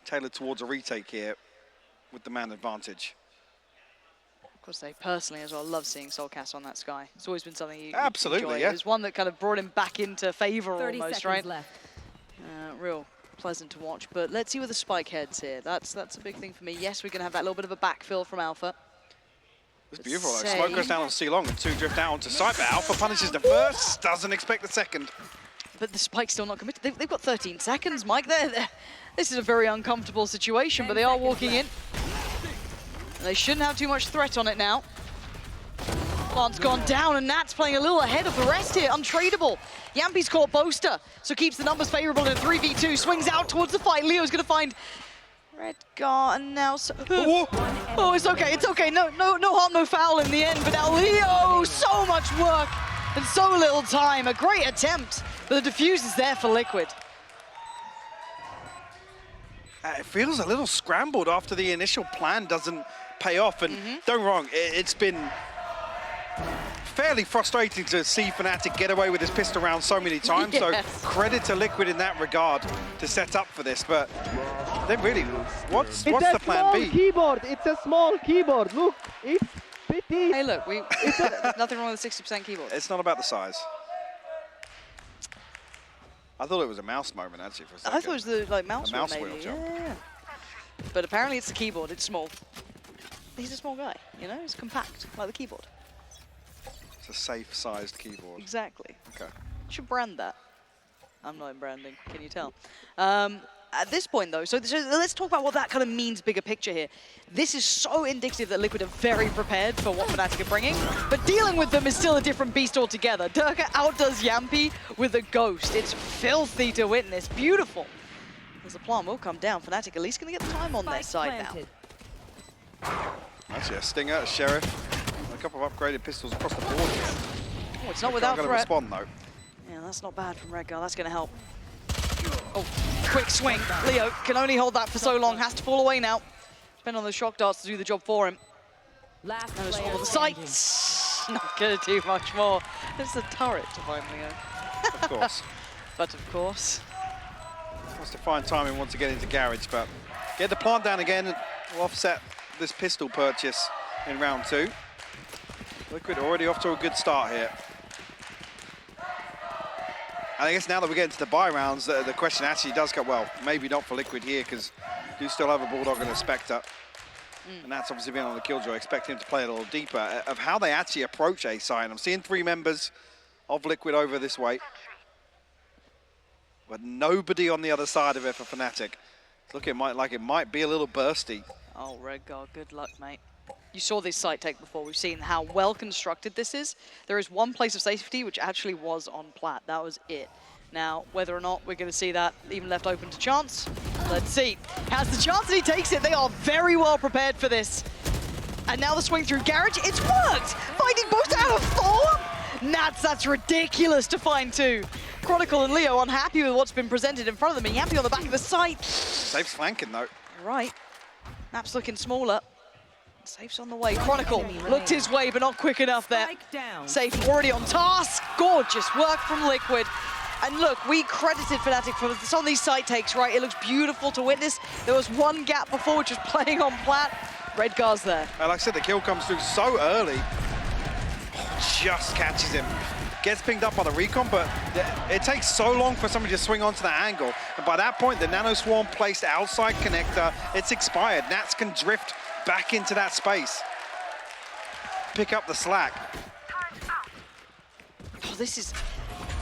Tailored towards a retake here with the man advantage. Of course, they personally as well love seeing Soulcast on that Sky. It's always been something you Absolutely, enjoy. yeah. It was one that kind of brought him back into favor 30 almost, seconds right? left. Real pleasant to watch, but let's see where the spike heads here. That's a big thing for me. Yes, we're going to have that little bit of a backfill from Alpha. It's beautiful though. Smoke goes down on C-Long and 2 drift out onto site, but Alpha punishes the first, doesn't expect the second. But the spike's still not committed. They've got 13 seconds, Mike. This is a very uncomfortable situation, but they are walking in. And they shouldn't have too much threat on it now. Plant's gone down, and Nat's playing a little ahead of the rest here. Untradeable. Yampi's caught Boaster, so keeps the numbers favorable in a 3v2. Swings out towards the fight. Leo's going to find Redgar, and now... Oh, it's okay, it's okay. No harm, no foul in the end. But now Leo, so much work and so little time. A great attempt, but the defuse is there for Liquid. It feels a little scrambled after the initial plan doesn't pay off. And don't get me wrong, it's been fairly frustrating to see Fnatic get away with this pistol round so many times. Yes. So credit to Liquid in that regard to set up for this. But then really, what's the plan B? It's a small keyboard. It's a small keyboard. Look, it's pretty. Hey, look, there's nothing wrong with the 60% keyboard. It's not about the size. I thought it was a mouse moment, actually, for a second. I thought it was the mouse wheel, maybe. wheel jump. Yeah. But apparently it's the keyboard. It's small. He's a small guy, you know? It's compact, like the keyboard. It's a safe-sized keyboard. Exactly. Okay. You should brand that. I'm not in branding, can you tell? At this point, though, so let's talk about what that kind of means bigger picture here. This is so indicative that Liquid are very prepared for what Fnatic are bringing, but dealing with them is still a different beast altogether. Durka outdoes Yampi with a Ghost. It's filthy to witness. Beautiful. As the plant will come down, Fnatic at least going to get the time on their side now. Actually, a Stinger, a Sheriff, and a couple of upgraded pistols across the board here. Oh, it's not without threat. threat. Respond, though. Yeah, that's not bad from Redgar. That's going to help. Oh, quick swing. Leo can only hold that for so long. Has to fall away now. Depend on the shock darts to do the job for him. Last And player all the standing. sights. Not going to do much more. There's a turret to find Leo. Of course. But of course. Wants to find timing once to get into Garage, but get the plant down again and we'll offset this pistol purchase in round 2. Liquid already off to a good start here. And I guess now that we get into the buy rounds, the question actually does come, well, maybe not for Liquid here, because you still have a Bulldog and a Spectre. And that's obviously been on the Killjoy. Expect him to play a little deeper of how they actually approach A side. I'm seeing 3 members of Liquid over this way, but nobody on the other side of it for Fnatic. It's looking like it might be a little bursty. Oh, Redgar, good luck, mate. You saw this site take before. We've seen how well constructed this is. There is one place of safety which actually was on plat. That was it. Now, whether or not we're going to see that even left open to chance, let's see. Has the chance and he takes it. They are very well prepared for this. And now the swing through Garage. It's worked! Finding Boaster out of 4? Nats, that's ridiculous to find 2. Chronicle and Leo unhappy with what's been presented in front of them. Yampi on the back of the site. Safe's flanking, though. You're right. Nap's looking smaller. Safe's on the way. Chronicle looked his way, but not quick enough there. Safe already on task. Gorgeous work from Liquid. And look, we credited Fnatic for some of these site takes, right? It looks beautiful to witness. There was one gap before, which was playing on plat. Redgar's there. Like I said, the kill comes through so early. Oh, just catches him. Gets pinged up by the recon, but it takes so long for somebody to swing onto that angle. And by that point, the Nano Swarm placed outside connector, it's expired. Nats can drift back into that space. Pick up the slack. Oh, this is...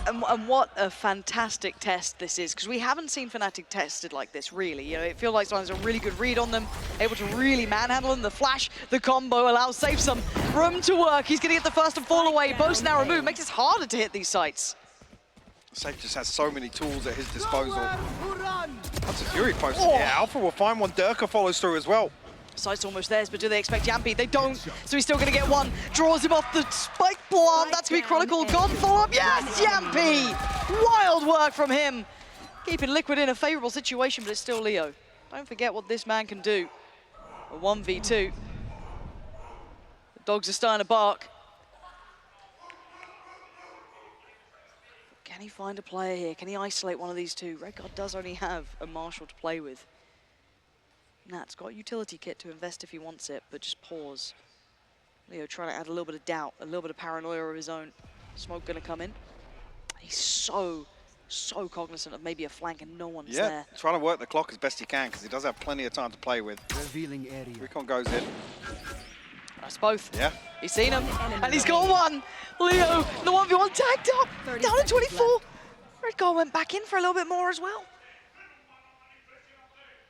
And what a fantastic test this is, because we haven't seen Fnatic tested like this, really. You know, it feels like someone's a really good read on them, able to really manhandle them. The flash, the combo allows Safe some room to work. He's going to get the first and fall away. Both now removed, makes it harder to hit these sites. Safe just has so many tools at his disposal. That's a Fury post. Oh. Yeah, Alpha will find one. Durka follows through as well. Sight's almost theirs, but do they expect Yampi? They don't, so he's still going to get one. Draws him off the spike plant. That's going to be Chronicle. Gone follow-up. Yes, Yampi! Wild work from him. Keeping Liquid in a favorable situation, but it's still Leo. Don't forget what this man can do. A 1v2. The dogs are starting to bark. Can he find a player here? Can he isolate one of these two? Redgar does only have a Marshal to play with. Nat's got a utility kit to invest if he wants it, but just pause. Leo trying to add a little bit of doubt, a little bit of paranoia of his own. Smoke gonna come in. He's so cognizant of maybe a flank and no one's there. Trying to work the clock as best he can, because he does have plenty of time to play with. Revealing area. Recon goes in. That's both. Yeah. He's seen him, and he's got one. Leo, the 1v1 tagged up, down to 24. Redgar went back in for a little bit more as well.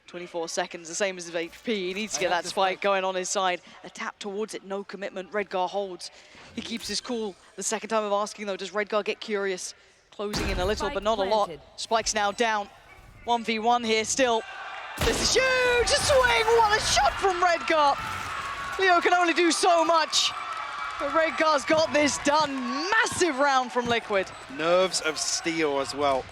24 seconds, the same as his HP. He needs to get that spike going on his side. A tap towards it, no commitment. Redgar holds. He keeps his cool. The second time of asking, though, does Redgar get curious? Closing in a little, but not a lot. Spike's now down. 1v1 here still. This is huge! A swing! What a shot from Redgar! Leo can only do so much. But Redgar's got this done. Massive round from Liquid. Nerves of steel as well.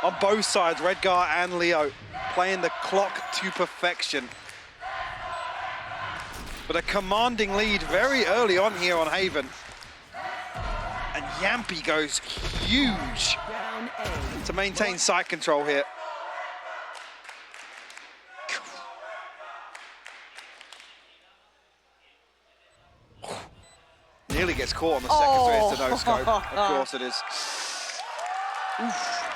On both sides, Redgar and Leo playing the clock to perfection. But a commanding lead very early on here on Haven. And Yampy goes huge to maintain site control here. Nearly gets caught on the second to no scope. Of course it is. Oof.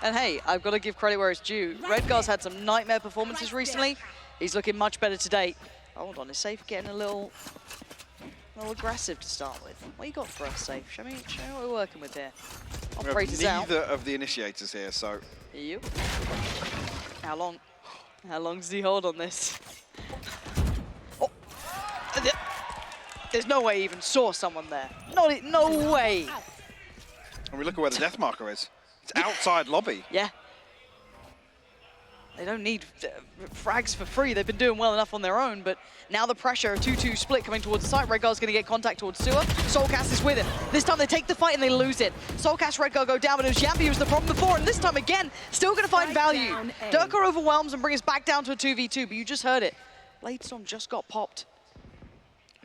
And hey, I've got to give credit where it's due. Redgar's had some nightmare performances recently. He's looking much better today. Hold on, is Safe getting a little aggressive to start with? What you got for us, Safe? Show me what we're working with here. Operators out. Neither of the initiators here, so. You. How long? How long does he hold on this? Oh. There's no way he even saw someone there. No way. And we look at where the death marker is. It's outside lobby. Yeah. They don't need frags for free. They've been doing well enough on their own, but now the pressure, a 2-2 split coming towards the site. Redgar's going to get contact towards Sewer. Soulcast is with him. This time they take the fight and they lose it. Soulcast, Redgar go down, but it was Yampy who was the problem before, and this time again, still going to find value. Durkar overwhelms and brings us back down to a 2v2, but you just heard it. Bladestorm just got popped.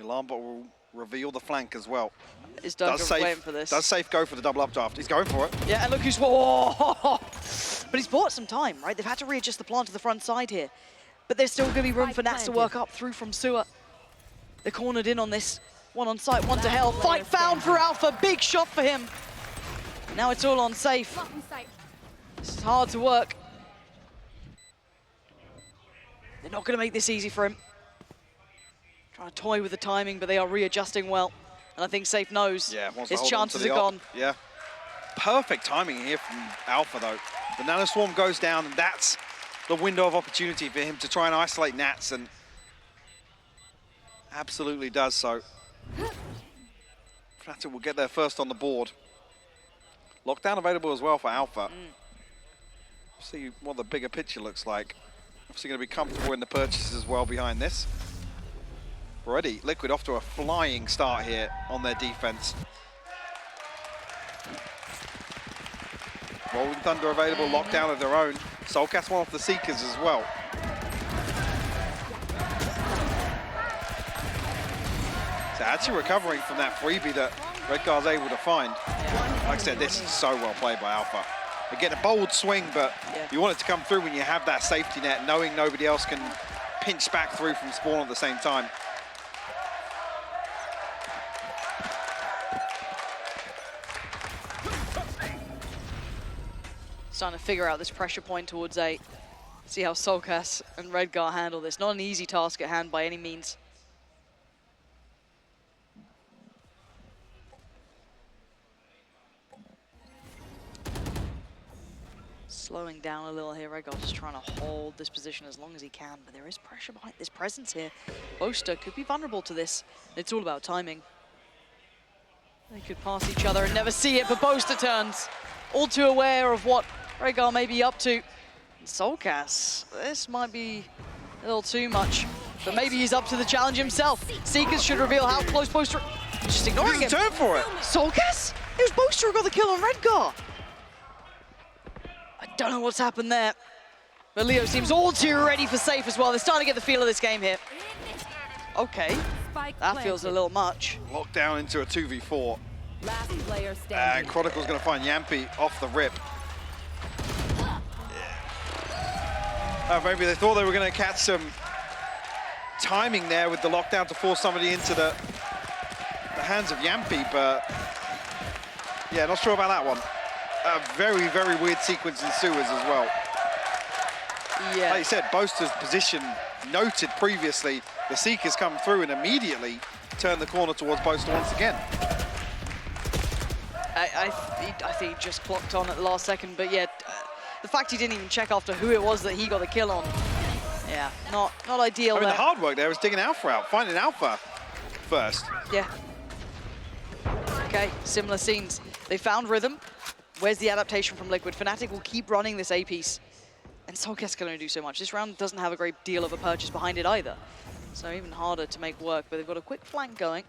Alarm bot will reveal the flank as well. Is Durkar waiting for this? Does Safe go for the double updraft? He's going for it. Yeah, and look who's... Whoa! But he's bought some time, right? They've had to readjust the plan to the front side here. But there's still going to be room for Nats to work up through from Sewer. They're cornered in on this. One on site, one to hell. Fight found for Alpha. Big shot for him. Now it's all on Safe. This is hard to work. They're not going to make this easy for him. Trying to toy with the timing, but they are readjusting well. And I think Safe knows his chances are gone. Yeah. Perfect timing here from Alpha, though. The Nanoswarm goes down, and that's the window of opportunity for him to try and isolate Nats, and absolutely does so. Fnatic will get there first on the board. Lockdown available as well for Alpha. See what the bigger picture looks like. Obviously going to be comfortable in the purchases as well behind this. Already, Liquid off to a flying start here on their defense. Rolling Thunder available, lockdown of their own. Soulcast one off the Seekers as well. So actually recovering from that freebie that Redgar's able to find. Like I said, this is so well played by Alpha. Again, a bold swing, but you want it to come through when you have that safety net, knowing nobody else can pinch back through from spawn at the same time. Starting to figure out this pressure point towards A. See how Soulcast and Redgar handle this. Not an easy task at hand by any means. Slowing down a little here. Redgar just trying to hold this position as long as he can, but there is pressure behind this presence here. Boaster could be vulnerable to this. It's all about timing. They could pass each other and never see it, but Boaster turns. All too aware of what Redgar may be up to. Soulcast, this might be a little too much, but maybe he's up to the challenge himself. Seekers should reveal how close Boaster... Just ignoring him. Turn for it. Soulcast? It was Boaster who got the kill on Redgar. I don't know what's happened there, but Leo seems all too ready for Safe as well. They're starting to get the feel of this game here. Okay, that feels a little much. Locked down into a 2v4. Last player standing. And Chronicle's going to find Yampy off the rip. Maybe they thought they were going to catch some timing there with the lockdown to force somebody into the hands of Yampy, but yeah, not sure about that one. A very, very weird sequence in Sewers as well. Yeah. Like you said, Boaster's position noted previously. The Seekers come through and immediately turn the corner towards Boaster once again. I think he just clocked on at the last second, but yeah, the fact he didn't even check after who it was that he got the kill on. Yeah, not ideal I mean, there. the hard work there was digging Alpha out, finding Alpha first. Yeah. Okay, similar scenes. They found rhythm. Where's the adaptation from Liquid? Fnatic will keep running this A piece. And Soulcast can only do so much. This round doesn't have a great deal of a purchase behind it either. So even harder to make work, but they've got a quick flank going.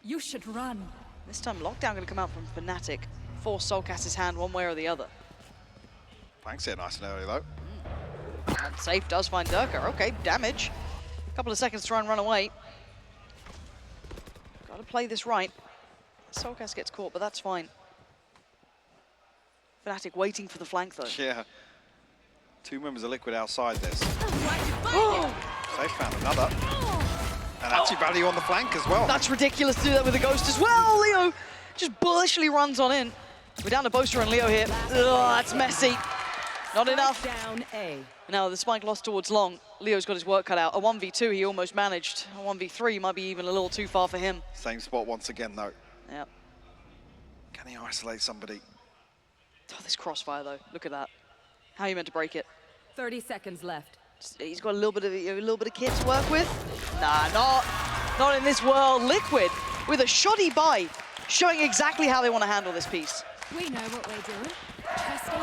You should run. This time, Lockdown going to come out from Fnatic. Force Soulcast's hand one way or the other. Flank's here nice and early, though. And Safe does find Durka. Okay, damage. A couple of seconds to try and run away. Got to play this right. Soulcast gets caught, but that's fine. Fnatic waiting for the flank, though. Yeah. 2 members of Liquid outside this. Oh, Safe found another. And actually value on the flank as well. that's ridiculous to do that with a Ghost as well. Leo just bullishly runs on in. We're down to Boaster and Leo here. Ugh, that's messy. Not enough. Down A. Now the spike lost towards Long. Leo's got his work cut out. A 1v2 he almost managed. A 1v3 might be even a little too far for him. Same spot once again, though. Yeah. Can he isolate somebody? Oh, this crossfire though. Look at that. How are you meant to break it? 30 seconds left. He's got a little bit of kit to work with. Nah, not in this world. Liquid with a shoddy buy, showing exactly how they want to handle this piece. We know what we're doing.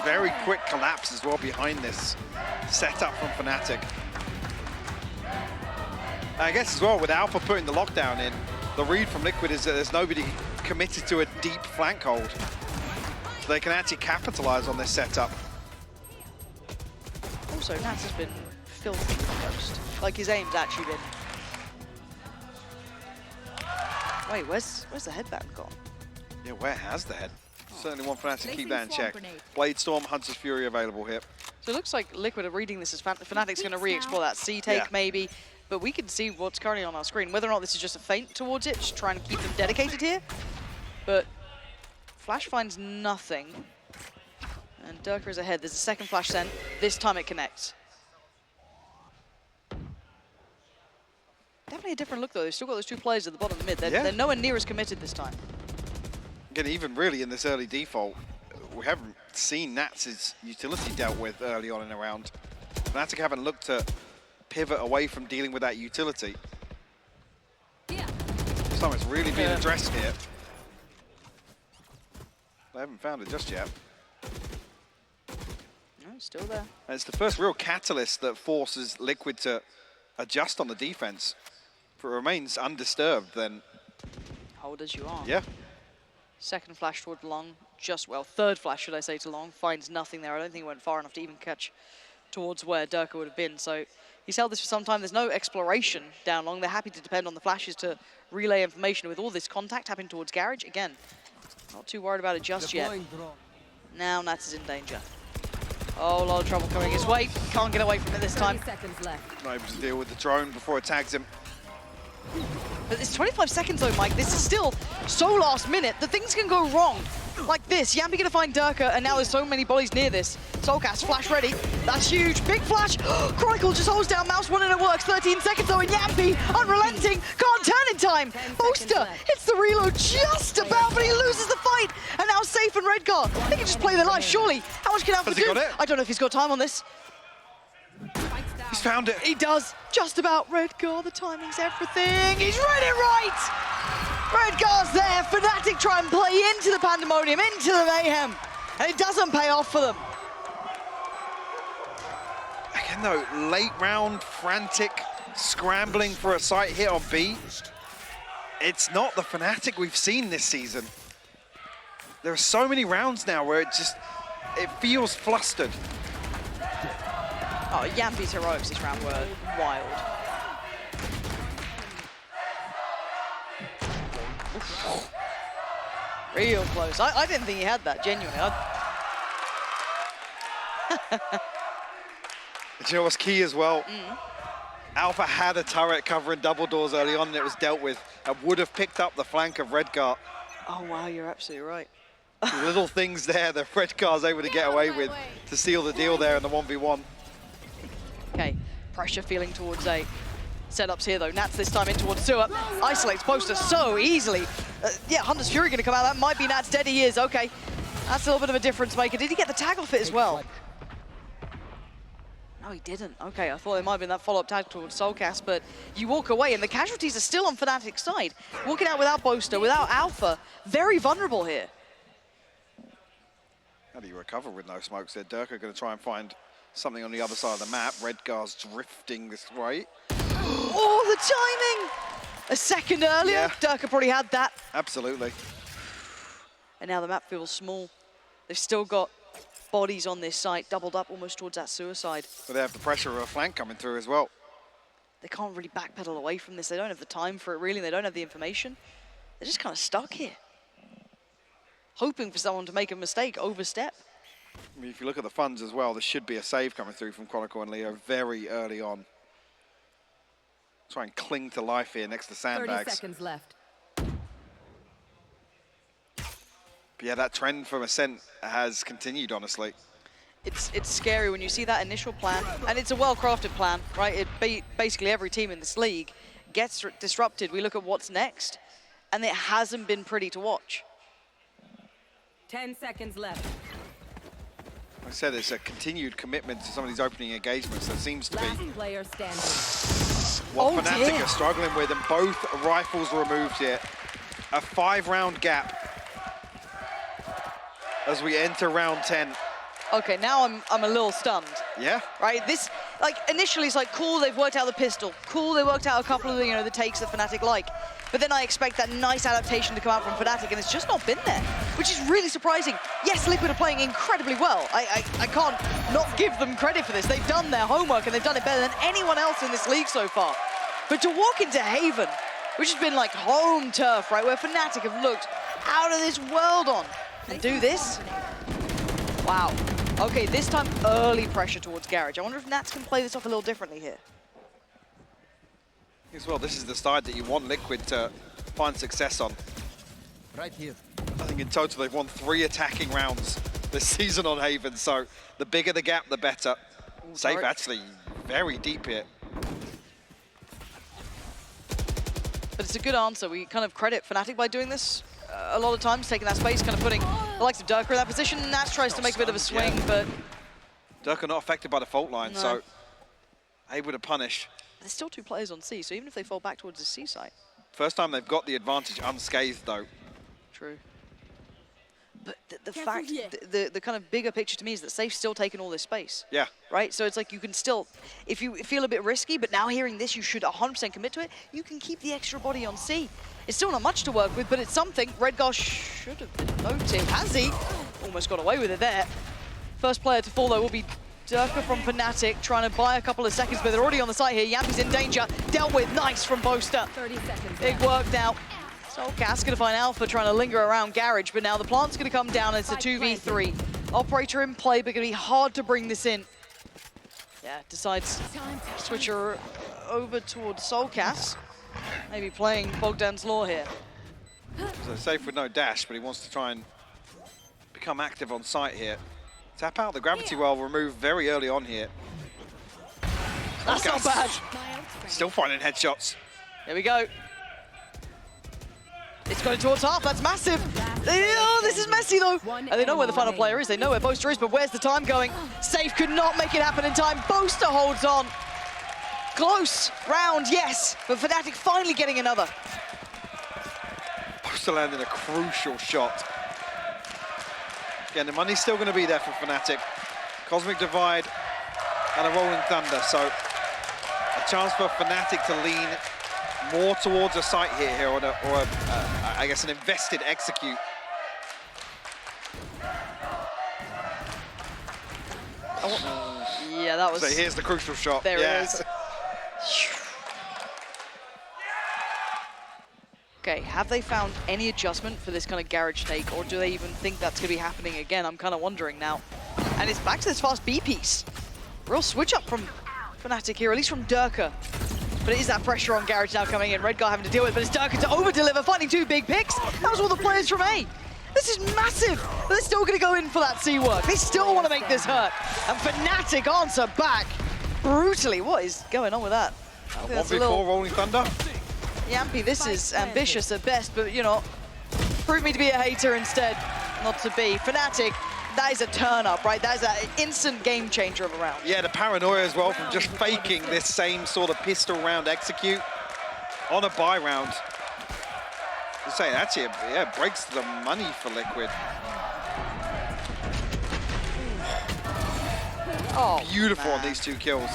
Very quick collapse as well behind this setup from Fnatic. I guess as well, with Alpha putting the lockdown in, the read from Liquid is that there's nobody committed to a deep flank hold. So they can actually capitalize on this setup. Also, Nats has been filthy with the Ghost. Like his aim's actually been. Wait, where's the headband gone? Yeah, where has the head? Certainly one Fnatic to keep that in check. Blade Storm, Hunter's Fury available here. So it looks like Liquid are reading this as Fnatic's going to re-explore that C-take maybe, but we can see what's currently on our screen. Whether or not this is just a feint towards it, just trying to keep them dedicated here. But Flash finds nothing. And Durka is ahead. There's a second flash sent. This time it connects. Definitely a different look though. They've still got those 2 players at the bottom of the mid. They're nowhere near as committed this time. Again, even really in this early default, we haven't seen Nats' utility dealt with early on in a round. Fnatic haven't looked to pivot away from dealing with that utility. Yeah. This time it's really being addressed here. They haven't found it just yet. No, still there. And it's the first real catalyst that forces Liquid to adjust on the defense. If it remains undisturbed, then... Hold as you are. Yeah. Second flash toward Long, just well. Third flash, should I say, to Long. Finds nothing there. I don't think he went far enough to even catch towards where Durka would have been. So he's held this for some time. There's no exploration down Long. They're happy to depend on the flashes to relay information. With all this contact happening towards Garage, again, not too worried about it just yet. Now Nats is in danger. Oh, a lot of trouble coming his way. Can't get away from it this time. 30 seconds left. Not able to deal with the drone before it tags him. But it's 25 seconds though, Mike. This is still so last minute that things can go wrong. Like this, Yampy gonna find Durka, and now there's so many bodies near this. Soulcast, flash ready. That's huge. Big flash. Chronicle just holds down Mouse 1 and it works. 13 seconds though, and Yampy, unrelenting, can't turn in time. Booster hits the reload just about, but he loses the fight. And now Safe and Redgar, they can just play their life, surely. How much can Alpha Has he do? got it? I don't know if he's got time on this. He's found it. He does, just about. Redgar, the timing's everything. He's read it right! Redgar's there. Fnatic try and play into the pandemonium, into the mayhem. And it doesn't pay off for them. Again though, late round, frantic, scrambling for a site hit on B. It's not the Fnatic we've seen this season. There are so many rounds now where it feels flustered. Oh, Yampy's heroics this round were wild. Oof. Real close. I didn't think he had that, genuinely. Do you know what's key as well? Alpha had a turret covering double doors early on and it was dealt with and would have picked up the flank of Redgar. Oh, wow, you're absolutely right. Little things there that Redgar's able to get away with to seal the deal there in the 1v1. Okay, pressure feeling towards A. Setups here though, Nats this time in towards Sewer. Isolates Poster so easily. Yeah, Hunter's Fury gonna come out, that might be Nats dead, he is, okay. That's a little bit of a difference maker. Did he get the tag off it as well? Oh, he didn't. Okay, I thought there might have been that follow-up tag towards Soulcast, but you walk away, and the casualties are still on Fnatic's side. Walking out without Boaster, without Alpha, very vulnerable here. How do you recover with no smokes there? Durka going to try and find something on the other side of the map. Redgar's drifting this way. Oh, the timing! A second earlier, Yeah. Durka probably had that. Absolutely. And now the map feels small. They've still got bodies on this site, doubled up almost towards that suicide. But they have the pressure of a flank coming through as well. They can't really backpedal away from this. They don't have the time for it, really. They don't have the information. They're just kind of stuck here. Hoping for someone to make a mistake, overstep. I mean, if you look at the funds as well, there should be a save coming through from Chronicle and Leo very early on. Try and cling to life here next to 30 sandbags. seconds left. But yeah, that trend from Ascent has continued, honestly. It's scary when you see that initial plan, and it's a well-crafted plan, right? Basically every team in this league gets disrupted. We look at what's next, and it hasn't been pretty to watch. 10 seconds left. Like I said, it's a continued commitment to some of these opening engagements that seems to be Last player standing. what Oh, Fnatic dear. are struggling with, and both rifles removed here. A 5-round gap as we enter round 10. Okay, now I'm a little stunned, Yeah? right? This, like, initially it's like, cool, they've worked out the pistol. Cool, they worked out a couple of, the takes that Fnatic like. But then I expect that nice adaptation to come out from Fnatic, and it's just not been there, which is really surprising. Yes, Liquid are playing incredibly well. I can't not give them credit for this. They've done their homework, and they've done it better than anyone else in this league so far. But to walk into Haven, which has been like home turf, right, where Fnatic have looked out of this world on, and do this? Wow. Okay, this time early pressure towards Garage. I wonder if Nats can play this off a little differently here. As well, this is the side that you want Liquid to find success on. Right here. I think in total they've won 3 attacking rounds this season on Haven, so the bigger the gap, the better. Safe sorry. actually very deep here. But it's a good answer. We kind of credit Fnatic by doing this a lot of times, taking that space, kind of putting the likes of Durka in that position. Nats tries to make a bit of a swing, but Durka not affected by the fault line, No. so able to punish. there's still 2 players on C, so even if they fall back towards the C site. First time they've got the advantage unscathed though. True. But the fact, the kind of bigger picture to me is that Safe's still taking all this space. Yeah. Right? So it's like you can still, if you feel a bit risky, but now hearing this, you should 100% commit to it, you can keep the extra body on C. It's still not much to work with, but it's something. Redgar should have been noted. Has he? Almost got away with it there. First player to fall, though, will be Durka from Fnatic, trying to buy a couple of seconds, but they're already on the site here. Yampi's in danger. Dealt with. Nice from Boaster. 30 seconds Big left. work now. Soulcast going to find Alpha trying to linger around Garage, but now the plant's going to come down. It's a 2v3. Operator in play, but going to be hard to bring this in. Yeah, decides to switch her over towards Soulcast. Maybe playing Bogdan's Law here. So safe with no dash, but he wants to try and become active on site here. Tap out the gravity well removed very early on here. That's not bad. Still finding headshots. Here we go. It's going towards half. That's massive. Oh, this is messy, though. And they know where the final player is. They know where Boaster is, but where's the time going? Safe could not make it happen in time. Boaster holds on. Close round, yes. But Fnatic finally getting another. Boaster landing a crucial shot. Again, the money's still going to be there for Fnatic. Cosmic Divide and a Rolling Thunder, so a chance for Fnatic to lean more towards a site here or I guess an invested execute. Oh, yeah, that was... So here's the crucial shot. There yeah. it is. Okay, have they found any adjustment for this kind of Garage take, or do they even think that's going to be happening again? I'm kind of wondering now. And it's back to this fast B piece. Real switch up from Fnatic here, at least from Durka. But it is that pressure on Garage now coming in. Redgar having to deal with, but it's Durka to over-deliver, finding 2 big picks. That was all the players from A. This is massive, but they're still going to go in for that C work. They still want to make this hurt. And Fnatic answer back brutally. What is going on with that? I think that's a 1v4 little... Rolling Thunder. Yampy, this is ambitious at best, but, you know, prove me to be a hater instead, not to be. Fnatic that is a turn up, right? That is an instant game changer of a round. Yeah, the paranoia as well from just faking this same sort of pistol round execute on a buy round. I'm saying actually, yeah, it breaks the money for Liquid. Oh, Beautiful man. on these 2 kills.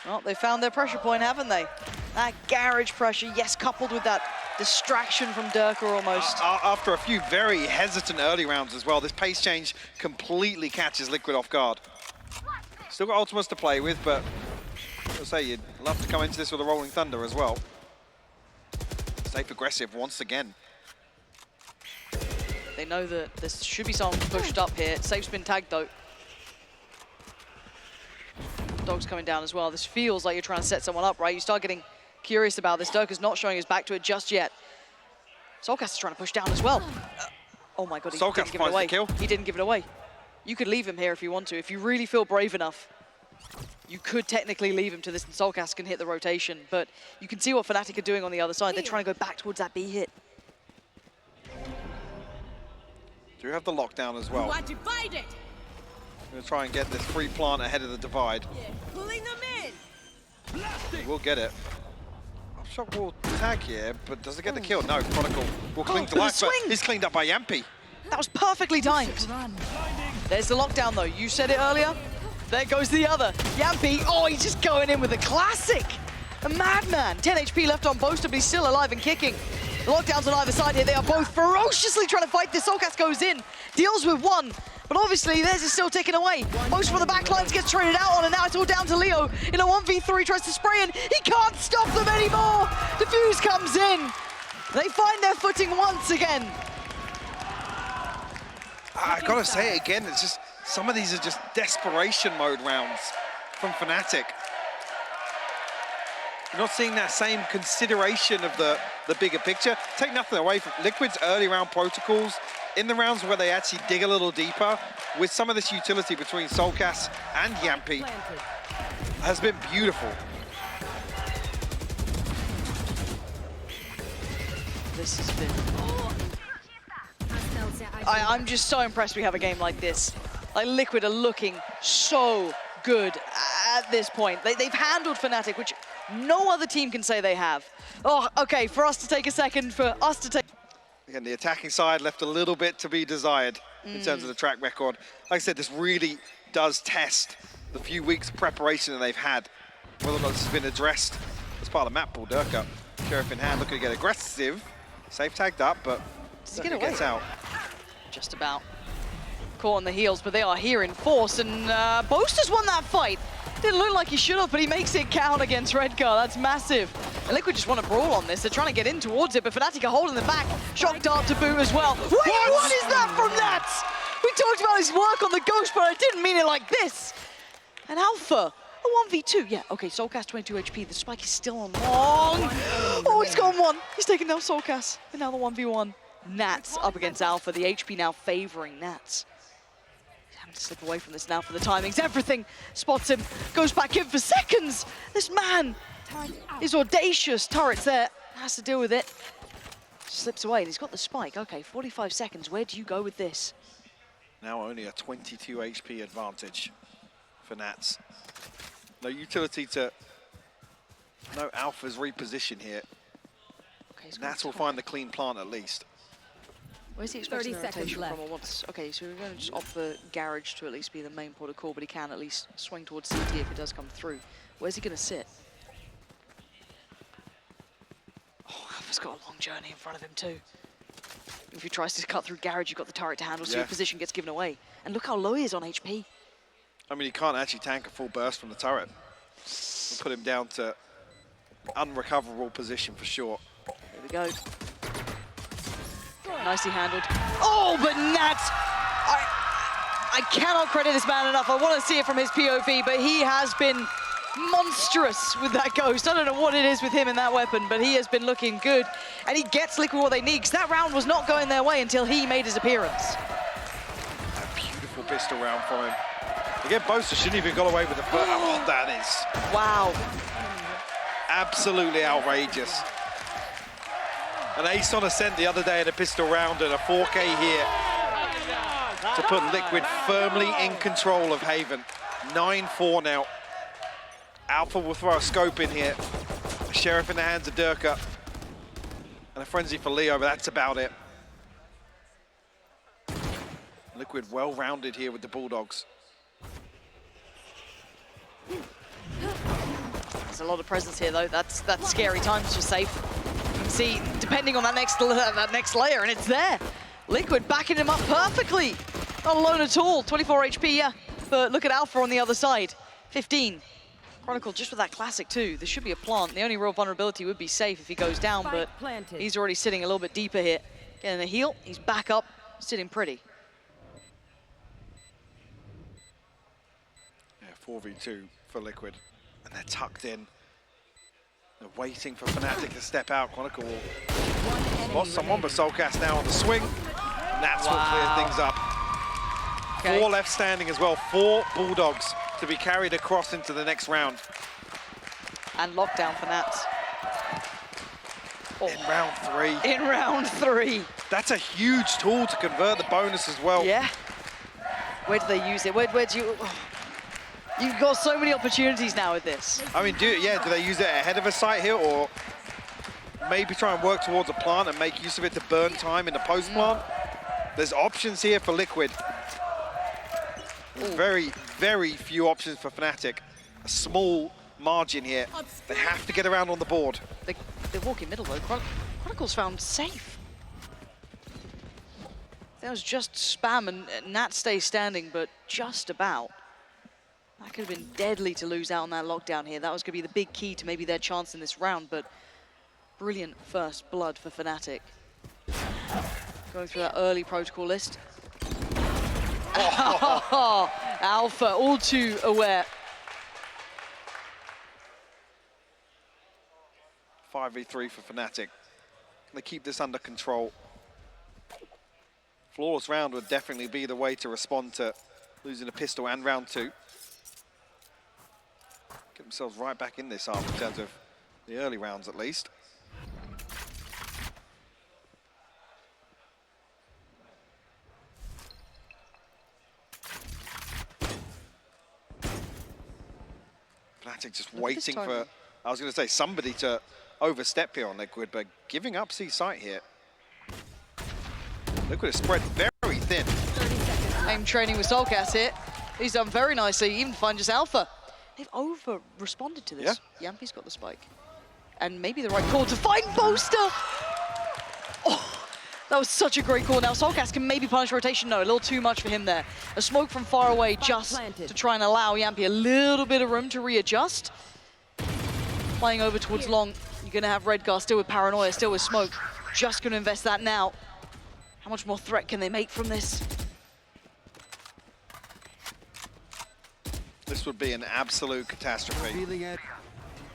Well, they found their pressure point, haven't they? That garage pressure, yes, coupled with that distraction from Durka almost. After a few very hesitant early rounds as well, this pace change completely catches Liquid off guard. Still got ultimates to play with, but I'll say you'd love to come into this with a Rolling Thunder as well. Safe aggressive once again. They know that there should be someone pushed up here. Safe's been tagged though. Dog's coming down as well. This feels like you're trying to set someone up, right? You start getting curious about this. Durka's not showing his back to it just yet. Soulcast is trying to push down as well. Oh my god, he didn't give it away. He didn't give it away. You could leave him here if you want to. If you really feel brave enough, you could technically leave him to this and Soulcast can hit the rotation. But you can see what Fnatic are doing on the other side. They're trying to go back towards that B hit. Do have the lockdown as well. I'm going to try and get this free plant ahead of the divide. Pulling them in. We'll get it. Shock will tag here, but does it get the kill? No, Chronicle will cling to life, but he's cleaned up by Yampi. That was perfectly timed. There's the lockdown though. You said it earlier. There goes the other. Yampi, oh, he's just going in with a classic. A madman. 10 HP left on Boaster, but he's still alive and kicking. The lockdowns on either side here. They are both ferociously trying to fight this. Soulcast goes in, deals with one. But obviously, theirs is still ticking away. Most from the back lines gets traded out on, and now it's all down to Leo. In a 1v3, tries to spray in. He can't stop them anymore. Diffuse comes in. They find their footing once again. I gotta say it again, it's just, some of these are just desperation mode rounds from Fnatic. You're not seeing that same consideration of the bigger picture. Take nothing away from Liquid's early round protocols. In the rounds where they actually dig a little deeper, with some of this utility between Soulcast and Yampi, has been beautiful. This has been... I'm just so impressed we have a game like this. Like, Liquid are looking so good at this point. They've handled Fnatic, which no other team can say they have. Oh, okay, for us to take a second, for us to take... Again, the attacking side left a little bit to be desired in terms of the track record. Like I said, this really does test the few weeks of preparation that they've had. Whether or not this has been addressed as part of the map pool. Durka, Sheriff in hand, looking to get aggressive. Safe tagged up, but gets out. Just about. Caught on the heels, but they are here in force, and Boaster's won that fight. Didn't look like he should have, but he makes it count against Redcar. That's massive. And Liquid just want to brawl on this. They're trying to get in towards it, but Fnatic are holding them back. Shock dart to boot as well. Wait, what is that from Nats? We talked about his work on the Ghost, but I didn't mean it like this. And Alpha, a 1v2. Yeah, okay, Soulcast 22 HP. The spike is still on long. Oh, he's gone one. He's taken down Soulcast. And now the 1v1. Nats up against Alpha. The HP now favoring Nats. To slip away from this now for the timings. Everything spots him, goes back in for seconds. This man is audacious. Turret's there, has to deal with it. Slips away and he's got the spike. Okay, 45 seconds. Where do you go with this? Now only a 22 HP advantage for Nats. No utility to... No Alpha's reposition here. Okay, Nats will find the clean plant at least. Where's he expecting the 30 seconds rotation from? left. Okay, so we're going to just opt the garage to at least be the main port of call, but he can at least swing towards CT if it does come through. Where's he going to sit? Oh, Alpha's got a long journey in front of him too. If he tries to cut through garage, you've got the turret to handle, so your position gets given away. And look how low he is on HP. I mean, he can't actually tank a full burst from the turret. We'll put him down to unrecoverable position for sure. Here we go. Nicely handled. Oh, but Nats! I cannot credit this man enough. I want to see it from his POV, but he has been monstrous with that Ghost. I don't know what it is with him and that weapon, but he has been looking good. And he gets Liquid what they need, because that round was not going their way until he made his appearance. A beautiful pistol round from him. Again, Boaster shouldn't even got away with the first. Oh, that is... Wow. Absolutely outrageous. An ace on ascent the other day in a pistol round and a 4K here. to put Liquid firmly in control of Haven. 9-4 now. Alpha will throw a scope in here. A Sheriff in the hands of Durka. And a frenzy for Leo, but that's about it. Liquid well-rounded here with the Bulldogs. There's a lot of presence here, though. That's scary times for Safe. You can see, depending on that next layer, and it's there. Liquid backing him up perfectly. Not alone at all. 24 HP, yeah. But look at Alpha on the other side. 15. Chronicle just with that classic too. There should be a plant. The only real vulnerability would be Safe if he goes down, but he's already sitting a little bit deeper here. Getting a heal, he's back up, sitting pretty. Yeah, 4v2 for Liquid. And they're tucked in. They're waiting for Fnatic to step out. Chronicle will spot someone, but Soulcast now on the swing. And that's what clears things up. Okay. 4 left standing as well. 4 Bulldogs to be carried across into the next round. And lockdown for Nats. In round 3. In round 3. That's a huge tool to convert the bonus as well. Yeah. Where do they use it? Where do you... Oh. You've got so many opportunities now with this. I mean, do they use it ahead of a site here, or maybe try and work towards a plant and make use of it to burn time in the post-plant? There's options here for Liquid. There's very, very few options for Fnatic. A small margin here. They have to get around on the board. They're walking middle though. Chronicle's found Safe. That was just spam and Nat stays standing, but just about. That could have been deadly to lose out on that lockdown here. That was going to be the big key to maybe their chance in this round, but brilliant first blood for Fnatic. Going through that early protocol list. Oh. Alpha, all too aware. 5v3 for Fnatic. They keep this under control. Flawless round would definitely be the way to respond to losing a pistol and round 2. Get themselves right back in this half in terms of the early rounds at least. Fnatic just waiting for, I was going to say, somebody to overstep here on Liquid, but giving up C site here. Liquid is spread very thin. Aim training with Soulcast here. He's done very nicely, even find just Alpha. They've over-responded to this. Yeah. Yampy's got the spike. And maybe the right call to find Boaster! Oh, that was such a great call. Now Soulcast can maybe punish rotation. No, a little too much for him there. A smoke from far away just to try and allow Yampy a little bit of room to readjust. Playing over towards long. You're going to have Redgar still with Paranoia, still with smoke. Just going to invest that now. How much more threat can they make from this? This would be an absolute catastrophe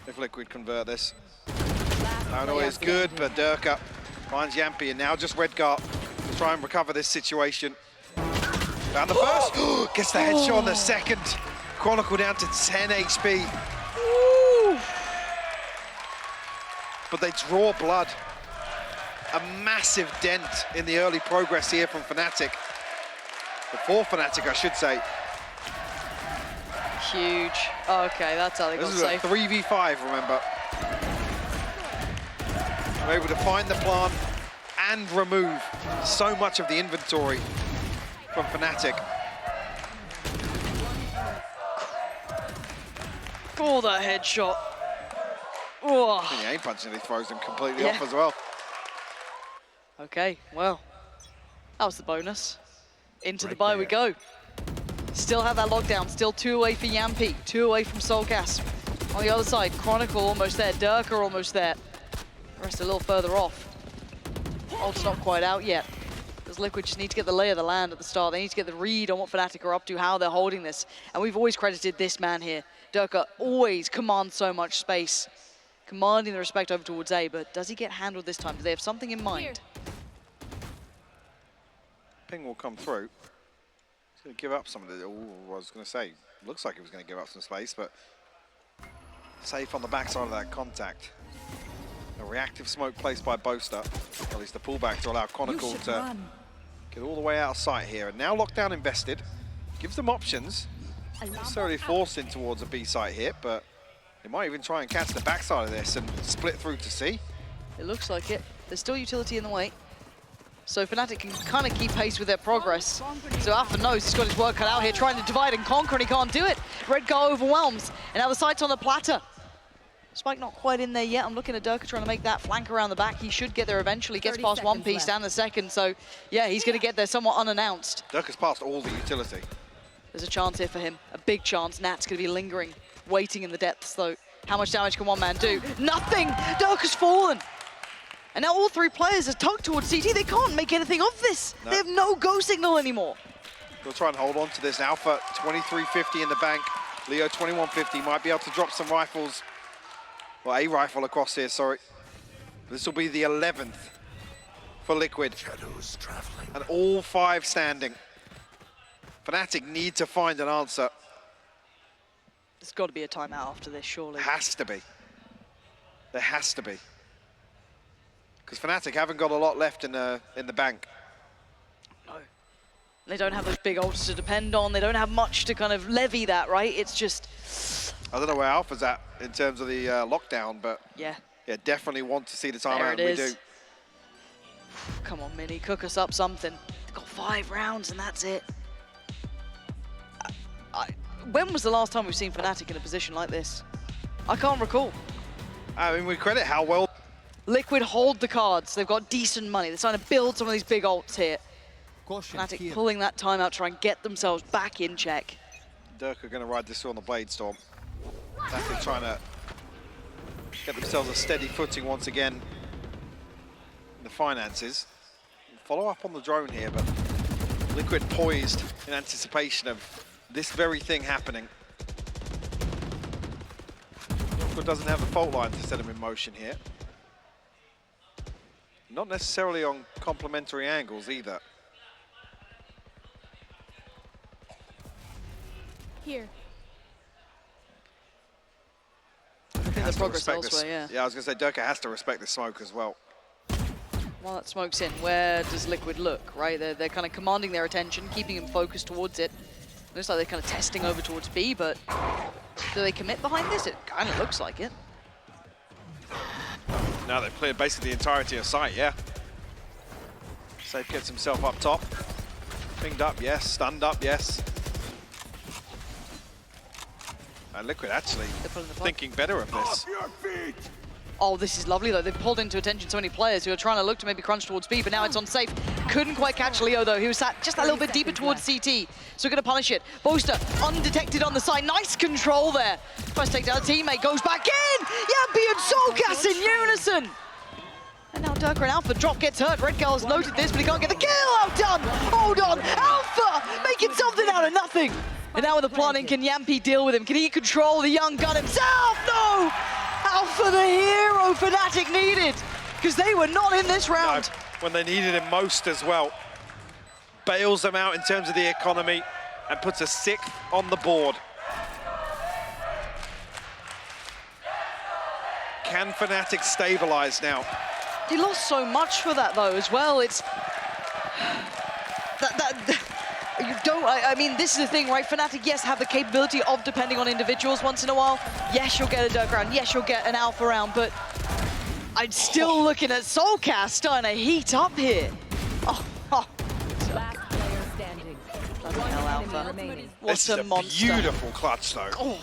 if Liquid convert this. Paranoia is good, but Durka finds Yampy, and now just Redgar to try and recover this situation. Found the first, gets the headshot on the second. Chronicle down to 10 HP. Ooh. But they draw blood. A massive dent in the early progress here from Fnatic. For Fnatic, I should say. Huge. Okay, that's how they got safe. This is a 3v5, remember. They're able to find the plant and remove so much of the inventory from Fnatic. Oh, that headshot. Oh. And the aim punch nearly throws them completely off as well. Okay, well, that was the bonus. Into the bye we go. Still have that lockdown, still 2 away for Yampy, 2 away from Soulcast. On the other side, Chronicle almost there, Durka almost there. The rest a little further off. Ult's not quite out yet. Because Liquid just need to get the lay of the land at the start. They need to get the read on what Fnatic are up to, how they're holding this. And we've always credited this man here. Durka always commands so much space, commanding the respect over towards A, but does he get handled this time? Do they have something in mind? Ping will come through. He's going to give up some of the, I was going to say, looks like he was going to give up some space, but safe on the backside of that contact. A reactive smoke placed by Boaster, at least the pullback to allow Chronicle to Get all the way out of sight here. And now lockdown invested. Gives them options. Not necessarily forcing towards a B site hit, but they might even try and catch the backside of this and split through to C. It looks like it. There's still utility in the way. So Fnatic can kind of keep pace with their progress. So Alpha knows he's got his work cut out here, trying to divide and conquer, and he can't do it. Redgar overwhelms, and now the sight's on the platter. Spike not quite in there yet. I'm looking at Durka trying to make that flank around the back. He should get there eventually. Gets past one piece down the second, so yeah, he's going to get there somewhat unannounced. Durka's passed all the utility. There's a chance here for him, a big chance. Nat's going to be lingering, waiting in the depths, though. How much damage can one man do? Nothing! Durka's fallen! And now all three players are tugged towards CT. They can't make anything of this. No. They have no go signal anymore. They'll try and hold on to this. Alpha, 2350 in the bank. Leo, 2150. Might be able to drop some rifles. Well, a rifle across here, sorry. This will be the 11th for Liquid. Shadows traveling. And all 5 standing. Fnatic need to find an answer. There's got to be a timeout after this, surely. Has to be. There has to be. Because Fnatic haven't got a lot left in the bank. No. They don't have those big ults to depend on. They don't have much to kind of levy that, right? It's just... I don't know where Alpha's at in terms of the lockdown, but yeah, definitely want to see the timeout, and we do. Come on, Mini, cook us up something. They've got 5 rounds and that's it. When was the last time we've seen Fnatic in a position like this? I can't recall. I mean, we credit how well Liquid hold the cards. They've got decent money. They're trying to build some of these big ults here. Fnatic here. pulling that time out, trying to get themselves back in check. Dirk are going to ride this through on the Blade Storm. Fnatic trying to get themselves a steady footing once again in the finances. Follow up on the drone here, but Liquid poised in anticipation of this very thing happening. Liquid doesn't have the fault line to set him in motion here. Not necessarily on complementary angles either. Here. Has to progress respect this. elsewhere, Yeah, I was going to say, Durka has to respect the smoke as well. While that smoke's in, where does Liquid look, right? They're kind of commanding their attention, keeping him focused towards it. Looks like they're kind of testing over towards B, but do they commit behind this? It kind of looks like it. Now they've cleared basically the entirety of site, yeah. Safe gets himself up top. Pinged up, yes. Stunned up, yes. And Liquid actually thinking better of this. Oh, this is lovely, though. They've pulled into attention so many players who are trying to look to maybe crunch towards B, but now it's on safe. Couldn't quite catch Leo, though. He was sat just a little bit deeper towards CT, so going to punish it. Boaster, undetected on the side. Nice control there. First take down a teammate, goes back in! Yampi and Soulcast in unison! And now Durka and Alpha drop gets hurt. Redgar's noted this, but he can't get the kill! Outdone! Hold on! Alpha making something out of nothing! And now with the planning, can Yampi deal with him? Can he control the young gun himself? No! Alpha, the hero Fnatic needed, because they were not in this round. No, when they needed him most as well. Bails them out in terms of the economy and puts a 6th on the board. Can Fnatic stabilize now? He lost so much for that, though, as well. It's... You don't, I mean, this is the thing, right? Fnatic, yes, have the capability of depending on individuals once in a while. Yes, you'll get a Dirk round. Yes, you'll get an Alpha round, but I'm still looking at Soulcast starting to heat up here. Oh. Last player standing. Bloody hell, Alpha. What This a is monster. Beautiful clutch, though. Oh.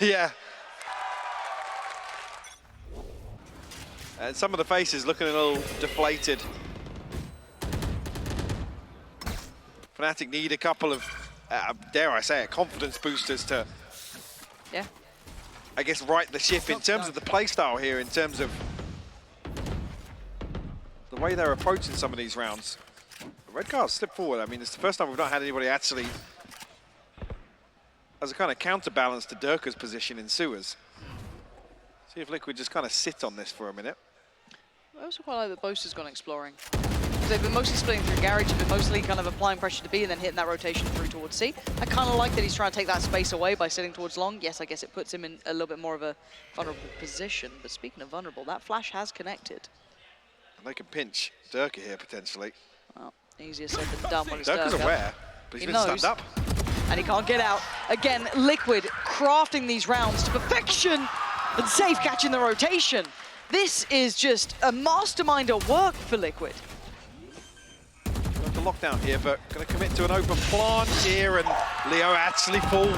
Yeah. And some of the faces looking a little deflated. Fnatic need a couple of, dare I say it, confidence boosters to, Yeah. I guess, right the ship in terms of the playstyle here, in terms of the way they're approaching some of these rounds. Redgar's slipped forward. I mean, it's the first time we've not had anybody actually as a kind of counterbalance to Durka's position in sewers. See if Liquid just kind of sit on this for a minute. I also quite like that Boaster's gone exploring. They've been mostly splitting through Garage, and been mostly kind of applying pressure to B and then hitting that rotation through towards C. I kind of like that he's trying to take that space away by sitting towards long. Yes, I guess it puts him in a little bit more of a vulnerable position. But speaking of vulnerable, that flash has connected. And they can pinch Durka here, potentially. Well, easier said than done when it's Durka's Durka. aware, but he's He been knows. stunned up. And he can't get out. Again, Liquid crafting these rounds to perfection and safe catching the rotation. This is just a mastermind at work for Liquid. Got the lockdown here, but going to commit to an open plant here, and Leo actually falls.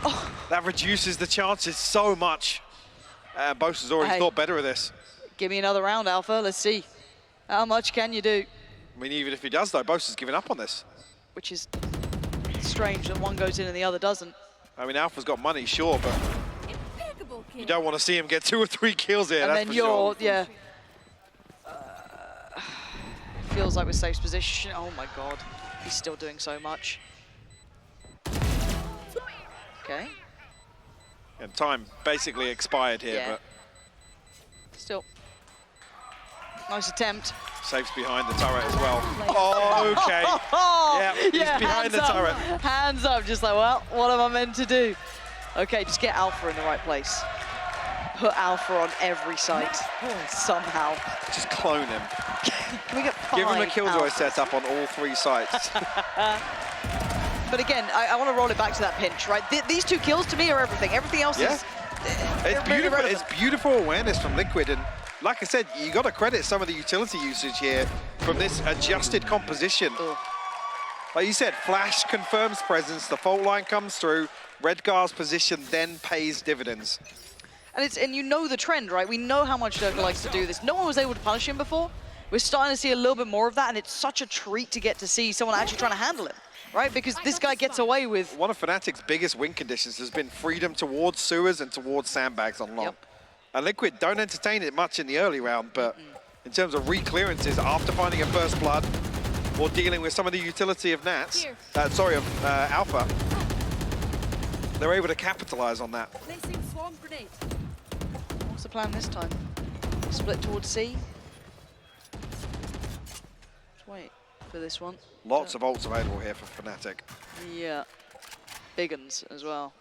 Oh. That reduces the chances so much. Bose has already Hey. thought better of this. Give me another round, Alpha. Let's see. How much can you do? I mean, even if he does, though, Bose has given up on this. Which is strange that one goes in and the other doesn't. I mean, Alpha's got money, sure, but Impeccable kill. you don't want to see him get 2 or 3 kills here, And that's then for you're, sure. yeah. Feels like we're safe position. Oh my god. He's still doing so much. Okay. And time basically expired here, Yeah. Still. Nice attempt. but Safe's behind the turret as well. Oh, okay. Yeah, he's behind hands the up. turret. Hands up, just like, well, what am I meant to do? Okay, just get Alpha in the right place. Put Alpha on every site, somehow. Just clone him. Can we get 5 Give him a Killjoy Alphas? setup on all 3 sites. But again, I want to roll it back to that pinch, right? These 2 kills to me are everything. Everything else Yeah. is It's really beautiful. relevant. It's beautiful awareness from Liquid, and like I said, you got to credit some of the utility usage here from this adjusted composition. Ugh. Like you said, Flash confirms presence, the fault line comes through, Redgar's position then pays dividends. And you know the trend, right? We know how much Durka likes to do this. No one was able to punish him before. We're starting to see a little bit more of that, and it's such a treat to get to see someone actually trying to handle him, right? Because this guy gets away with. One of Fnatic's biggest win conditions has been freedom towards sewers and towards sandbags on long. Yep. And Liquid don't entertain it much in the early round, but in terms of re-clearances after finding a first blood or dealing with some of the utility of Nats, Here. of Alpha, they're able to capitalize on that. Placing swarm grenade. What's the plan this time? Split towards C. Just wait for this one. Lots of ults available here for Fnatic. Yeah. Big uns as well.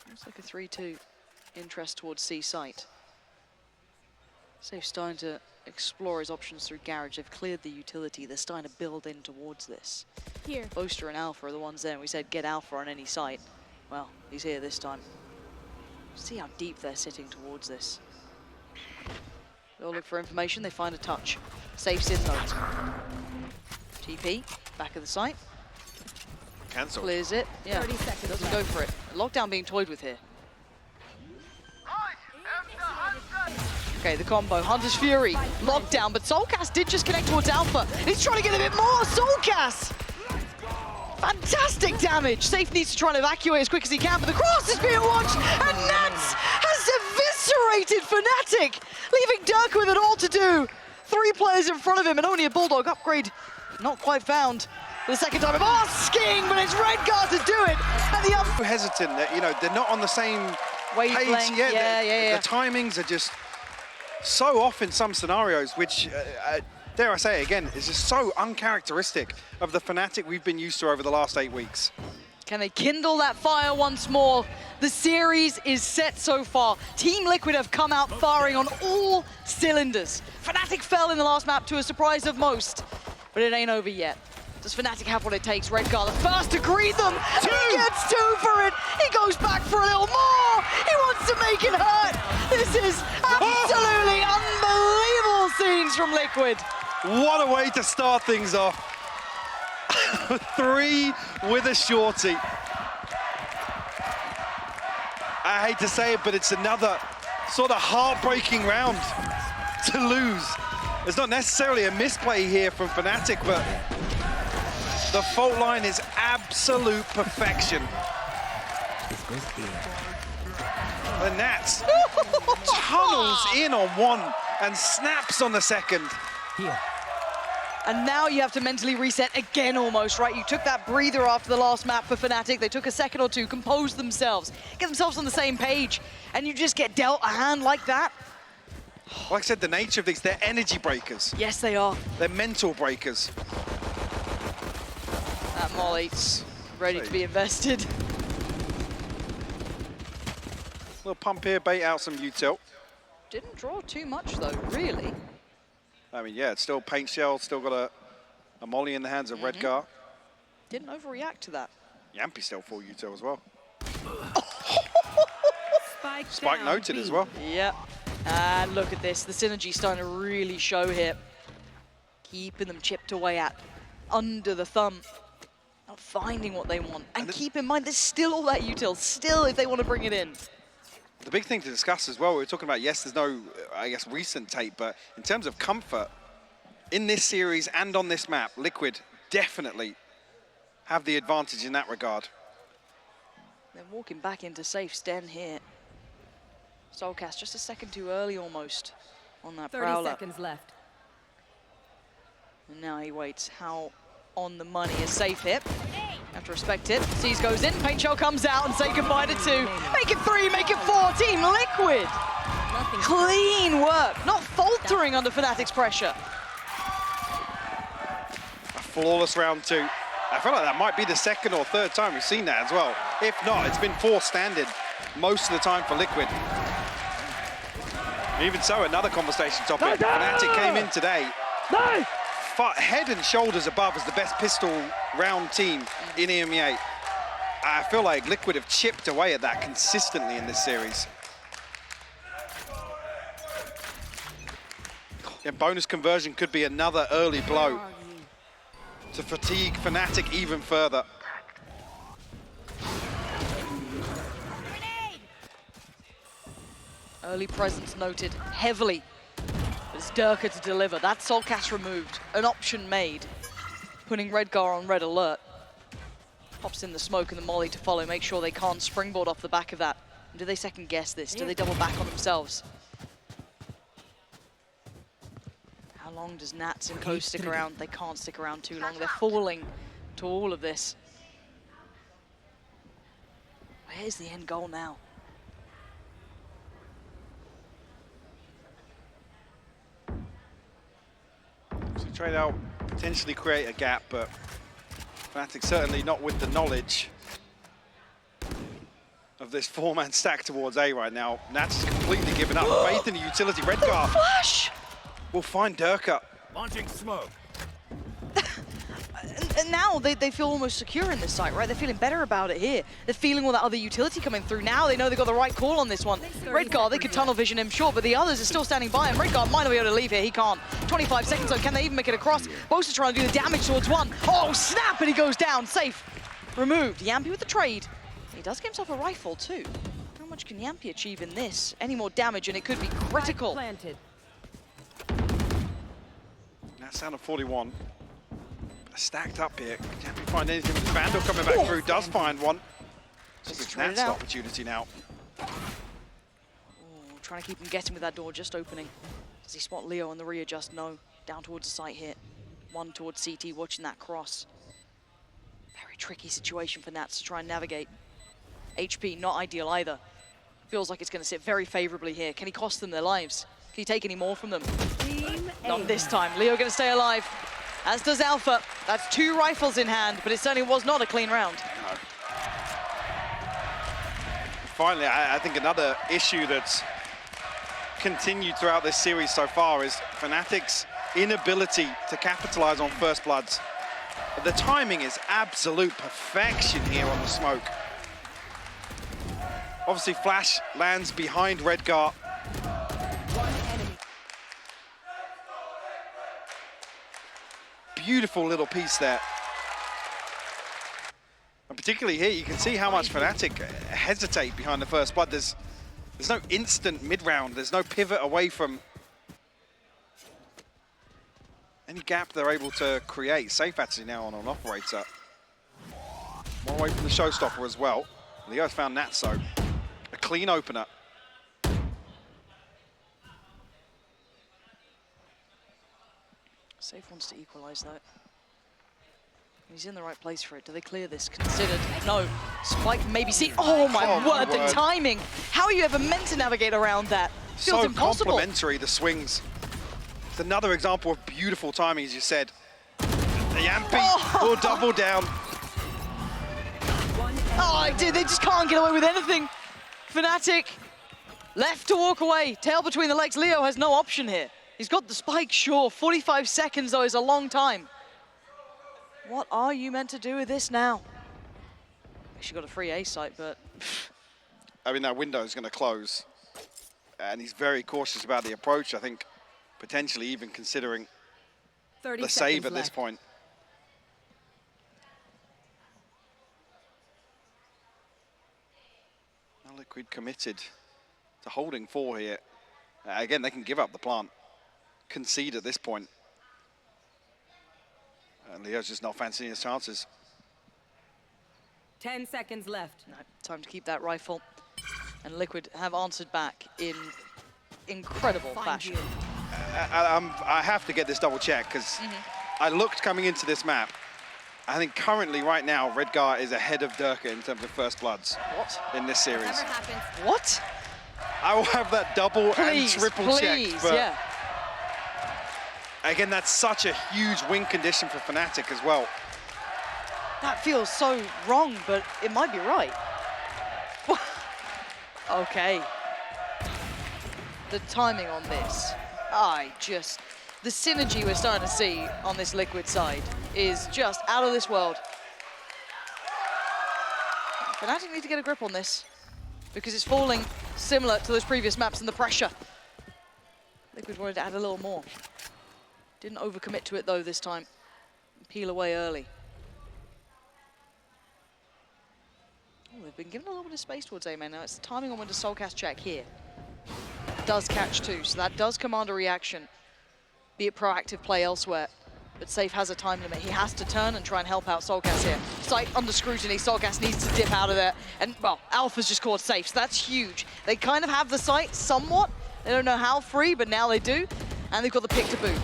Looks like a 3-2 interest towards C site. Safe's starting to explore his options through Garage. They've cleared the utility. They're starting to build in towards this. Here. Boaster and Alpha are the ones there. And we said get Alpha on any site. Well, he's here this time. See how deep they're sitting towards this. They'll look for information. They find a touch. Safe's in though. TP, back of the site. Cancel. Clears it. Yeah, 30 seconds doesn't left. go for it. Lockdown being toyed with here. Okay, the combo. Hunter's Fury. Lockdown, but Soulcast did just connect towards Alpha. He's trying to get a bit more. Soulcast! Fantastic damage. Safe needs to try and evacuate as quick as he can, but the cross is being watched, and Nats has eviscerated Fnatic, leaving Durka with it all to do. 3 players in front of him, and only a Bulldog upgrade not quite found. For the second time of asking, but it's Redgar to do it, and the other Hesitant that, you know, they're not on the same wavelength. page. Yeah. The timings are just so off in some scenarios, which, dare I say again, is just so uncharacteristic of the Fnatic we've been used to over the last 8 weeks. Can they kindle that fire once more? The series is set so far. Team Liquid have come out firing on all cylinders. Fnatic fell in the last map to a surprise of most, but it ain't over yet. Does Fnatic have what it takes? Redgar, the first to greet them. He gets 2 for it. He goes back for a little more. He wants to make it hurt. This is absolutely unbelievable scenes from Liquid. What a way to start things off. 3 with a shorty. I hate to say it, but it's another sort of heartbreaking round to lose. There's not necessarily a misplay here from Fnatic, but the fault line is absolute perfection. The Nats tunnels in on 1 and snaps on the second. And now you have to mentally reset again almost, right? You took that breather after the last map for Fnatic. They took a second or 2, composed themselves, get themselves on the same page, and you just get dealt a hand like that? Like I said, the nature of these, they're energy breakers. Yes, they are. They're mental breakers. That Molly's ready to be invested. Little pump here, bait out some util. Didn't draw too much though, really. I mean, yeah, it's still paint shell, still got a molly in the hands of Redgar. Didn't overreact to that. Yampi still full util as well. Spike down, noted B. as well. Yep. And look at this. The synergy starting to really show here. Keeping them chipped away at under the thumb. Not finding what they want. And keep in mind, there's still all that util. Still, if they want to bring it in. The big thing to discuss as well, we were talking about, yes, there's no, I guess, recent tape, but in terms of comfort, in this series and on this map, Liquid definitely have the advantage in that regard. They're walking back into safe sten here. Soulcast just a second too early almost on that 30 Prowler. seconds left. And now he waits. How on the money is safe hit. Have to respect it. Seas goes in, Paint Shell comes out and say goodbye to 2. Make it 3, make it 4. Team Liquid. Clean work. Not faltering under Fnatic's pressure. A flawless round 2. I feel like that might be the second or third time we've seen that as well. If not, it's been 4 standard most of the time for Liquid. Even so, another conversation topic. Fnatic came in today. Head and shoulders above as the best pistol round team in EMEA. I feel like Liquid have chipped away at that consistently in this series. And bonus conversion could be another early blow to fatigue Fnatic even further. Early presence noted heavily. It's Durka to deliver. That's Soulcast removed. An option made. Putting Redgar on red alert. Pops in the smoke and the molly to follow. Make sure they can't springboard off the back of that. And do they second guess this? Do they double back on themselves? How long does Nats and Co stick around? They can't stick around too long. They're falling to all of this. Where's the end goal now? So trade out, potentially create a gap, but Fnatic certainly not with the knowledge of this 4-man stack towards A right now. Nats has completely given up faith in the utility. Redgar Flash! will find Durka. Launching smoke. And now they feel almost secure in this site, right? They're feeling better about it here. They're feeling all that other utility coming through. Now they know they've got the right call on this one. Redgar, they could tunnel vision him, sure, but the others are still standing by him. Redgar might not be able to leave here. He can't. 25 seconds, so can they even make it across? Bosa trying to do the damage towards 1. Oh, snap, and he goes down. Safe. Removed. Yampi with the trade. He does get himself a rifle, too. How much can Yampi achieve in this? Any more damage, and it could be critical. Planted. That's down to 41. Stacked up here. Can't we find anything with the Vandal coming back through? Does find one. Just Gives trade it Nats an out. opportunity now. Ooh, trying to keep him guessing with that door just opening. Does he spot Leo on the readjust? No. Down towards the site here. 1 towards CT, watching that cross. Very tricky situation for Nats to try and navigate. HP, not ideal either. Feels like it's going to sit very favorably here. Can he cost them their lives? Can he take any more from them? Team Not this time. Leo going to stay alive. As does Alpha. That's 2 rifles in hand, but it certainly was not a clean round. No. Finally, I think another issue that's continued throughout this series so far is Fnatic's inability to capitalize on first bloods. The timing is absolute perfection here on the smoke. Obviously, Flash lands behind Redgar. Beautiful little piece there. And particularly here, you can see how much Fnatic hesitate behind the first blood. There's no instant mid-round. There's no pivot away from any gap they're able to create. Safe actually now on an operator. One away from the showstopper as well. Leo's found Natso. A clean opener. Safe wants to equalize though. He's in the right place for it. Do they clear this? Considered. No. Spike maybe see. Oh my word, the timing. How are you ever meant to navigate around that? Feels So impossible. complementary, the swings. It's another example of beautiful timing, as you said. The Yampi will double down. Oh, they just can't get away with anything. Fnatic Left to walk away, tail between the legs. Leo has no option here. He's got the spike, sure. 45 seconds, though, is a long time. What are you meant to do with this now? Actually got a free A site, but... I mean, that window is going to close. And he's very cautious about the approach. I think potentially even considering 30 the seconds save at left. this point. Now Liquid committed to holding 4 here. Again, they can give up the plant, concede at this point. And Leo's just not fancying his chances. 10 seconds left. No, time to keep that rifle. And Liquid have answered back in incredible fashion. I have to get this double check because I looked coming into this map. I think currently, right now, Redgar is ahead of Durka in terms of first bloods. What? In this series. Never happens. What? I will have that double and triple checked. But yeah. again, that's such a huge win condition for Fnatic as well. That feels so wrong, but it might be right. Okay. The timing on this, the synergy we're starting to see on this Liquid side is just out of this world. Fnatic need to get a grip on this because it's falling similar to those previous maps and the pressure. Liquid wanted to add a little more. Didn't overcommit to it though this time. Peel away early. Oh, they've been given a little bit of space towards A-main now. It's the timing on when to soulcast check here. Does catch 2, so that does command a reaction. Be it proactive play elsewhere. But Safe has a time limit. He has to turn and try and help out soulcast here. Sight under scrutiny. soulcast needs to dip out of there. And, well, Alpha's just caught Safe, so that's huge. They kind of have the sight somewhat. They don't know how free, but now they do. And they've got the pick to boot.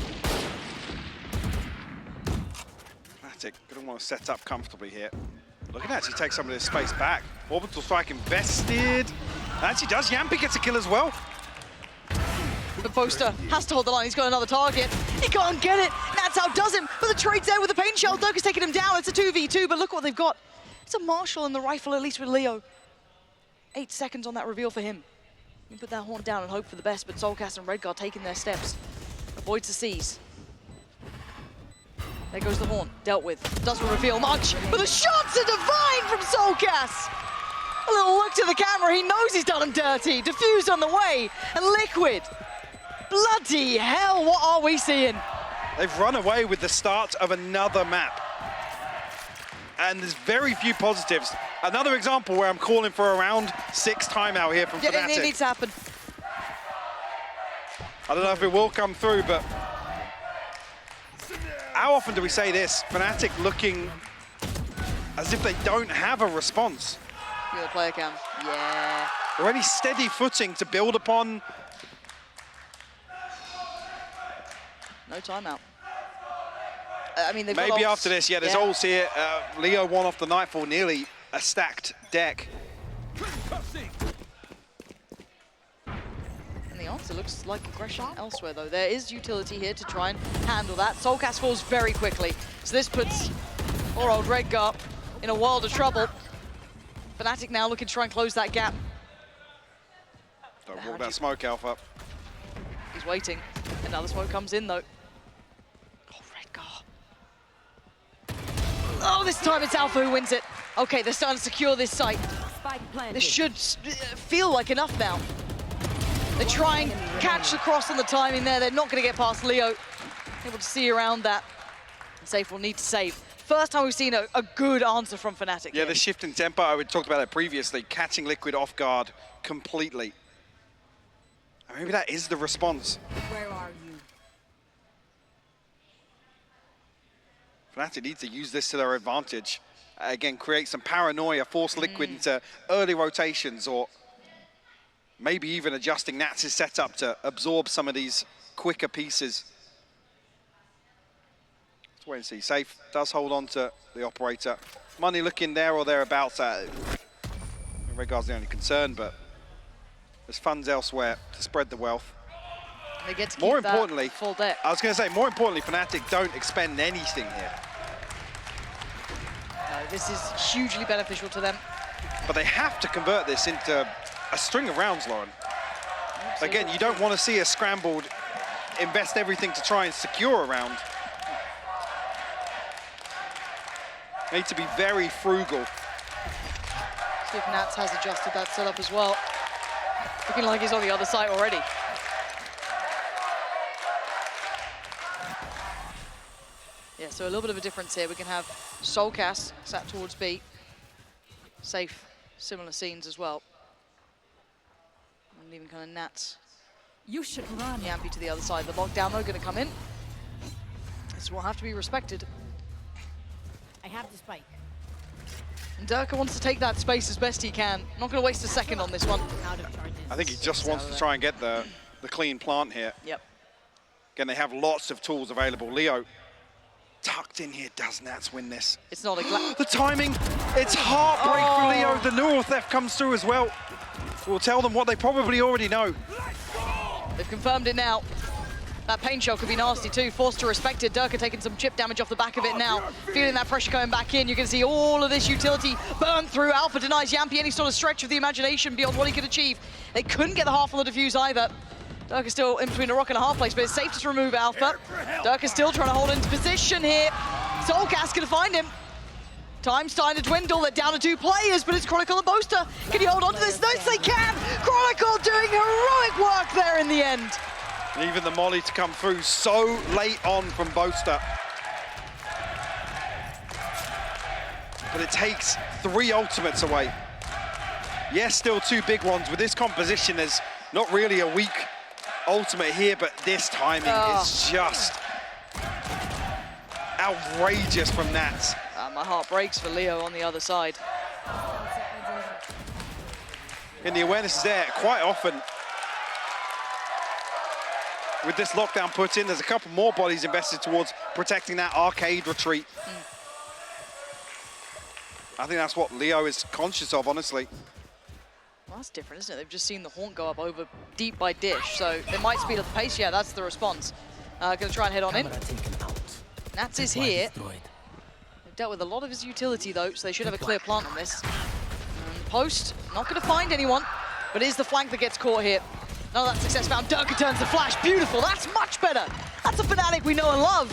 Fnatic gonna want to set up comfortably here. Look at that, actually take some of this space back. Orbital strike invested. Actually does. Yampi gets a kill as well. But Boaster has to hold the line. He's got another target. He can't get it. That's how does him. But the trade's there with the pain shell. Durka's taking him down. It's a 2v2, but look what they've got. It's a Marshall and the rifle, at least with Leo. 8 seconds on that reveal for him. You can put that horn down and hope for the best, but soulcast and Redgar taking their steps. Avoids the C's. There goes the horn, dealt with. Doesn't reveal much, but the shots are divine from soulcast! A little look to the camera, he knows he's done him dirty. Diffused on the way, and Liquid. Bloody hell, what are we seeing? They've run away with the start of another map. And there's very few positives. Another example where I'm calling for a round 6 timeout here from Fnatic. It needs to happen. I don't know if it will come through, but how often do we say this? Fnatic looking as if they don't have a response. You're the player cam. Yeah. Or any steady footing to build upon. No timeout. I mean, they've got Maybe ults. after this, yeah, there's ults here. Leo won off the Nightfall, nearly a stacked deck. And the answer looks like aggression elsewhere, though. There is utility here to try and handle that. soulcast falls very quickly, so this puts poor old Redgar in a world of trouble. Fnatic now looking to try and close that gap. Don't walk that smoke, Alpha. He's waiting. Another smoke comes in, though. Oh, Redgar. Oh, this time it's Alpha who wins it. Okay, they're starting to secure this site. Spike planted. This should feel like enough now. They try and catch the cross on the timing there. They're not going to get past Leo. Able to see around that. Safe will need to save. First time we've seen a good answer from Fnatic. Yeah, the shift in tempo, we talked about it previously, catching Liquid off guard completely. And maybe that is the response. Where are you? Fnatic needs to use this to their advantage. Again, create some paranoia, force Liquid into early rotations, or maybe even adjusting Nats' setup to absorb some of these quicker pieces. Let's wait and see. Safe does hold on to the operator. Money looking there or thereabouts. Redgar's the only concern, but there's funds elsewhere to spread the wealth. They get to keep More that importantly, full deck. I was going to say, more importantly, Fnatic don't expend anything here. No, this is hugely beneficial to them. But they have to convert this into a string of rounds, Lauren. Again, you don't want to see a scrambled, invest everything to try and secure a round. Need to be very frugal. See if Nats has adjusted that setup as well. Looking like he's on the other side already. Yeah, so a little bit of a difference here. We can have Soulcast sat towards B. Safe, similar scenes as well. And even kind of Nats. You should run. Yampy to the other side. The lockdown though, gonna come in. This will have to be respected. I have the spike. And Durka wants to take that space as best he can. Not gonna waste a second on this one. Out of charges. I think he just wants to try and get the clean plant here. Yep. Again, they have lots of tools available. Leo tucked in here. Does Nats win this? It's not a The timing, it's heartbreak for Leo. The neural theft comes through as well. We'll tell them what they probably already know. They've confirmed it now. That pain shell could be nasty too. Forced to respect it. Durka taking some chip damage off the back of it now. Feeling that pressure coming back in. You can see all of this utility burn through. Alpha denies Yampy any sort of stretch of the imagination beyond what he could achieve. They couldn't get the half on the defuse either. Durka's still in between a rock and a hard place, but it's safe to remove Alpha. Durka's still trying to hold into position here. Soulcast gonna find him. Time's starting to dwindle. They're down to 2 players, but it's Chronicle and Boaster. Can he hold on to this? Yes, they can! Chronicle doing heroic work there in the end. And even the molly to come through so late on from Boaster. But it takes 3 ultimates away. Yes, still 2 big ones. With this composition, there's not really a weak ultimate here, but this timing is just outrageous from Nats. My heart breaks for Leo on the other side. And the awareness is there quite often. With this lockdown put in, there's a couple more bodies invested towards protecting that arcade retreat. I think that's what Leo is conscious of, honestly. Well, that's different, isn't it? They've just seen the Haunt go up over deep by Dish, so they might speed up the pace. Yeah, that's the response. Gonna try and head on in. Nats is here. They've dealt with a lot of his utility though, so they should have a clear plant on this. And Post, not gonna find anyone, but it is the flank that gets caught here. None of that success found. Durka turns the flash. Beautiful. That's much better. That's a Fnatic we know and love.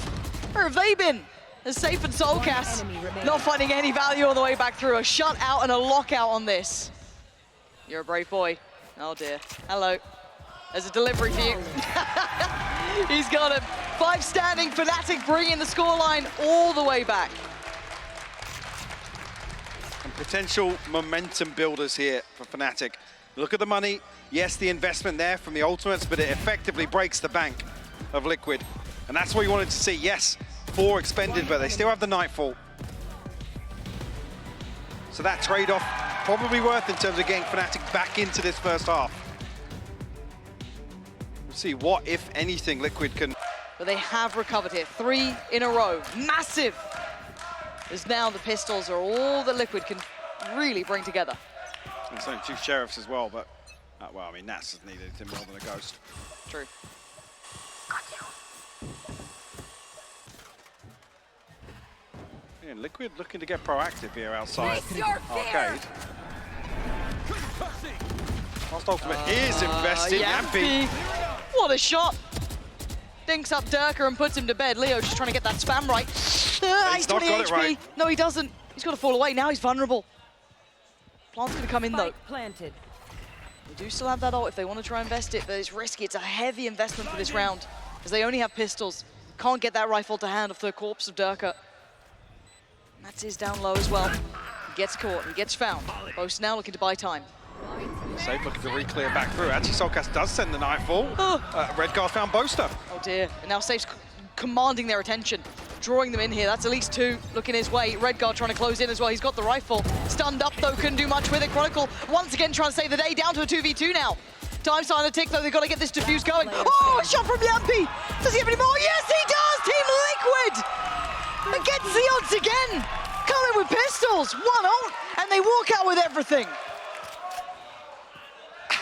Where have they been? As Safe and Soulcast not finding any value on the way back through. A shutout and a lockout on this. You're a brave boy. Oh dear. Hello. There's a delivery for you. He's got him. 5 standing. Fnatic bringing the scoreline all the way back. And potential momentum builders here for Fnatic. Look at the money. Yes, the investment there from the ultimates, but it effectively breaks the bank of Liquid. And that's what you wanted to see. Yes, 4 expended, but they still have the Nightfall. So that trade-off probably worth in terms of getting Fnatic back into this first half. We'll see what, if anything, Liquid can... But they have recovered here. 3 in a row. Massive! As now the pistols are all that Liquid can really bring together. And so 2 sheriffs as well, but... well, I mean, Nats has needed anything more than a ghost. True. And Liquid looking to get proactive here outside arcade. Last ultimate is invested. Yampy. What a shot! Dinks up Durka and puts him to bed. Leo just trying to get that spam right. He's not 20 got it HP. right. No, he doesn't. He's got to fall away. Now he's vulnerable. Plant's going to come in though. Spike planted. They do still have that ult if they want to try and invest it, but it's risky. It's a heavy investment for this round, because they only have pistols. Can't get that rifle to hand off the corpse of Durka. Nats is down low as well. He gets caught, he gets found. Boast now looking to buy time. Safe looking to re-clear back through. Actually, Soulcast does send the Nightfall. Redguard found Boaster. Oh dear, and now Safe's commanding their attention, drawing them in here. That's at least 2 looking his way. Redguard trying to close in as well. He's got the rifle. Stunned up though, couldn't do much with it. Chronicle once again trying to save the day, down to a 2v2 now. Time's starting to tick though, they've got to get this defuse going. Oh, a shot from Yampy! Does he have any more? Yes, he does! Team Liquid! Against the odds again! Coming with pistols, 1 ult, and they walk out with everything.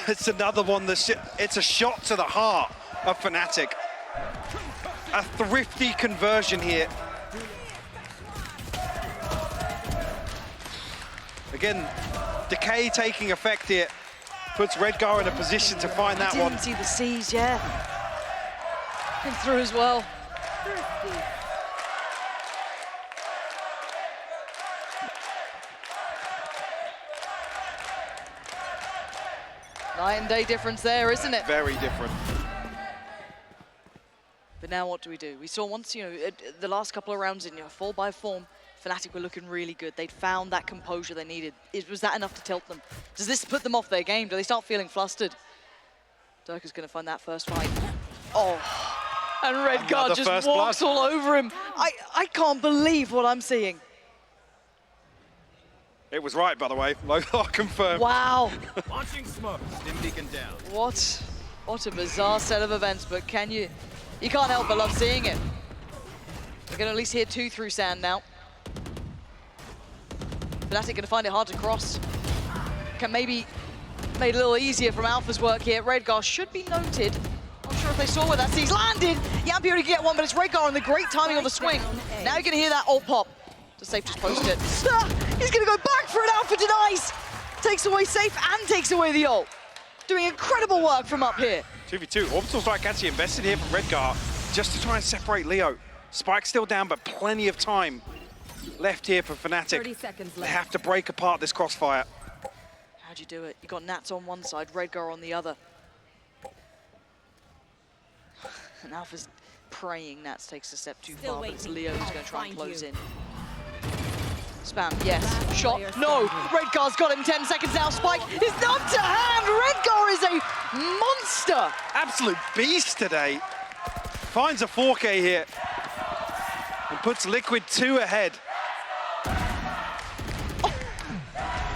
It's another one, it's a shot to the heart of Fnatic. A thrifty conversion here. Again, decay taking effect here. puts Redgar in a position to find that one. Didn't see the C's, yeah. Been through as well. Night and day difference there, isn't it? Very different. But now what do we do? We saw once, the last couple of rounds in full by form, Fnatic were looking really good. They'd found that composure they needed. Was that enough to tilt them? Does this put them off their game? Do they start feeling flustered? Dirk is going to find that first fight. Oh, and Redgar just walks all over him. I can't believe what I'm seeing. It was right, by the way. Lothar confirmed. Wow. Launching smoke. Stim beacon down. What a bizarre set of events, but you can't help but love seeing it. We're going to at least hear 2 through sand now. Fnatic going to find it hard to cross. Can maybe made it a little easier from Alpha's work here. Redgar should be noted. Not sure if they saw where that C's landed. Yampi already get one, but it's Redgar and the great timing on the swing. Now you're going to hear that ult pop. Does Safe just post it? He's going to go back for it. Alpha denies. Takes away Safe and takes away the ult. Doing incredible work from up here. 2v2. Orbital Strike actually invested here from Redgar just to try and separate Leo. Spike's still down, but plenty of time left here for Fnatic. 30 seconds They left. have to break apart this crossfire. How'd you do it? You got Nats on one side, Redgar on the other. And Alpha's praying Nats takes a step too far, but it's Leo who's going to try and close in. Spam, yes. Shot, no! Redgar's got him 10 seconds now. Spike is not to hand! Redgar is a monster! Absolute beast today. Finds a 4K here. And puts Liquid 2 ahead.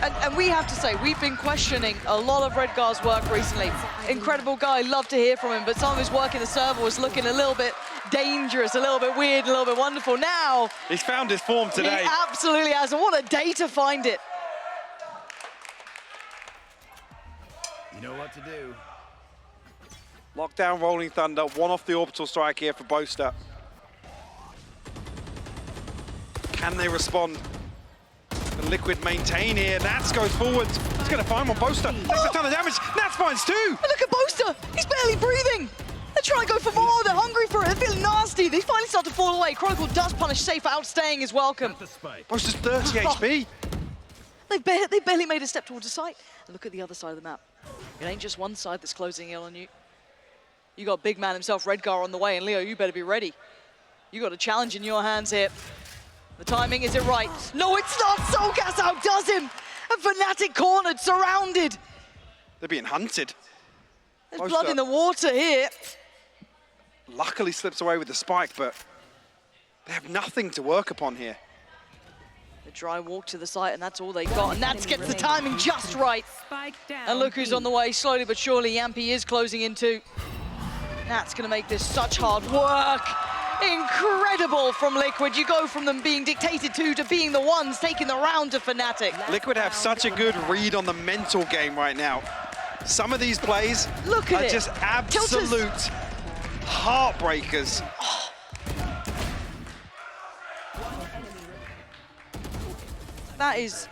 And we have to say, we've been questioning a lot of Redgar's work recently. Incredible guy, love to hear from him, but some of his work in the server was looking a little bit dangerous, a little bit weird, a little bit wonderful. Now, He's found his form today. he absolutely has, and what a day to find it. You know what to do. Lockdown Rolling Thunder, one off the Orbital Strike here for Boaster. Can they respond? The Liquid maintain here. Nats goes forwards. He's going to find one. Boaster takes a ton of damage. Nats finds 2. And look at Boaster, he's barely breathing. They're trying to go for more, they're hungry for it, they're feeling nasty. They finally start to fall away. Chronicle does punish Safe for outstaying his welcome. The spike. Boaster's 30 HP. They barely made a step towards the site. And look at the other side of the map. It ain't just one side that's closing in on you. You got big man himself, Redgar, on the way, and Leo, you better be ready. You got a challenge in your hands here. The timing, is it right? No, it's not! Soulgas outdoes him! And Fnatic cornered, surrounded! They're being hunted. There's Boaster blood in the water here. luckily slips away with the spike, but they have nothing to work upon here. The dry walk to the site, and that's all they got. And Nats gets the timing just right. And look who's on the way, slowly but surely. Yampi is closing in too. Nats gonna make this such hard work. Incredible from Liquid. You go from them being dictated to being the ones taking the round to Fnatic. Liquid have such a good read on the mental game right now. Some of these plays Look at are it. just absolute heartbreakers. That is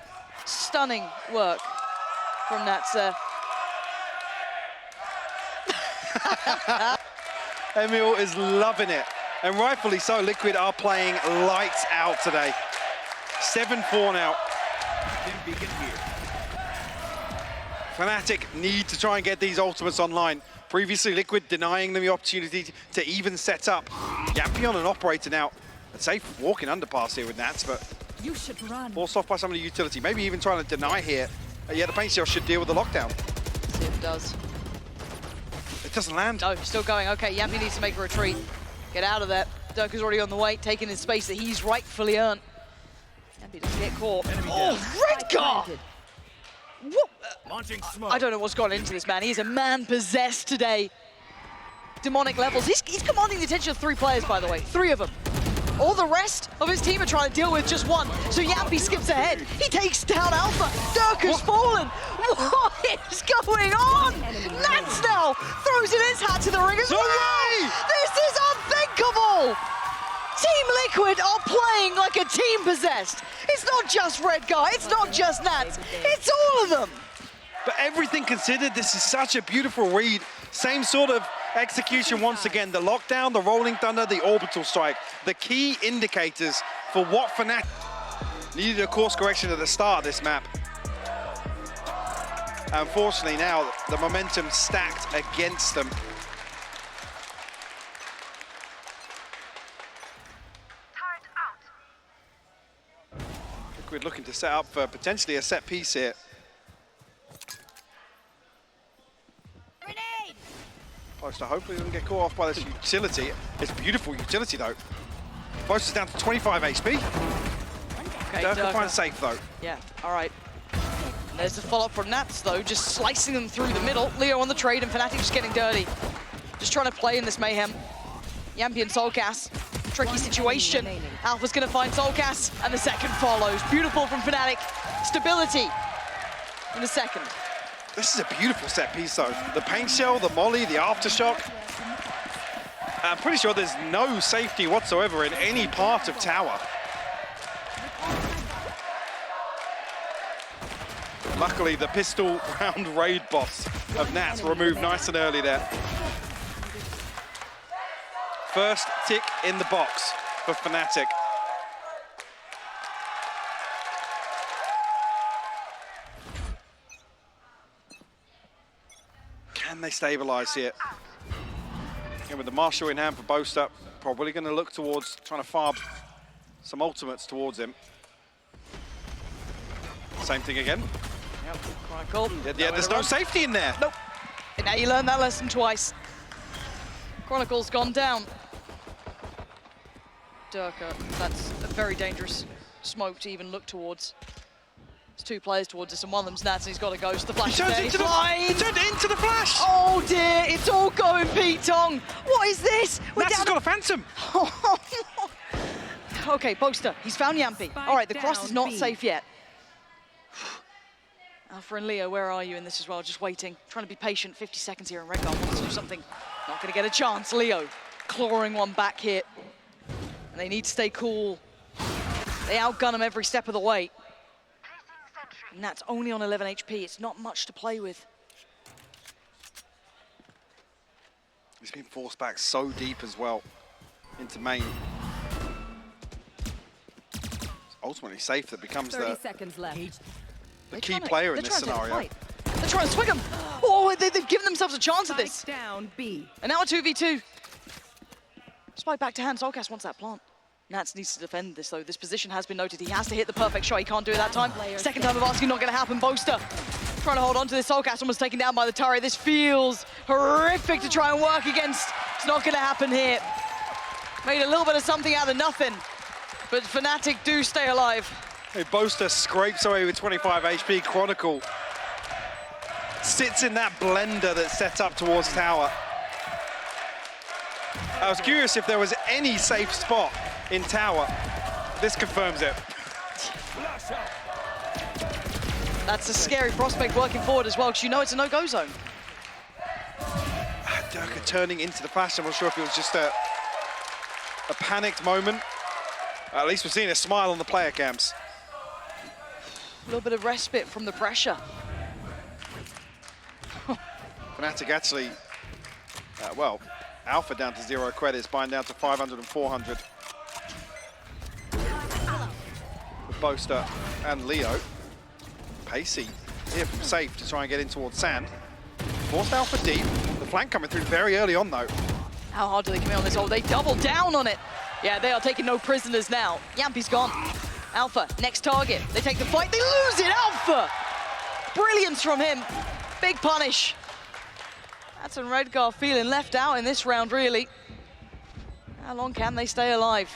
stunning work from Nats there. Emil is loving it, and rightfully so. Liquid are playing lights out today. 7-4 now. Fnatic need to try and get these ultimates online. Previously, Liquid denying them the opportunity to even set up. Yampi on an operator now. A safe walking underpass here with Nats, but You should run. forced off by some of the utility. Maybe even trying to deny here. Yeah, the paint shell should deal with the lockdown. See if it does. It doesn't land. No, still going. Okay, Yampi needs to make a retreat. Get out of there. Dirk is already on the way, taking his space that he's rightfully earned. Yampi doesn't get caught. Oh, Redgar! What? Launching smoke. I don't know what's gone into this man. He's a man possessed today. Demonic levels. He's commanding the attention of 3 players, by the way. 3 of them. All the rest of his team are trying to deal with just one. So Yampi skips ahead. He takes down Alpha. Dirk has fallen. What is going on? Nats now throws in his hat to the ring as well. This is unthinkable. Team Liquid are playing like a team possessed. It's not just Redgar. It's not just Nats. It's all of them. But everything considered, this is such a beautiful read. Same sort of execution once again. The lockdown, the rolling thunder, the orbital strike. The key indicators for what Fnatic needed a course correction at the start of this map. Unfortunately now, the momentum stacked against them. Liquid looking to set up for potentially a set piece here. Boaster hopefully doesn't get caught off by this utility. It's beautiful utility though. Boaster's down to 25 HP. Okay, Durka finds safe though. Yeah, all right. There's the follow-up from Nats though, just slicing them through the middle. Leo on the trade and Fnatic just getting dirty. Just trying to play in this mayhem. Yampi and Soulcast, tricky situation. Alpha's gonna find Soulcast and the second follows. Beautiful from Fnatic. Stability in the second. This is a beautiful set piece though. The paint shell, the molly, the aftershock. I'm pretty sure there's no safety whatsoever in any part of tower. Luckily, the pistol round raid boss of Nats removed nice and early there. First tick in the box for Fnatic. Can they stabilize here? Again, with the Marshal in hand for Boaster, probably going to look towards trying to farm some ultimates towards him. Same thing again. Yep, Chronicle. Yeah, there's no safety in there. Nope. And now you learn that lesson twice. Chronicle's gone down. Durka, that's a very dangerous smoke to even look towards. There's two players towards us, and one of them's Nats, and he's got to ghost. The flash He is there. turns into the flash! Oh dear, it's all going Pete Tong. What is this? Nats has got a phantom. Okay, Boaster, he's found Yampi. All right, the cross is not safe yet. Alpha and Leo, where are you in this as well? Just waiting, trying to be patient. 50 seconds here, and Redguard wants to do something. Not going to get a chance. Leo clawing one back here. And they need to stay cool. They outgun him every step of the way. And that's only on 11 HP. It's not much to play with. He's been forced back so deep as well into main. It's ultimately safe that becomes 30 seconds left. the key player in this scenario. They're trying to swing him. Oh, they've given themselves a chance at this. Spike down B. And now a 2v2. Spike back to hand. Soulcast wants that plant. Nats needs to defend this, though. This position has been noted. He has to hit the perfect shot. He can't do it that time. Second time of asking, not going to happen. Boaster trying to hold on to this. Soulcast almost taken down by the turret. This feels horrific to try and work against. It's not going to happen here. Made a little bit of something out of nothing. But Fnatic do stay alive. Hey, Boaster scrapes away with 25 HP. Chronicle sits in that blender that's set up towards tower. I was curious if there was any safe spot in tower. This confirms it. That's a scary prospect working forward as well, because you know it's a no-go zone. Durka turning into the flash. I'm not sure if it was just a panicked moment. At least we're seeing a smile on the player cams. A little bit of respite from the pressure. Fnatic actually, well, Alpha down to 0 credits, buying down to 500 and 400. With Boaster and Leo. Pacey here from safe to try and get in towards Sand. Forced Alpha deep. The flank coming through very early on though. How hard do they come in on this? Oh, they double down on it. Yeah, they are taking no prisoners now. Yampi's gone. Alpha, next target. They take the fight, they lose it. Alpha! Brilliance from him. Big punish. That's and Redguard feeling left out in this round, really. How long can they stay alive?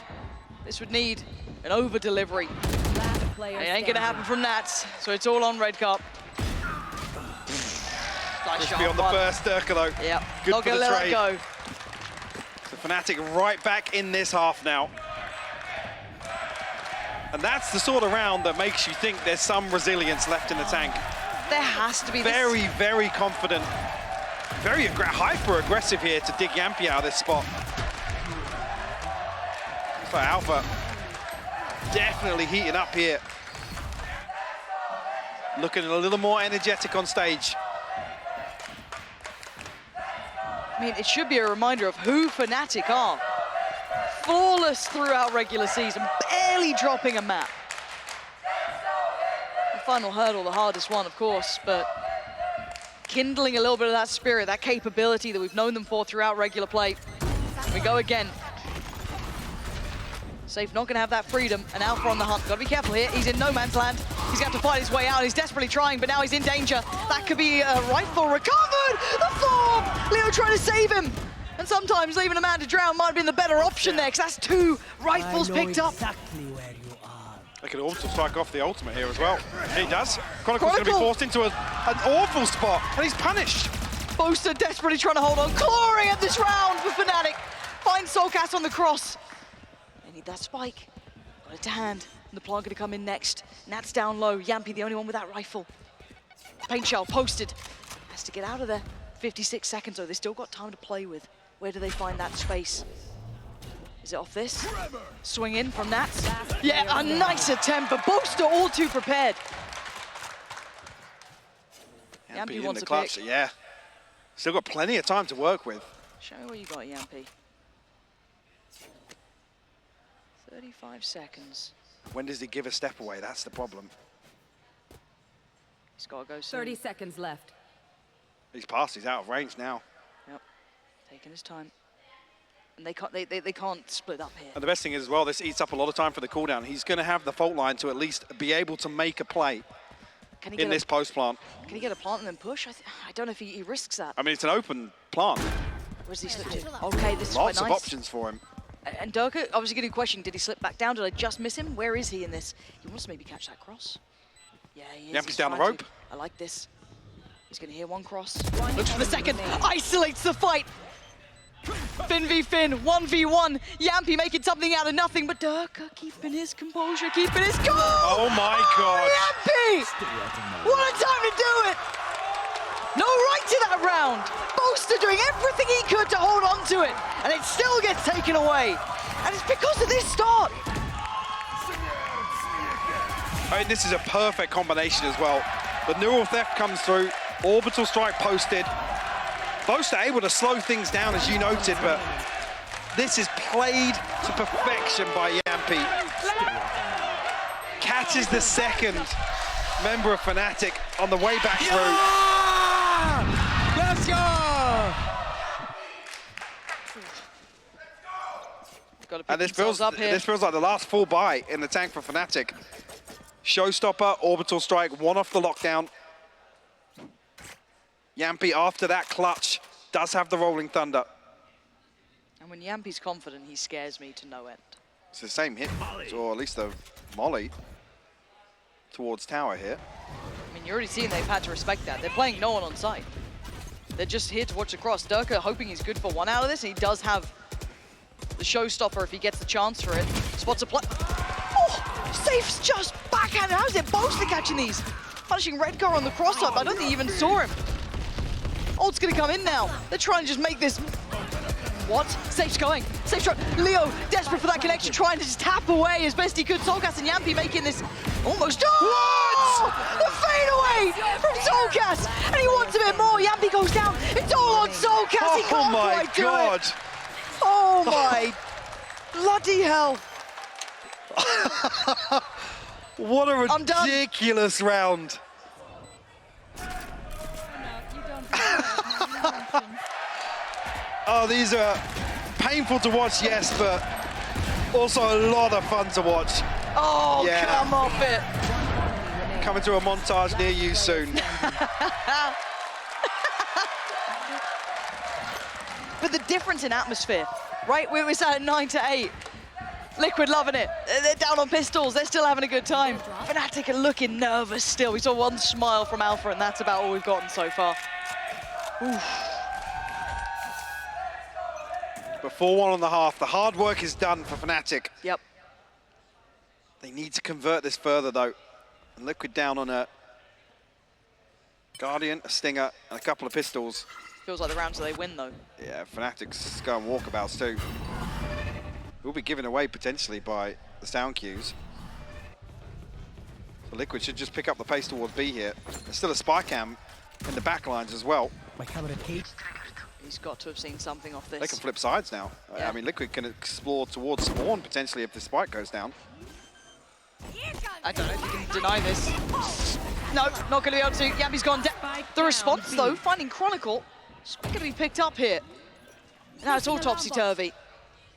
This would need an over-delivery. It ain't gonna happen from Nats, so it's all on Redguard. Crispy on the first Durka though. Yep, Good not for gonna the let trade. that go. So Fnatic right back in this half now. And that's the sort of round that makes you think there's some resilience left in the tank. There has to be Very, very confident. Very hyper-aggressive here to dig Yampi out of this spot. So Alpha definitely heating up here. looking a little more energetic on stage. I mean, it should be a reminder of who Fnatic are. Flawless throughout regular season, barely dropping a map. The final hurdle, the hardest one, of course, but kindling a little bit of that spirit, that capability that we've known them for throughout regular play. We go again. Safe not gonna have that freedom, and Alpha on the hunt. Gotta be careful here, he's in no man's land. He's gonna have to fight his way out, he's desperately trying, but now he's in danger. That could be a rifle recovered! The form! Leo trying to save him! And sometimes leaving a man to drown might have been the better option there, because that's 2 rifles picked up. Exactly where you are. They could also strike off the ultimate here as well. He does. Chronicle's going to be forced into an awful spot, and he's punished. Boaster desperately trying to hold on, clawing at this round for Fnatic. Finds Soulcast on the cross. They need that spike. Got it to hand. And the plant going to come in next. Nat's down low. Yampy the only one with that rifle. Paint shell posted. Has to get out of there. 56 seconds though. They still got time to play with. Where do they find that space? Is it off this? Swing in from Nats. Yeah, a nice attempt, but Boaster all too prepared. Yampy in wants the a clutch, pick. yeah. Still got plenty of time to work with. Show me what you got, Yampy. 35 seconds. When does he give a step away? That's the problem. He's got to go soon. 30 seconds left. He's passed, he's out of range now. Yep, taking his time. And they can't split up here. And the best thing is as well, this eats up a lot of time for the cooldown. He's going to have the fault line to at least be able to make a play in this post plant. Can he get a plant and then push? I don't know if he risks that. I mean, it's an open plant. Where's he slipped in? Okay, this is Lots quite of nice. options for him. And Durka, obviously getting a question, did he slip back down? Did I just miss him? Where is he in this? He wants to maybe catch that cross. Yeah, he is. Yampy's He's down the trying rope. to. I like this. He's going to hear one cross. Looks for the second. Isolates the fight. Finn v Finn, 1v1. Yampy making something out of nothing, but Durka keeping his composure, keeping his cool. Oh my God. Yampy! What a time to do it! No right to that round. Boaster doing everything he could to hold on to it, and it still gets taken away. And it's because of this start. I mean, this is a perfect combination as well. The neural theft comes through, orbital strike posted. Boaster able to slow things down, as you noted, but this is played to perfection by Yampy. Catches the second member of Fnatic on the way back through. Let's go! And this feels like the last full buy in the tank for Fnatic. Showstopper, orbital strike, one off the lockdown. Yampy, after that clutch, does have the rolling thunder. And when Yampy's confident, he scares me to no end. It's the same hit, or at least the molly towards tower here. I mean, you're already seeing they've had to respect that. They're playing no one on site. They're just here to watch the cross. Durka hoping he's good for one out of this, and he does have the showstopper if he gets the chance for it. Spots a play. Oh, Safe's just backhand. How's it Boaster catching these? Punishing Redcar on the cross-up. I don't think he even saw him. Ult's gonna come in now. They're trying to just make this. What? Safe's going. Safe's trying. Leo, desperate for that connection, trying to just tap away as best he could. Soulcast and Yampy making this almost. Oh! The fade away from Soulcast, and he wants a bit more. Yampy goes down. It's all on Soulcast. He can't quite do it. Oh my bloody hell. What a I'm done. ridiculous round. Oh, these are painful to watch, yes, but also a lot of fun to watch. Oh, Yeah. come off it. Coming to a montage near you soon. But the difference in atmosphere, right? We were sat at 9 to 8. Liquid loving it. They're down on pistols. They're still having a good time. Fnatic are looking nervous still. We saw one smile from Alpha, and that's about all we've gotten so far. Oof. But 4-1 on the half. The hard work is done for Fnatic. Yep. They need to convert this further, though. And Liquid down on a Guardian, a Stinger, and a couple of pistols. Feels like the rounds that they win, though. Yeah, Fnatic's going walkabouts, too. Will be given away, potentially, by the sound cues. But Liquid should just pick up the pace towards B here. There's still a spy cam in the back lines as well. My camera cage. He's got to have seen something off They this. can flip sides now. Yeah. I mean, Liquid can explore towards spawn potentially if the spike goes down. I don't know if you can deny this. No, not going to be able to. Yami's gone down. The response, though, finding Chronicle, it's going to be picked up here. Now it's all topsy-turvy.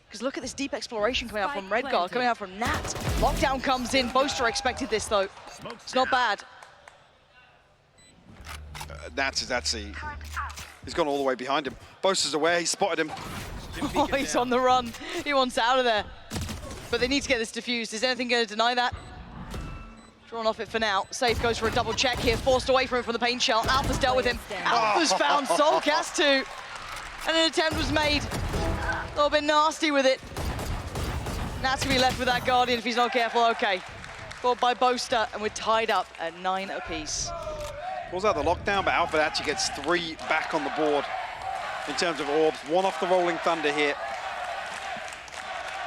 Because look at this deep exploration coming out from Redguard, coming out from Nat. Lockdown comes in. Boaster expected this, though. It's not bad. Nats is actually... He's gone all the way behind him. Boaster's aware, he spotted him. Oh, he's on the run. He wants out of there. But they need to get this diffused. Is anything going to deny that? Drawn off it for now. Safe goes for a double check here, forced away from it from the paint shell. Alpha's dealt with him. Alpha's found Soulcast too. And an attempt was made. A little bit nasty with it. Nat's gonna be left with that Guardian if he's not careful. Okay. Caught by Boaster, and we're tied up at 9 apiece. Pulls out the lockdown, but Alpha actually gets 3 back on the board in terms of orbs. 1 off the Rolling Thunder here.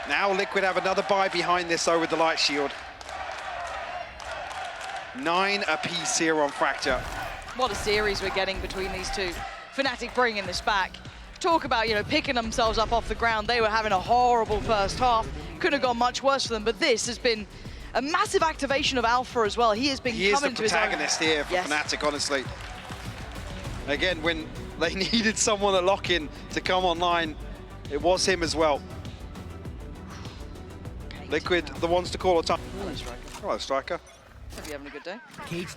Now Liquid have another buy behind this though with the light shield. 9 apiece here on Fracture. What a series we're getting between these two. Fnatic bringing this back. Talk about, you know, picking themselves up off the ground. They were having a horrible first half. Couldn't have gone much worse for them, but this has been a massive activation of Alpha as well. He has been coming to his own. He is the protagonist here for Yes. Fnatic, honestly. Again, when they needed someone to lock in to come online, it was him as well. Liquid, the ones to call a time. Hello, Striker. Hello, Striker. Hope you're having a good day. Cage.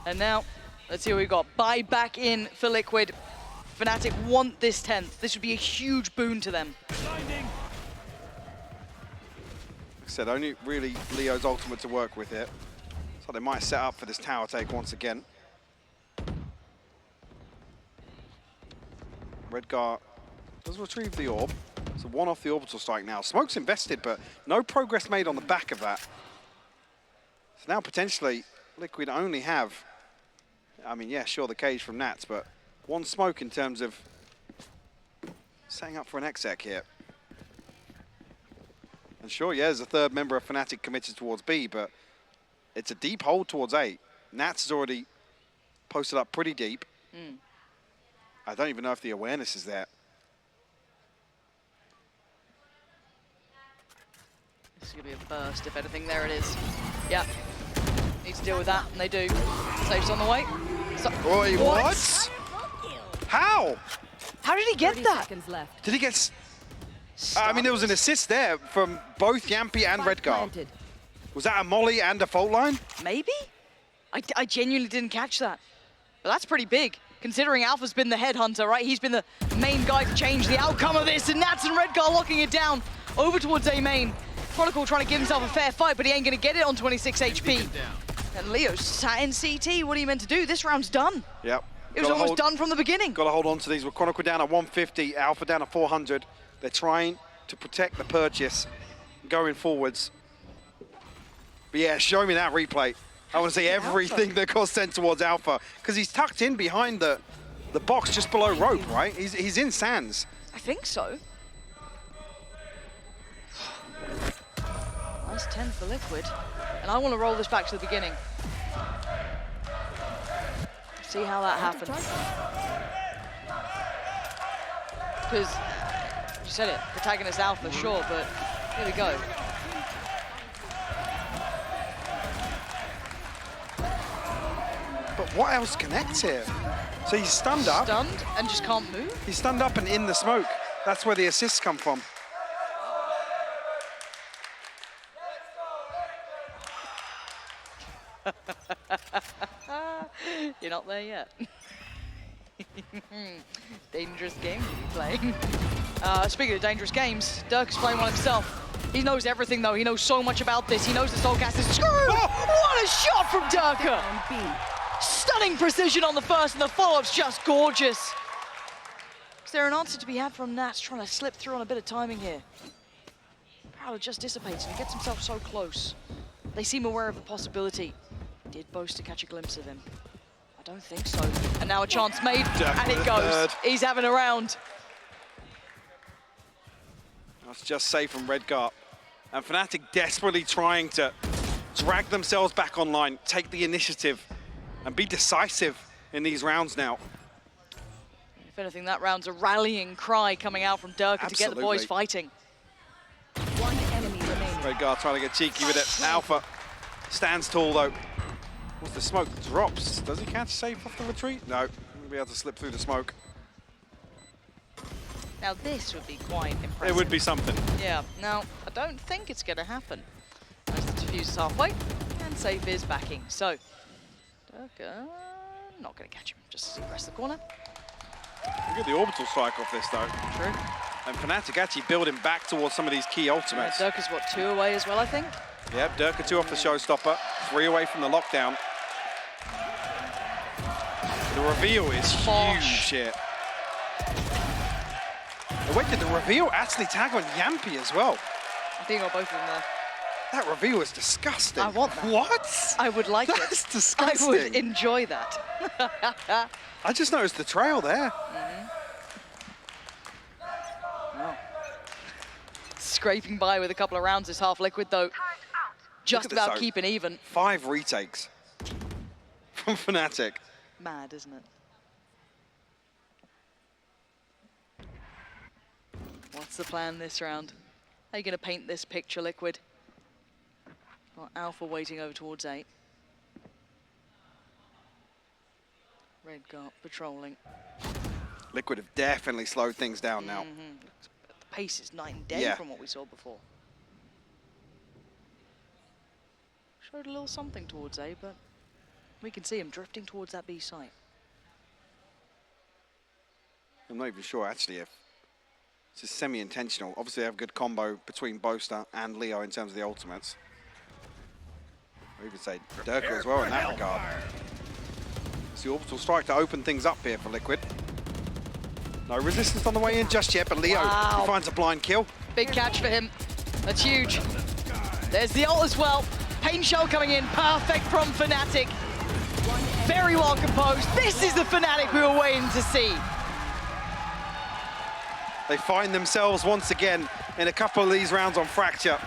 And now, let's see what we've got. Buy back in for Liquid. Fnatic want this 10th. This would be a huge boon to them. Like I said, only really Leo's ultimate to work with here. So they might set up for this tower take once again. Redguard does retrieve the orb. So 1 off the orbital strike now. Smoke's invested, but no progress made on the back of that. So now potentially Liquid only have, I mean, yeah, sure, the cage from Nats, but 1 smoke in terms of setting up for an exec here. And sure, yeah, there's a 3rd member of Fnatic committed towards B, but it's a deep hold towards A. Nats has already posted up pretty deep. I don't even know if the awareness is there. This is going to be a burst, if anything. There it is. Yeah. Need to deal with that, and they do. Safe's on the way. So, Oi, what? How? How did he get 30 that? seconds left. Did he get... I mean, there was an assist there from both Yampi and Spike Redguard. planted. Was that a molly and a fault line? Maybe? I genuinely didn't catch that. But that's pretty big, considering Alpha's been the headhunter, right? He's been the main guy to change the outcome of this, and Nats and Redguard locking it down over towards A main. Chronicle trying to give himself a fair fight, but he ain't going to get it on 26 HP. And Leo's sat in CT. What are you meant to do? This round's done. Yep. It was almost done from the beginning. Got to hold on to these. With Chronicle down at 150, Alpha down at 400. They're trying to protect the purchase going forwards. But yeah, show me that replay. I want to see everything that got sent towards Alpha, because he's tucked in behind the box just below rope, right? He's in sands. I think so. Nice 10 for Liquid. And I want to roll this back to the beginning. See how that happens. Because, you said it, protagonist Alpha, sure, but here we go. But what else connects here? So he's stunned up. Stunned and just can't move? He's stunned up and in the smoke. That's where the assists come from. You're not there yet. Dangerous game to be playing. Speaking of dangerous games, Dirk is playing one himself. He knows everything though. He knows so much about this. He knows the Soulcast is screwed. Oh, what a shot from Dirk! Stunning precision on the first, and the follow-up's just gorgeous. Is there an answer to be had from Nats trying to slip through on a bit of timing here? Prowler just dissipates and he gets himself so close. They seem aware of the possibility. Did Boaster catch a glimpse of him? I don't think so. And now a chance made, and it goes. Third. He's having a round. That's just safe from Redguard. And Fnatic desperately trying to drag themselves back online, take the initiative, and be decisive in these rounds now. If anything, that round's a rallying cry coming out from Durka to get the boys fighting. One enemy remaining. Redgar trying to get cheeky with it. Alpha stands tall though. Once the smoke drops, does he catch safe off the retreat? No, he'll be able to slip through the smoke. Now this would be quite impressive. It would be something. Yeah, now I don't think it's going to happen. As the defuse is halfway, and Safe is backing. So, Durka, not going to catch him, just as he presses the corner. Look at the orbital strike off this though. True. And Fnatic actually building back towards some of these key ultimates. Durka's what, 2 away as well, I think? Yep, Durka 2 off the showstopper, 3 away from the lockdown. The reveal is huge here. Oh, wait, did the reveal actually tag on Yampi as well? I think I got both of them there. That reveal is disgusting. I want that. What? I would like it. That's disgusting. I would enjoy that. I just noticed the trail there. Wow. Scraping by with a couple of rounds is half liquid though. Just about keeping even. 5 retakes from Fnatic. Mad, isn't it? What's the plan this round? How are you going to paint this picture, Liquid? Well, Alpha waiting over towards 8. Redgar patrolling. Liquid have definitely slowed things down now. The pace is night and day from what we saw before. Showed a little something towards A, but we can see him drifting towards that B site. I'm not even sure actually if this is semi-intentional. Obviously they have a good combo between Boaster and Leo in terms of the ultimates. I would even say Durka as well in that regard. It's the orbital strike to open things up here for Liquid. No resistance on the way in just yet, but Leo he finds a blind kill. Big catch for him. That's huge. There's the ult as well. Pain shell coming in, perfect from Fnatic. Very well composed. This is the Fnatic we were waiting to see. They find themselves once again in a couple of these rounds on Fracture.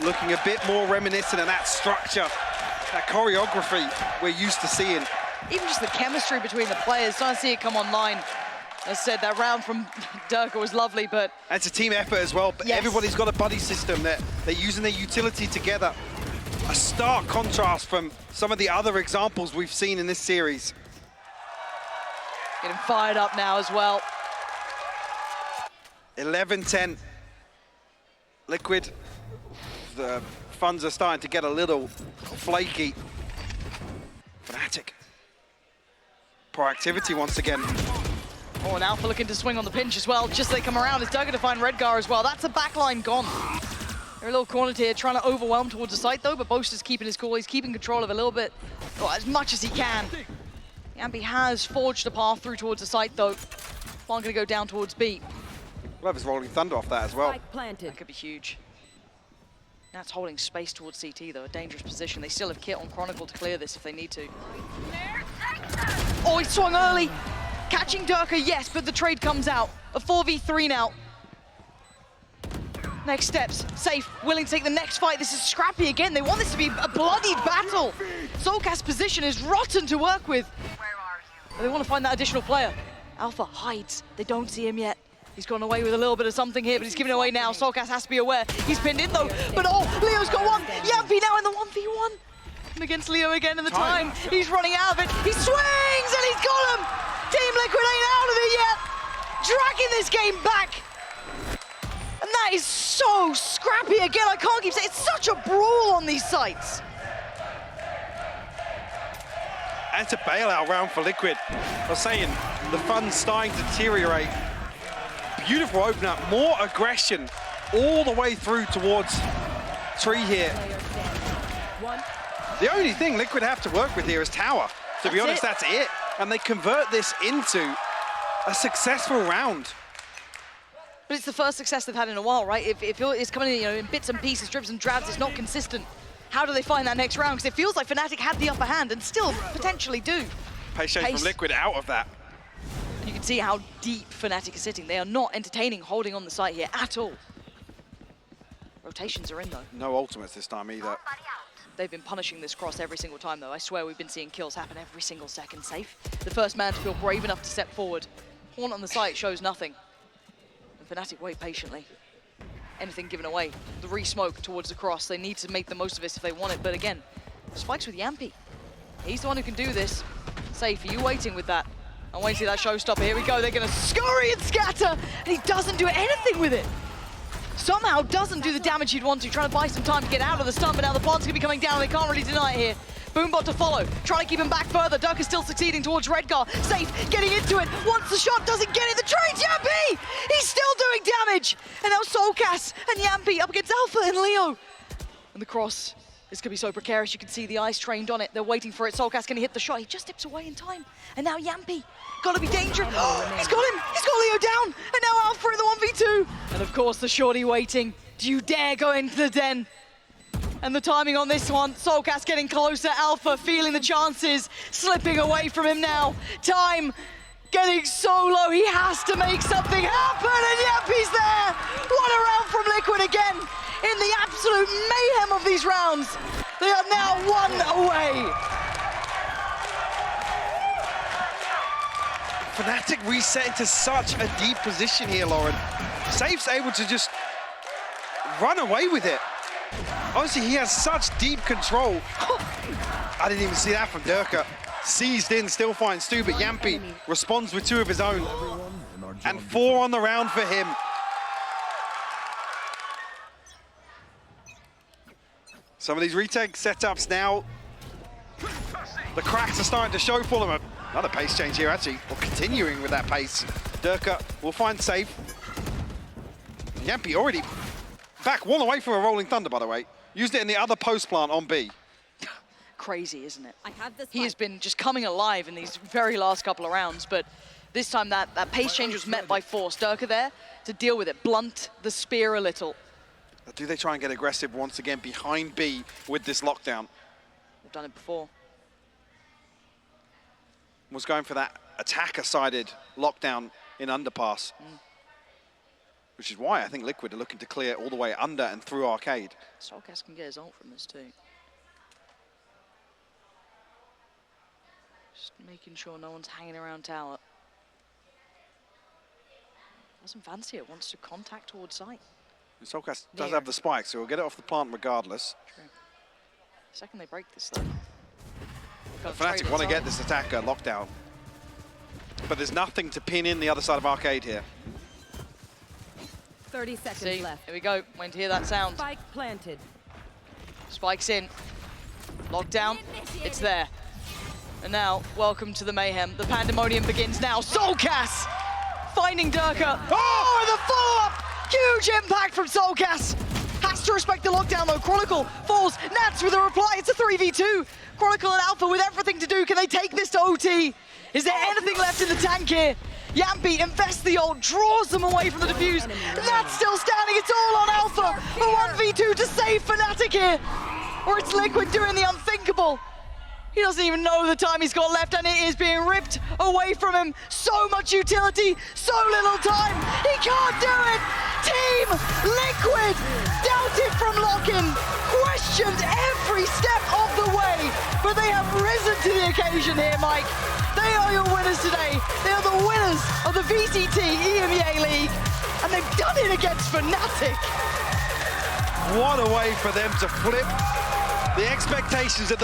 Looking a bit more reminiscent of that structure, that choreography we're used to seeing. Even just the chemistry between the players, starting to see it come online. As I said, that round from Durka was lovely, but... It's a team effort as well, but everybody's got a buddy system. They're using their utility together. A stark contrast from some of the other examples we've seen in this series. Getting fired up now as well. 11-10. Liquid, the funds are starting to get a little flaky. Fnatic. Proactivity once again. Oh, and Alpha looking to swing on the pinch as well. Just as they come around, it's Durka to find Redgar as well. That's a backline gone. They're a little cornered here, trying to overwhelm towards the site though, but Boaster's keeping his cool. He's keeping control of a little bit, or as much as he can. Yampi has forged a path through towards the site though. One gonna go down towards B. We'll have his rolling thunder off that as well. That could be huge. That's holding space towards CT though, a dangerous position. They still have kit on Chronicle to clear this if they need to. Oh, he swung early. Catching Durka, yes, but the trade comes out. A 4v3 now. Next steps, Safe, willing to take the next fight. This is scrappy again. They want this to be a bloodied battle. Soulcast's position is rotten to work with. But they want to find that additional player. Alpha hides. They don't see him yet. He's gone away with a little bit of something here, but he's giving it away now. Soulcast has to be aware. He's pinned in though, but oh, Leo's got one. Yampi now in the 1v1. And against Leo again in the time. He's running out of it. He swings and he's got him. Team Liquid ain't out of it yet. Dragging this game back. And that is so scrappy again. I can't keep saying it's such a brawl on these sites. And it's a bailout round for Liquid. I was saying, the fun's starting to deteriorate. Beautiful open up, more aggression all the way through towards Tree here. The only thing Liquid have to work with here is tower. To be honest, that's it. And they convert this into a successful round. But it's the first success they've had in a while, right? If it's coming in, in bits and pieces, dribs and drabs, it's not consistent. How do they find that next round? Because it feels like Fnatic had the upper hand and still potentially do. Pace from Liquid out of that. You can see how deep Fnatic is sitting. They are not entertaining holding on the site here at all. Rotations are in though. No ultimates this time either. They've been punishing this cross every single time though. I swear we've been seeing kills happen every single second. Safe, the first man to feel brave enough to step forward. Horn on the site shows nothing. And Fnatic wait patiently. Anything given away. The re-smoke towards the cross. They need to make the most of this if they want it. But again, Spike's with Yampy. He's the one who can do this. Safe, are you waiting with that? I'm waiting to see that showstopper. Here we go. They're going to scurry and scatter. And he doesn't do anything with it. Somehow doesn't do the damage he'd want to. Trying to buy some time to get out of the stun. But now the plant's going to be coming down. They can't really deny it here. Boombot to follow. Trying to keep him back further. Dirk is still succeeding towards Redgar. Safe, getting into it. Once the shot doesn't get it, the trade Yampy! He's still doing damage! And now Soulcast and Yampy up against Alpha and Leo. And the cross is going to be so precarious. You can see the eyes trained on it. They're waiting for it. Soulcast can hit the shot. He just dips away in time. And now Yampy. Gotta be dangerous. Oh, he's got him! He's got Leo down! And now Alpha in the 1v2. And of course, the shorty waiting. Do you dare go into the den? And the timing on this one, Soulcast getting closer, Alpha feeling the chances, slipping away from him now. Time getting so low, he has to make something happen, and Yampy's there! What a round from Liquid again, in the absolute mayhem of these rounds. They are now 1 away. Fnatic reset into such a deep position here, Lauren. Safe's able to just run away with it. Honestly, he has such deep control. I didn't even see that from Durka. Seized in, still finds Stu, but Yampy responds with 2 of his own. And 4 on the round for him. Some of these retake setups now, the cracks are starting to show for them. Another pace change here, actually. Well, continuing with that pace. Durka will find Safe. Yampy already back 1 away from a Rolling Thunder, by the way. Used it in the other post plant on B. Crazy, isn't it? I have this He has been just coming alive in these very last couple of rounds, but this time that pace change was met by force. Durka there to deal with it, blunt the spear a little. Do they try and get aggressive once again behind B with this lockdown? We've done it before. Was going for that attacker-sided lockdown in underpass. Which is why I think Liquid are looking to clear all the way under and through Arcade. Soulcast can get his ult from this too. Just making sure no one's hanging around tower. Doesn't fancy it, wants to contact towards site. And Soulcast does have the spike, so he'll get it off the plant regardless. True. The second they break this though. Fnatic want to get this attacker lockdown. But there's nothing to pin in the other side of Arcade here. 30 seconds See, left. here we go, when to hear that sound. Spike planted. Spike's in. Lockdown, it's there. And now, welcome to the mayhem. The pandemonium begins now. Soulcast finding Durka. Oh, and the follow-up! Huge impact from Soulcast. Has to respect the lockdown though. Chronicle falls. Nats with a reply. It's a 3v2. Chronicle and Alpha with everything to do. Can they take this to OT? Is there anything left in the tank here? Yampy invests the ult, draws them away from the defuse. Nats still standing. It's all on Alpha. A 1v2 to save Fnatic here. Or it's Liquid doing the unthinkable. He doesn't even know the time he's got left, and it is being ripped away from him. So much utility, so little time. He can't do it. Team Liquid doubted from lock-in, questioned every step of the way, but they have risen to the occasion here, Mike. They are your winners today. They are the winners of the VCT EMEA League, and they've done it against Fnatic. What a way for them to flip the expectations of the